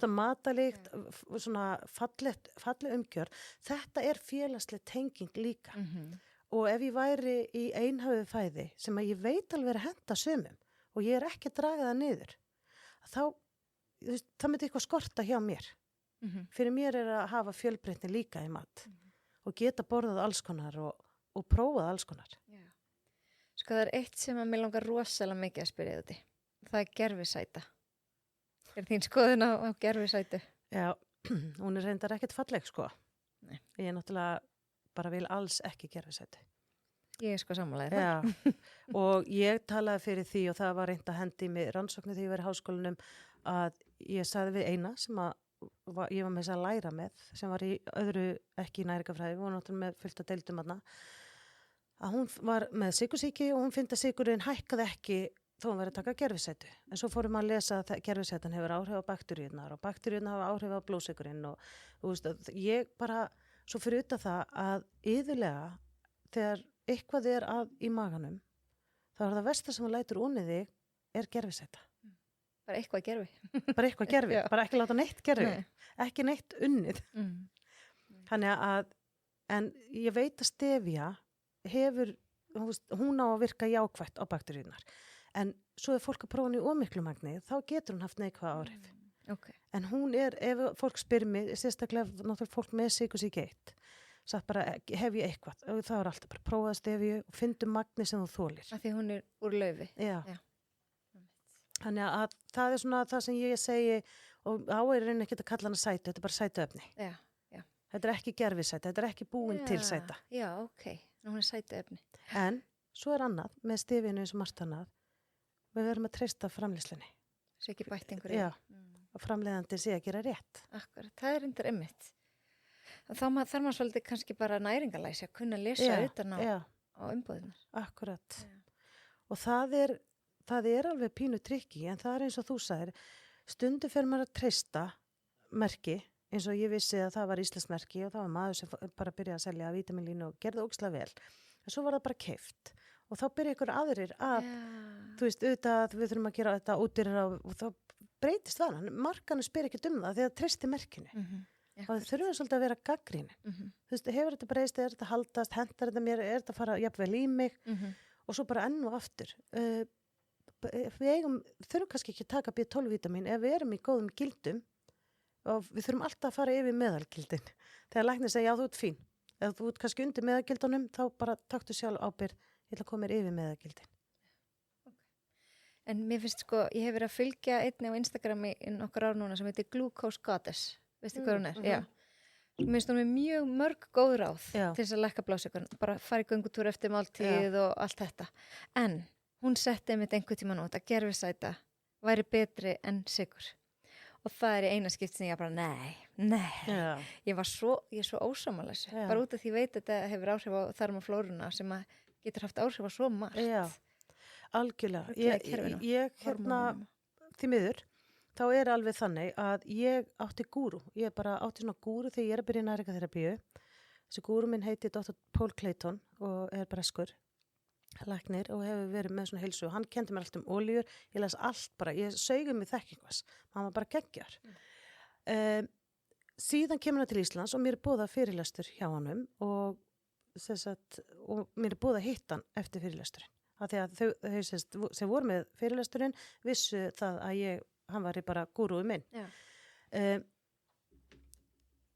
Matarlykt, svona falleg umgjörð. Þetta er félagsleg tenging líka. Og ef ég væri í einhæfu fæði sem að ég veit alveg að henda sumum og ég er ekki að draga það niður, þá það myndi eitthvað skorta hjá mér. Fyrir mér er að hafa fjölbreytni líka í mat og geta borðað alls konar og prófað alls konar. Það er eitt sem að mér langar rosalega mikið að spyrja þetta. Það er gervisæta. Er þín skoðun á gervisætu? Já, hún er reyndar ekkert falleg, Nei. Ég er náttúrulega bara vil alls ekki gervisætu. Ég er sammálaðið það. Já, og ég talaði fyrir því og það var reynd að hendi mig rannsóknir þegar ég var í háskólanum að ég sagði við eina sem ég var með þess að læra með, sem var í öðru ekki í næringafræði, við vorum náttúrulega með fullt að deildum að hún var með sykursýki og hún fyndi að sykurinn hækkaði ekki þó hún verið að taka gervisætu. En svo fórum að lesa að gervisætan hefur áhrif á bakteríurnar og bakteríurnar hafa áhrif á blóðsykurinn og ég bara, svo fyrir utan það að iðulega þegar eitthvað er að í maganum, þá er það versta sem hún lætur onni þig er gerfisæta. Bara eitthvað gerfi. Bara eitthvað gerfi, Já. bara ekki láta neitt gerfi, Nei. ekki neitt unnið. Þannig að, en ég veit að stevia hefur, hún á að virka jákvætt á bakteríunar. En svo er fólk að prófa hann í ómiklu magni, þá getur hún haft neikvæð áhrif. Okay. En hún er, ef fólk spyr mig, sérstaklega náttúrulega fólk með sykursýki 1, sagt bara, hef ég eitthvað? Og það er alltaf bara prófað stefju og fyndu magni sem þú þolir. Af því hún er úr laufi. Já. Já. Þannig að það er svona það sem ég segi, og á er reyna ekki að kalla hana sætu, þetta er bara sætuefni. Já. Þetta er ekki gerfisæta, þetta er ekki búin til sæta. Já, ok. Nú hún er sætuefni. En svo er annað, með stefjunu eins og margt annað, við verum að treysta framleiðslunni. Svo ekki bætt einhverju. Já, og framleiðandi sé að gera rétt. Akkurat, það er reyndar einmitt. Þá þarf maður svolítið kannski bara næringalæsi að kunna lesa utan á umbúðunar. Akkurat. Og það er alveg pínu trikki, en það er eins og þú sagðir, stundu fer maður að treysta merki, eins og ég vissi að það var íslenskt merki og það var maður sem bara byrjaði að selja vítaminlínu og gerði ógeðslega vel. En svo var það bara keypt og þá byrja ykkur aðrir að, þú veist, auðvitað við þurfum að gera þetta útýrir á og þá breytist það. Markanum spyr ekki um það því að treysti merkinu. Og það þurfum svolítið að vera gagnrýnin. Þú veist, hefur þetta breyst, er þetta haldast, hendar þetta mér, er þetta fara jafnvel í mig og svo bara enn og aftur. Við þurfum kannski ekki að taka B12-vítamín ef við erum í góðum gildum og við þurfum alltaf að fara yfir meðalgildin. Þegar læknir segja, já, þú ert fín. Ef þú ert kannski undir meðalgildunum, þá bara taktu sjálf ábyrgð, ég ætla að koma mér yfir meðalgildin. En mér finnst sko, ég hef verið að fylgja einni á Instagrami inn okkar ár núna sem heitir Glucose Goddess. Veistu hvað hún er? Já. Mér finnst hún með mjög mörg góð ráð til þess að lækka blóðsykurinn. Bara fara í göngutúr eftir máltíð og allt þetta. En hún setti einmitt einhvern tímann út að gerfisæta væri betri en sykur. Og það er í eina skipt sem ég bara, nei. Ég er svo ósamála bara út af því ég veit að þetta hefur áhrif á þarmaflóruna sem að getur haft áhrif á svo margt. Já, algjörlega. Ég því miður, þá er alveg þannig að ég átti gúru. Ég bara átti svona gúru þegar ég er að byrja í næringarþerapíu. Þessi gúru minn heiti Dr. Paul Clayton og er breskur læknir og hefur verið með svona heilsu. Hann kendi mér allt um olíur, ég las allt bara, ég saugum mig þekkingvas. Hann var bara geggjar. Síðan kemur hann til Íslands og mér er búið að fyrirlestur hjá honum og mér er búið að hitta hann eftir fyrirlesturinn. Af því að þau sem voru með fyrirlesturinn vissu það að hann var bara gúrúi minn.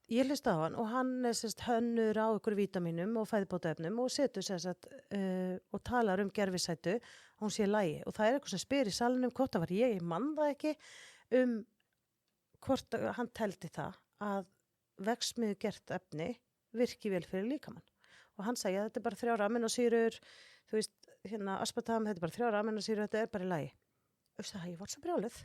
Ég hlusta á hann og hann er hönnur á ykkur vítaminum og fæðubótaefnum og setur og talar um gerfisætu og hún sé lægi og það er eitthvað sem spyr í salnum hvort það var ég mann það ekki hvort hann teldi það að verksmiðju gert efni virki vel fyrir líkamann og hann sagði að þetta er bara 3 amínósýrur þú veist, aspartam, þetta er bara 3 amínósýrur, þetta er bara í lægi. Ég var svo brjáluð.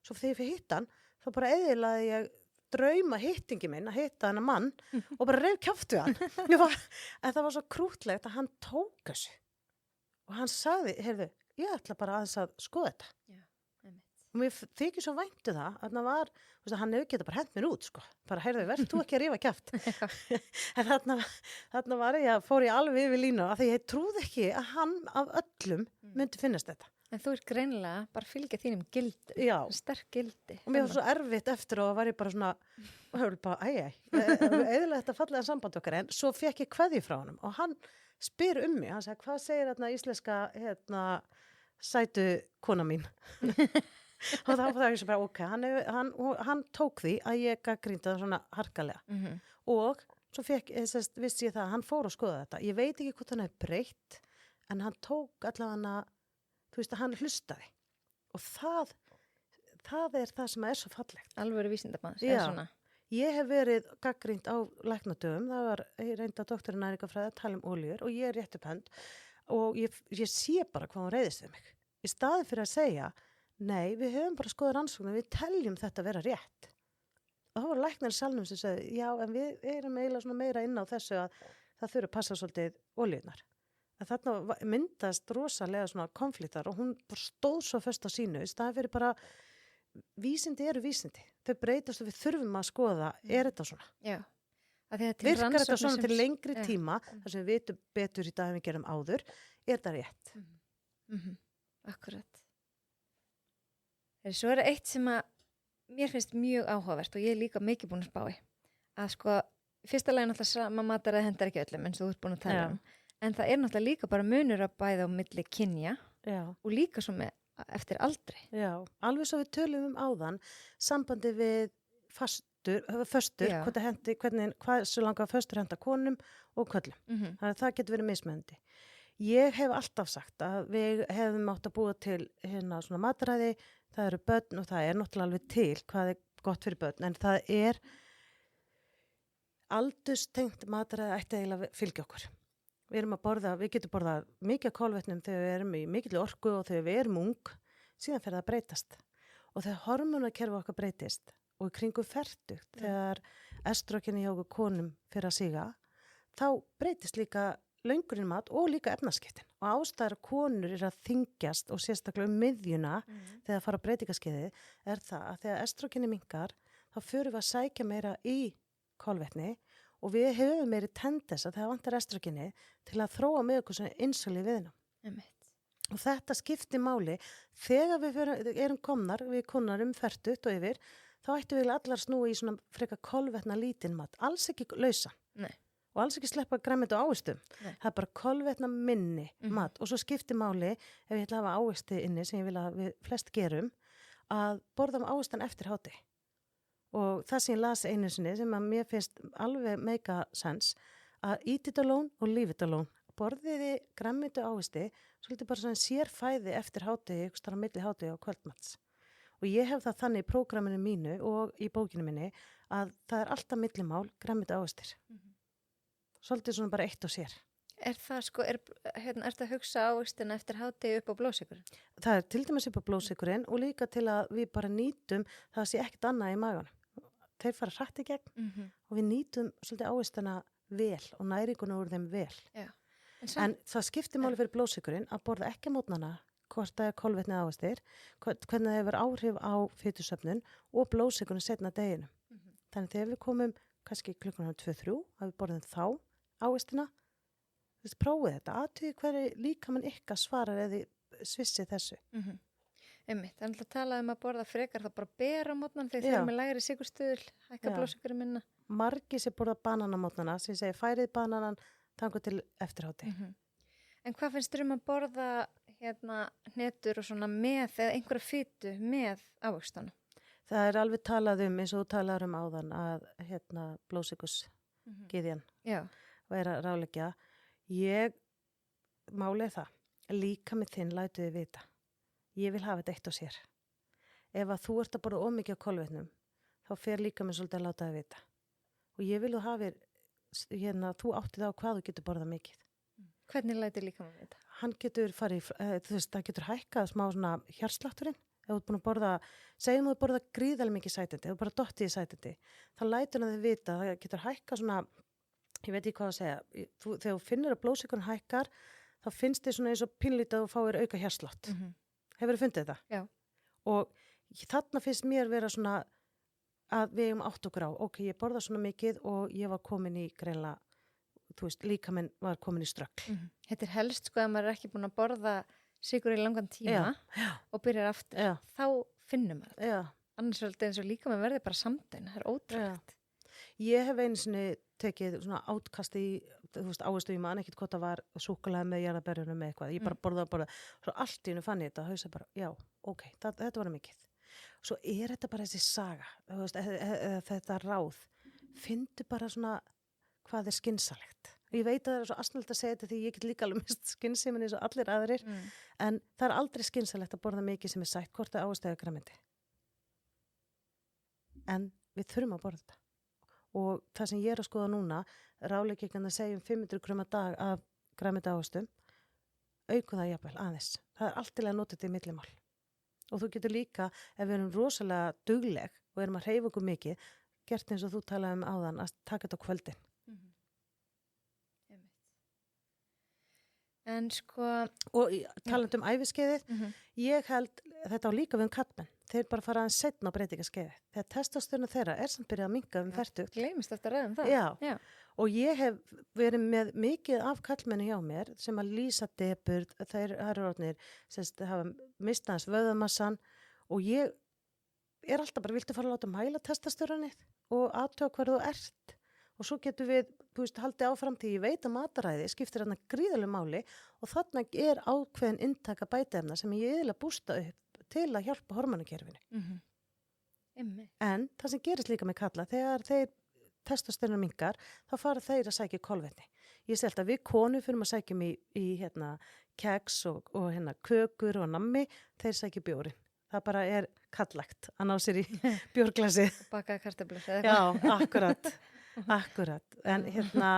Svo þegar ég fyrir hittan, þá bara eyðilaði ég drauma hittingi minn að hitta hana mann og bara reif kjaftu hann. En það var svo krútlegt að hann tók þessu. Og hann sagði, heyrðu, ég ætla bara aðeins að skoða þetta. Já, og mér þykir svo væntu það að hann hefur getað bara hent mér út, sko. Bara, heyrðu, verð þú ekki að rífa kjaft. En þarna fór ég alveg yfir línu af því ég trúði ekki að hann af öllum myndi finnast þetta. En þú ert greinilega bara að fylgja þínum gildi. Já. Sterk gildi. Og mér var svo erfitt eftir og var ég bara svona, eðilega þetta fallega samband okkar, en svo fekk ég kveðju frá honum og hann spyr um mig, hann sagði, hvað segir þarna íslenska sætu kona mín? Og þá var ég svo bara, ok, hann tók því að ég gagnrýndi það svona harkalega. Og svo vissi ég það að hann fór að skoða þetta. Ég veit ekki hvort hann hefur breytt, en hann tók allavega þú veist að hann hlustaði og það er það sem er svo fallegt. Alvöru vísindamanns. Já, ég hef verið gagnrýnd á læknadögum, það var reynda doktor í næringarfræði að tala um olíur og ég er rétt upp hönd og ég sé bara hvað hún reiðist við mig. Í staðin fyrir að segja, nei, við höfum bara skoðað rannsóknir, við teljum þetta vera rétt. Og það voru læknar í salnum sem sagði, já, en við erum eiginlega svona meira inn á þessu að það þurfi að passa svolítið olíunar. Þarna myndast rosalega svona konfliktar og hún stóð svo föst á sínu í staðin fyrir bara vísindi eru vísindi. Þau breytast og við þurfum að skoða, er þetta svona? Já, Af því að til virkar þetta rannsóknir svona sem- til lengri Já. tíma, þar sem við vitum betur í dag en við gerum áður, er þetta rétt. Akkurat. Svo er eitt sem að mér finnst mjög áhugavert og ég er líka mikið búin að spá í. Að sko, í fyrsta lagi náttúrulega sama mataræði hendar ekki öllum eins og þú ert búin að tala Já. um. En það er náttúrulega líka bara munur að bæða á milli kynja Já. og líka svo með eftir aldri. Já, alveg svo við tölum áðan, sambandi við föstur, Já. hvað svo langa föstur henda konum og köllum. Þannig að það getur verið mismöndi. Ég hef alltaf sagt að við hefum átt að búa til hérna svona mataræði, það eru börn og það er náttúrulega alveg til hvað er gott fyrir börn, en það er aldurstengt mataræði ætti eiginlega að fylgja okkur. Við getum borðað mikið af kolvetnum þegar við erum í mikilli orku og þegar við erum ung, síðan fer það að breytast. Og þegar hormónakerfi okkar breytist og í kringum fertugt, þegar estrógeni hjá okkur konum fyrir að síga, þá breytist líka löngurinn mat og líka efnaskiptin. Og ástæður að konur er að þyngjast og sérstaklega miðjuna þegar það fara breytingaskeiðið er það að þegar estrógeni minnkar, þá förum við að sækja meira í kolvetni og við höfum meiri tendens að það vantar estrógeni til að þróa með okkur svona insulín við hennar. Og þetta skiptir máli þegar við erum komnar, við konar fertugt og yfir, þá ættum við allar snúi í svona frekar kolvetna lítinn mat, alls ekki lausa. Nei. Og alls ekki sleppa græmmet og ávistum. Það er bara kolvetna minni mat og svo skiptir máli ef ég ætla að hafa ávisti inni sem ég vil að við flest gerum að borða ávistan eftir háti. Og það sem ég las einu sinni sem að mér finnst alveg mega sens að eat it alone og leave it alone. Borðiði græmmet og ávisti svolítið bara svona sérfæði eftir háti, ykkur starf milli háti og kvöldmats. Og ég hef það þannig í prógraminu mínu og í bókinu minni að það er alltaf millimál græmmet og ávistir. Svolítið svona bara eitt og sér. Er það sko, ertu að hugsa ávistina eftir hádegi upp á blóðsykur? Það er til dæmis upp á blóðsykurinn og líka til að við bara nýtum það sé ekkert annað í maganum. Þeir fara hratt í gegn og við nýtum svolítið ávistina vel og næringuna úr þeim vel. Já. En það skiptir máli fyrir blóðsykurinn að borða ekki mótnana, hvort það er kolvetni ávistir, hvernig það hefur áhrif á fitusöfnun og blóðsykurinn setna deginu. Þannig þegar við komum kannski klukkan 2-3 að við borðum þá ávistina, prófið þetta, aðtöðu hverju líkamann ykkar svarar eða svissið þessu. Einmitt, það er alltaf að tala um að borða frekar það bara bera á mótnan þegar þeir eru með lægri sykurstuðul, hækka blóðsykurinn minna. Margir sem borða bananamótnana sem segir færið bananan þangur til eftirhátti. En hvað finnst þér að borða hnetur og svona með eða einhverja fitu með ávöxtana? Það er alveg talað eins og þú talar áðan að blóðsykursgyðjan og er að ráleggja. Málið það, líka með þinn lætu þið vita. Ég vil hafa þetta eitt og sér. Ef að þú ert að borða ómikið á kolvetnum, þá fer líka með svolítið að láta þið vita. Og ég vil þú hafir, þú áttið á hvað þú getur borðað mikið. Hvernig lætur líka með þetta? Hann getur farið, það getur hækkað smá svona hjartslátturinn. Ef þú ert búin að borða, segjum þú borða gríðarlega mikið sætindi, ef þú bara dottið í sætindi, þá lætur hann þið vita, það getur hækkað svona, ég veit ekki hvað að segja, þegar þú finnir að blóðsykurinn hækkar, þá finnst þið svona eins og pínlítið að þú fáir auka hjartslátt. Hefur þið fundið þetta? Já. Og þarna finnst mér vera svona að við eigum átt okkur á, ok, ég borða svona mikið og ég var komin í greinlega, líkaminn var komin í ströggl. Þetta er helst sko að maður er ekki búin að borða sykur í langan tíma og byrjar aftur, þá finnum maður þetta. Annars er þetta eins og líkaminn verði bara samdæna, það er ótrúlegt. Ég hef einu sinni tekið svona átkast í, ávistu, ég man ekkert hvort það var súkkulaði með jarðarberjunum með eitthvað, ég bara borða, svo allt í hennu fann ég þetta, hausa bara, já, ok, þetta var mikið. Svo er þetta bara þessi saga, þetta ráð, fyndu bara svona hvað er skynsalegt. Ég veit að það er svo asnalegt að segja þetta því ég get líka alveg mist skynsemin eins og allir aðrir, en það er aldrei skynsalegt að borða mikið sem er sætt, hvort það ávistu eða græmiti. En við þurfum að borða þetta. Og það sem ég er að skoða núna, ráðleggingin að segja 500 grömm að dag af græmiti ávöxtum, auku það jafnvel aðeins. Það er allt til að nota þetta í millimál. Og þú getur líka, ef við erum rosalega dugleg og erum að hreyfa okkur mikið, gert eins og þú talaði áðan, að taka þetta á kvöldin. En sko, Og talandi um æfiskeiðið, mhm, ég held, þetta á líka við kallmenn, þeir bara fara aðeins seinna á breytingaskeiði. Þegar testósterón þeirra er samt byrjað að minnka fertugt. gleymist eftir að ræða það. Já, Já. og ég hef verið með mikið af kallmenni hjá mér sem að lýsa depurð, þeir eru orðnir, hafa mistaðans vöðamassan og ég er alltaf bara, viltu fara að láta mæla testósterónið og aðtöga hvar þú ert og svo getum við, haldið áfram því ég veit að mataræði skiptir hérna gríðarlegu máli og þarna er ákveðin inntaka bætaefna sem ég eðilega bústa upp til að hjálpa hormonakerfinu. En það sem gerist líka með kalla, þegar þeir testósterónið minnkar, þá fara þeir að sækja kolvetni. Ég sé alltaf við konur fyrir að sækjum í hérna keks og hérna kökur og nammi, þeir sækja bjórin. Það bara er kallagt að ná sér í bjórglasi. Bakaða kartöflur eða Já, akkurat. En hérna,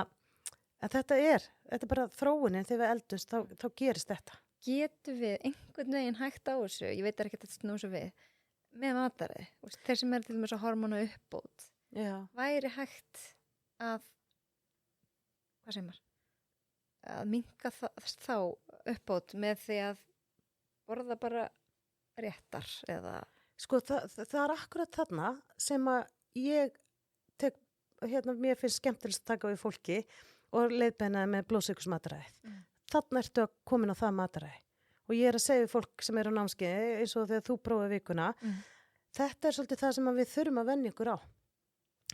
en þetta er bara þróunin þegar við eldumst, þá gerist þetta. Getum við einhvern veginn hægt á þessu, ég veit ekki að þetta snúsa við, með mataræði, þeir sem eru til dæmis að hormóna uppbót, væri hægt að, hvað segir maður, að minnka þá uppbót með því að borða bara réttar eða... Sko, það er akkurat þarna sem að ég tek, hérna, mér finnst skemmtilegst að taka við fólki og leiðbeina með blóðsykursmataræðið. Þarna ertu að komin á það mataræði. Og ég er að segja við fólk sem er á námskeiði, eins og þegar þú prófið vikuna, þetta er svolítið það sem við þurfum að venja ykkur á.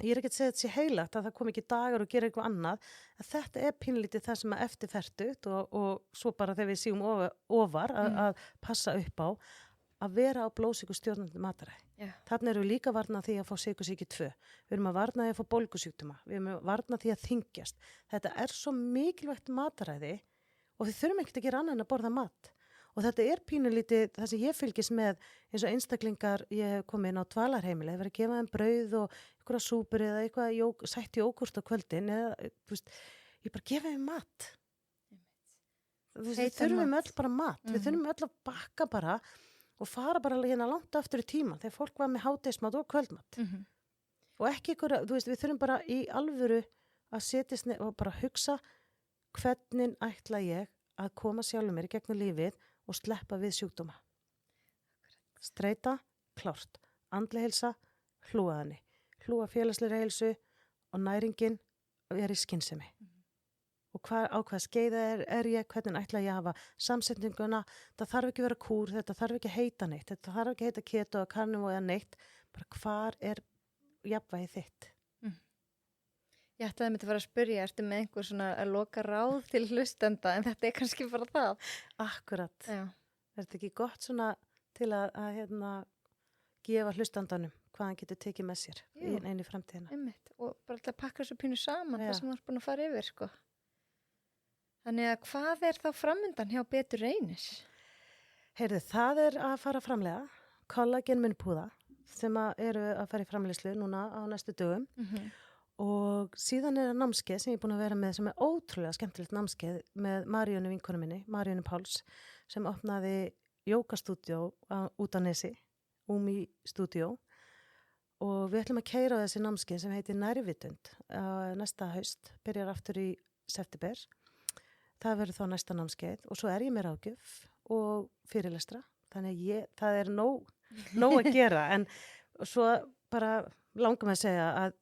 Ég er ekki að segja þetta sé heilagt að það kom ekki dagar og gera eitthvað annað, að þetta er pínlítið það sem að eftirfertut og svo bara þegar við síum ofar að passa upp á, að vera á blóðsykurstjórnandi mataræði. Þarna erum við líka varnað því að fá sykursýki 2. Við erum að varna því að fá bólgusjúkdóma. Við erum að varna því að þyngjast. Þetta er svo mikilvægt mataræði og við þurfum ekkert að gera annað en að borða mat. Og þetta er pínulítið það sem ég fylgist með eins og einstaklingar, ég hef komið inn á dvalarheimili, hef verið að gefa þeim brauð og einhverja súpur eða eitthvað sætt jógurt á kvöldin eða, ég bara gefa þeim mat. Við þurfum öll bara mat. Við þurfum öll að bakka bara og fara bara hérna langt aftur í tíma þegar fólk var með hádegismat og kvöldmat. Og ekki ykkur, við þurfum bara í alvöru að setjast og bara hugsa hvernig ætla ég að koma sjálfur mér í gegnum lífið og sleppa við sjúkdóma. Streita, klárt. Andleg heilsa, hlúa þannig. Hlúa félagslega heilsu og næringin er í skynsemi. Og á hvað skeiða er ég, hvernig ætla ég að hafa samsetninguna, það þarf ekki að vera kúr, þetta þarf ekki að heita neitt, þetta þarf ekki að heita keto og karnivó eða neitt, bara hvar er jafnvægið þitt? Ég ætti að fara að spyrja, ertu með einhver svona að loka ráð til hlustenda, en þetta er kannski bara það. Akkurat. Já. Er þetta ekki gott svona til að gefa hlustandanum hvað hann getur tekið með sér inn í framtíðina? Einmitt. Og bara alltaf pakka þessu pínu saman, það sem þú ert búin að fara yfir, sko. Þannig að hvað er þá framundan hjá Betur Reynis? Heyrðu, það er að fara að framlega kollagen munnpúða sem eru að fara í framleiðslu núna á næstu dögum. Og síðan er það námskeið sem ég er búin að vera með sem er ótrúlega skemmtilegt námskeið með Maríönu vinkonu minni, Maríönu Páls, sem opnaði jógastúdíó út á Nesi, Umi stúdíó. Og við ætlum að keyra á þessi námskeið sem heitir Nærvitund næsta haust, byrjar aftur í september. Það verður þá næsta námskeið og svo er ég með ráðgjöf og fyrirlestra. Þannig það er nóg að gera en svo bara langar mig að segja að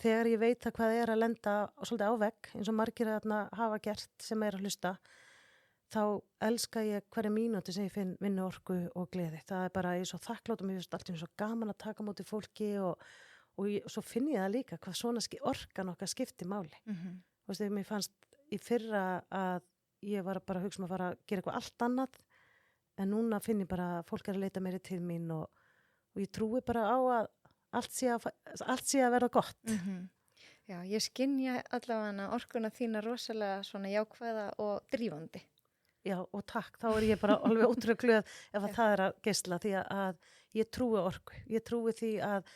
þegar ég veit að hvað er að lenda svolítið á vegg eins og margir að hafa gert sem er að hlusta þá elska ég hverja mínúti sem ég finn vinnu orku og gleði. Það er bara, ég er svo þakklátt og mér finnst alltaf svo gaman að taka móti fólki og svo finn ég það líka hvað svona orkan okkar skiptir máli. Og þegar mér fannst í fyrra að ég var bara að hugsa að fara að gera eitthvað allt annað en núna finn ég bara að fólk er að leita meiri til mín og ég trúi bara á að allt sé að verða gott. Já, ég skynja allavega orkuna þína rosalega svona jákvæða og drífandi. Já, og takk, þá er ég bara alveg ótrúlega glöð ef að það er að geisla því að ég trúi orku. Ég trúi því að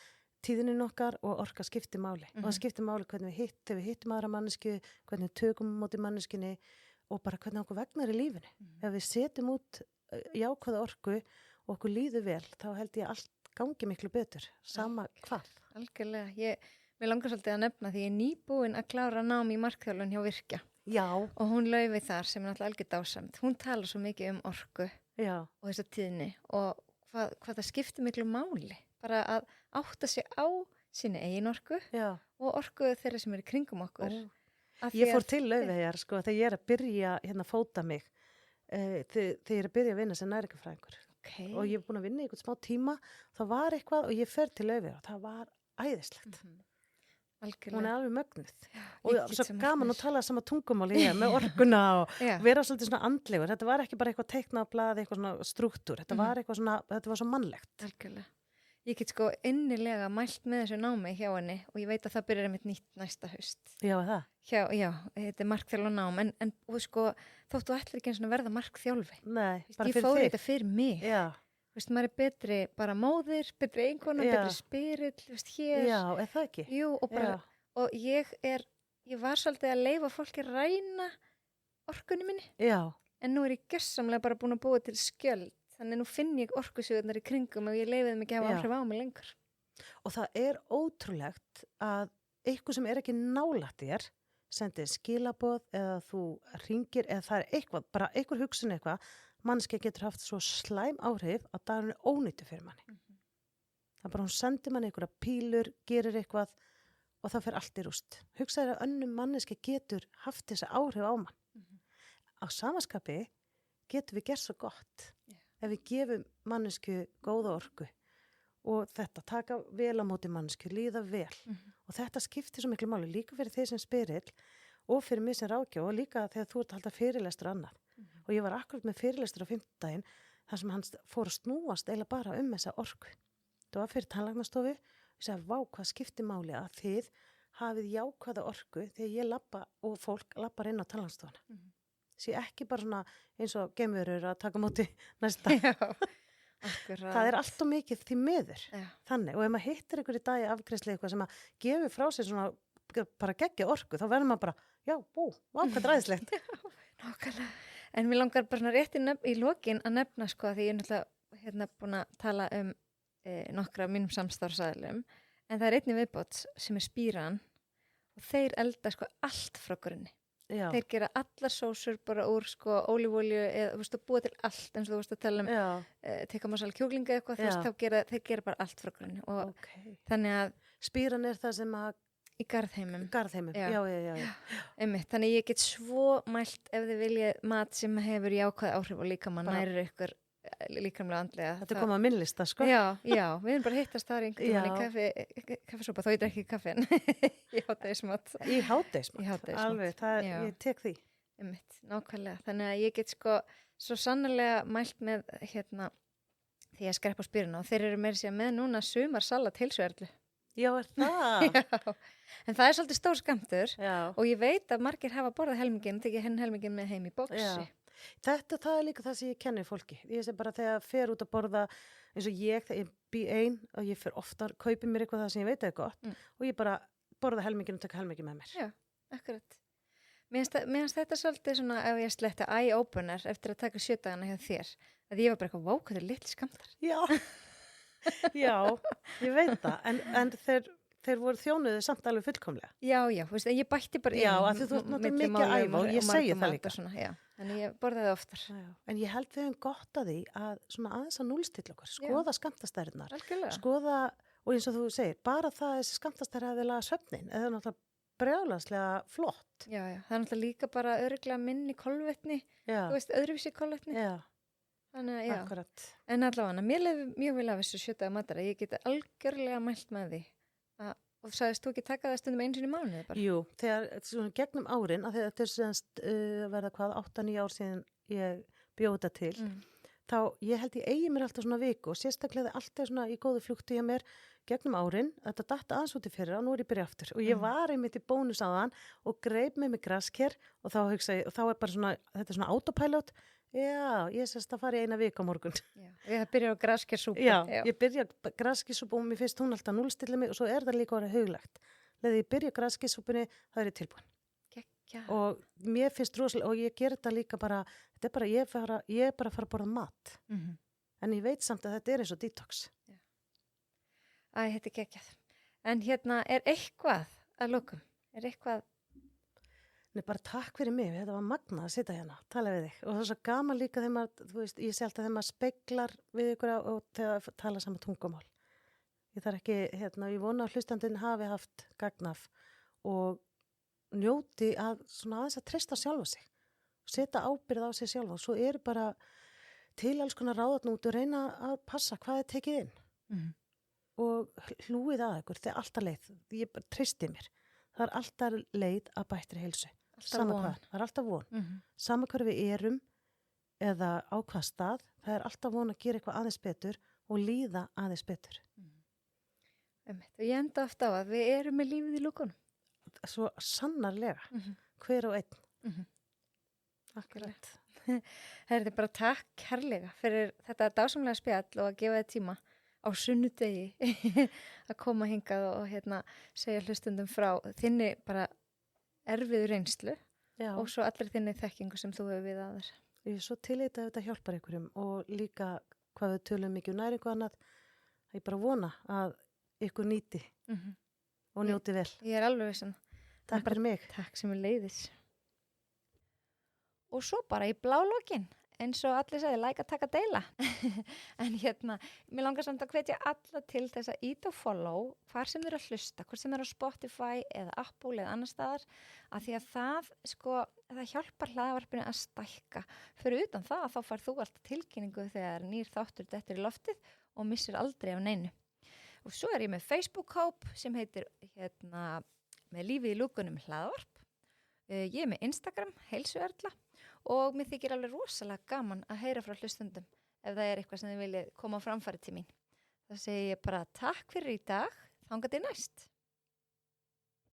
tíðinin okkar og orka skiptir máli. Og það skiptir máli hvernig við hittum aðra mannesku, hvernig við tökum móti manneskunni og bara hvernig okkur vegnar í lífinu. Ef við setjum út jákvæða orku og okkur líður vel, þá held ég allt gangi miklu betur, sama hvað. Algjörlega, mér langar svolítið að nefna því ég er nýbúin að klára nám í markþjálfun hjá Virkja Já, og hún Laufey þar sem er náttúrulega algjör dásamt, hún talar svo mikið orku já, og þessa tíðni og hvað það skiptir miklu máli bara að átta sig á sinni eigin orku já. og orku þeirra sem eru í kringum okkur. Ó. Af því Ég fór að- til Laufeyjar sko þegar ég er að byrja hérna að fóta mig þegar ég er að byrja að vinna sem næringafræðingur Okay. og ég er búin að vinna í einhvern smá tíma, það var eitthvað og ég fer til Laufeyjar og það var æðislegt. Algjörlega. Hún er alveg mögnuð Ég og get svo sem gaman allir. að tala sama tungumáli ég með orkuna og Já. vera svolítið svona andlegur. Þetta var ekki bara eitthvað teiknað á blaði, eitthvað svona struktúr. Þetta Mhm. var eitthvað svona, þetta var svo mannlegt. Algjörlega. Ég get sko innilega mælt með þessu námi hjá henni og ég veit að það byrjar einmitt nýtt næsta haust. Já, það. Já, þetta er markþjálfa nám en og sko þóttu ætlir ekki eins og verða markþjálfi. Nei, Veist, bara ég fyrir fór í þig. þetta fyrir mig. Já, Veist, maður er betri bara móðir, betri einkona, Já. betri spyrill, veist, hér. já, er það ekki? Jú, og bara, Já, og ég var svolítið að leyfa fólki að ræna orkunni minni, já, en nú er ég gessamlega bara búin að búa til skjöld, þannig nú finn ég orkusögurnar í kringum og ég leiði þeim ekki að hafa Já. áhrif á mig lengur. og það er ótrúlegt að eitthvað sem er ekki nálægt þér sendir skilaboð eða þú ringir eða það er eitthvað, bara einhver hugsun eitthvað, mannskja getur haft svo slæm áhrif að dagurinn er ónýttur fyrir manni. Það er bara hún sendir manni einhverja pílur, gerir eitthvað og það fer allt í rúst. Hugsaður að önnum manneskja getur haft þessi áhrif á mann. Á samaskapi getur við gert svo gott ef við gefum mannesku góða orku og þetta taka vel á móti mannesku, líða vel og þetta skiptir svo miklu máli líka fyrir þeir sem spyrill og fyrir mig sem ráðgjafi og líka þegar þú ert að halda fyrirlestur og annað og ég var akkurat með fyrirlestur á 5. þar sem hann fór að snúast eiginlega bara þessa orku. Það var fyrir tannlæknastofu og ég sagði, vá, hvað skiptir máli að þið hafið jákvæða orku þegar ég labba og fólk labbar inn á tannlæknastofuna. Sé ekki bara svona eins og geimverur að taka á móti næsta. Já, akkurat. Það er allt og mikið því miður. Já. Þannig, og ef maður hittir einhver í dag í afgreiðslu eitthvað sem að gefur frá sér svona bara geggja orku, þá verður maður bara, já, vá, hvað dræðislegt. Nákvæmlega. En mér langar bara svona rétt í lokin að nefna sko að því ég er náttúrulega búin að tala nokkra af mínum samstarfsaðilum en það er einnig viðbót sem er Spíran og þeir elda sko allt frá grunni. Já, Þeir gera allar sósur bara úr sko ólífólju eða þú veist að búa til allt eins og þú veist að tala já, teka masala kjúklinga eitthvað þú Já. veist þeir gera bara allt frá grunni og ok. þannig að Spíran er það sem að í garðheimum garðheimum, Já. já. einmitt, þannig ég get svo mælt ef þið viljið mat sem hefur jákvæð áhrif og líkamann Bara- nærir ykkur líkamlega andlega. Þetta er komið að minnlista, sko. Já, við erum bara að hittast þar einhvern tímann Já. í kaffesópa, þó ég drekki kaffin í hátægismat. Í hádeismat. Í hádegismat. Alveg, Já. ég tek því. Einmitt, nákvæmlega. Þannig að ég get sko svo sannarlega mælt með því að skreppa á spyruna og þeir eru meira sér með núna sumarsalat heilsuerlu. Já, er það? Já, en það er svolítið stór skammtur Já. og ég veit að margir hafa borðað helmingin, tekið henn helmingin með heim í bóksi. Já. Það er líka það sem ég kenni fólki. Ég sé bara þegar ég fer út að borða eins og þegar ég bý ein og ég fer oftar, kaupi mér eitthvað það sem ég veit er gott og ég bara borða helmingin og taka helmingin með mér. Já, akkurat. Mér finnst þetta svolítið svona ef ég sletta eye-opener eftir að taka 7 dagana hjá þér. Að ég var bara eitthvað, vá, hvað er litli skamtar. Já, já, ég veit það. En þeir voru þjónuðu samt alveg fullkomlega. Já, veist, en ég bætti bara Já, af því þú ert náttúrulega mikið að æfa og ég segi það líka. Svona, já, þannig ég borðaði oftar. Já. En ég held við höfum gott að því að svona aðeins að núlstilla okkur, skoða skammtastærnar, Algjörlega. skoða, og eins og þú segir, bara það að þessi skammtastær hafi laga svefnin, eða náttúrulega brjálagslega flott. Já, það er náttúrulega líka bara öruglega minni kolvetni, Já, þú veist, öðruvísi kolvetni. já, Þannig að, já. akkurat. En allavega, mér lefi mjög vel af þessu 7 daga matara. Ég geti algjörlega mælt með því. Og þú sagðist þú ekki taka það stundum einu sinni í mánuði bara? Jú, þegar svona gegnum árin, að þetta er semst verða hvað 8-9 ár síðan ég bjóð þetta til, þá ég held ég eigi mér alltaf svona viku og sérstaklega alltaf svona í góðu flúktu hjá mér gegnum árin, þetta datta aðeins út í fyrir og nú er ég byrja aftur og ég var einmitt í bónus á þann og greip með mig grasker og þá hugsa ég, og þá er bara svona, þetta er svona autopilot, já, ég sérst að fara í 1 viku á morgun. Já, ég byrja á graskersúpu. Já, ég byrja graskissúpu og mér finnst hún alltaf núlstilla mig og svo er það líka orðið huglegt. Leðið ég byrja graskissúpunni, þá er ég tilbúin. Gekja. Og mér finnst rosalega, og ég ger þetta líka bara, þetta er bara, ég er bara að fara að borða mat. En ég veit samt að þetta er eins og detox. Þetta er geggjað. En hérna, er eitthvað að lokum? Er eitthvað? Nei, bara takk fyrir mig, þetta var magnað að sitja hérna, tala við þig. Og það er svo gaman líka þegar maður, þú veist, ég sé alltaf þegar maður speglar við ykkur og þegar tala saman tungumál. Ég þarf ekki, ég vona að hlustandinn hafi haft gagnaf og njóti að svona aðeins að treysta sjálfa sig. Setja ábyrgð á sig sjálfa og svo er bara til alls konar ráðatnút og reyna að passa hvað er tekið inn. Og hlúið að ykkur, það er alltaf leið. Ég bara treysti mér. Það er alltaf leið að bættri heilsu. Sama hvað, það er alltaf von. Sama hvað við erum eða á hvað stað, það er alltaf von að gera eitthvað aðeins betur og líða aðeins betur. Og ég enda ofta á að við erum með lífið í lúkunum. Svo sannarlega, hver og einn. Akkurat. Það er bara takk kærlega fyrir þetta dásamlega spjall og að gefa þið tíma á sunnudegi að koma hingað og segja hlustundum frá þinni bara erfiðu reynslu og svo allir þinni þekkingu sem þú hefur við að þér. Ég er svo tillit að þetta hjálpar einhverjum og líka hvað við tölum mikið næringu annað, ég bara vona að ykkur nýti og njóti vel. Ég er alveg vissan. Takk fyrir mig. Takk sem er leiðis. Og svo bara í blálokkin, eins og allir sagði, like að taka deila. En mér langar samt að hvetja alla til þess að ít og follow hvar sem þeir að hlusta, hvort sem þeir á Spotify eða Apple eða annar staðar, að því að það hjálpar hlaðvarpinu að stækka. Fyrir utan það, þá fær þú alltaf tilkynningu þegar nýr þáttur dettur í loftið og missir aldrei af neinu. Og svo er ég með Facebook-hóp sem heitir með lífið í lúkunum hlaðvarp. Ég er með Instagram, Heilsuerla, og mér þykir alveg rosalega gaman að heyra frá hlustundum ef það er eitthvað sem þið viljið koma á framfæri til mín. Það segi ég bara takk fyrir í dag, þangað til næst.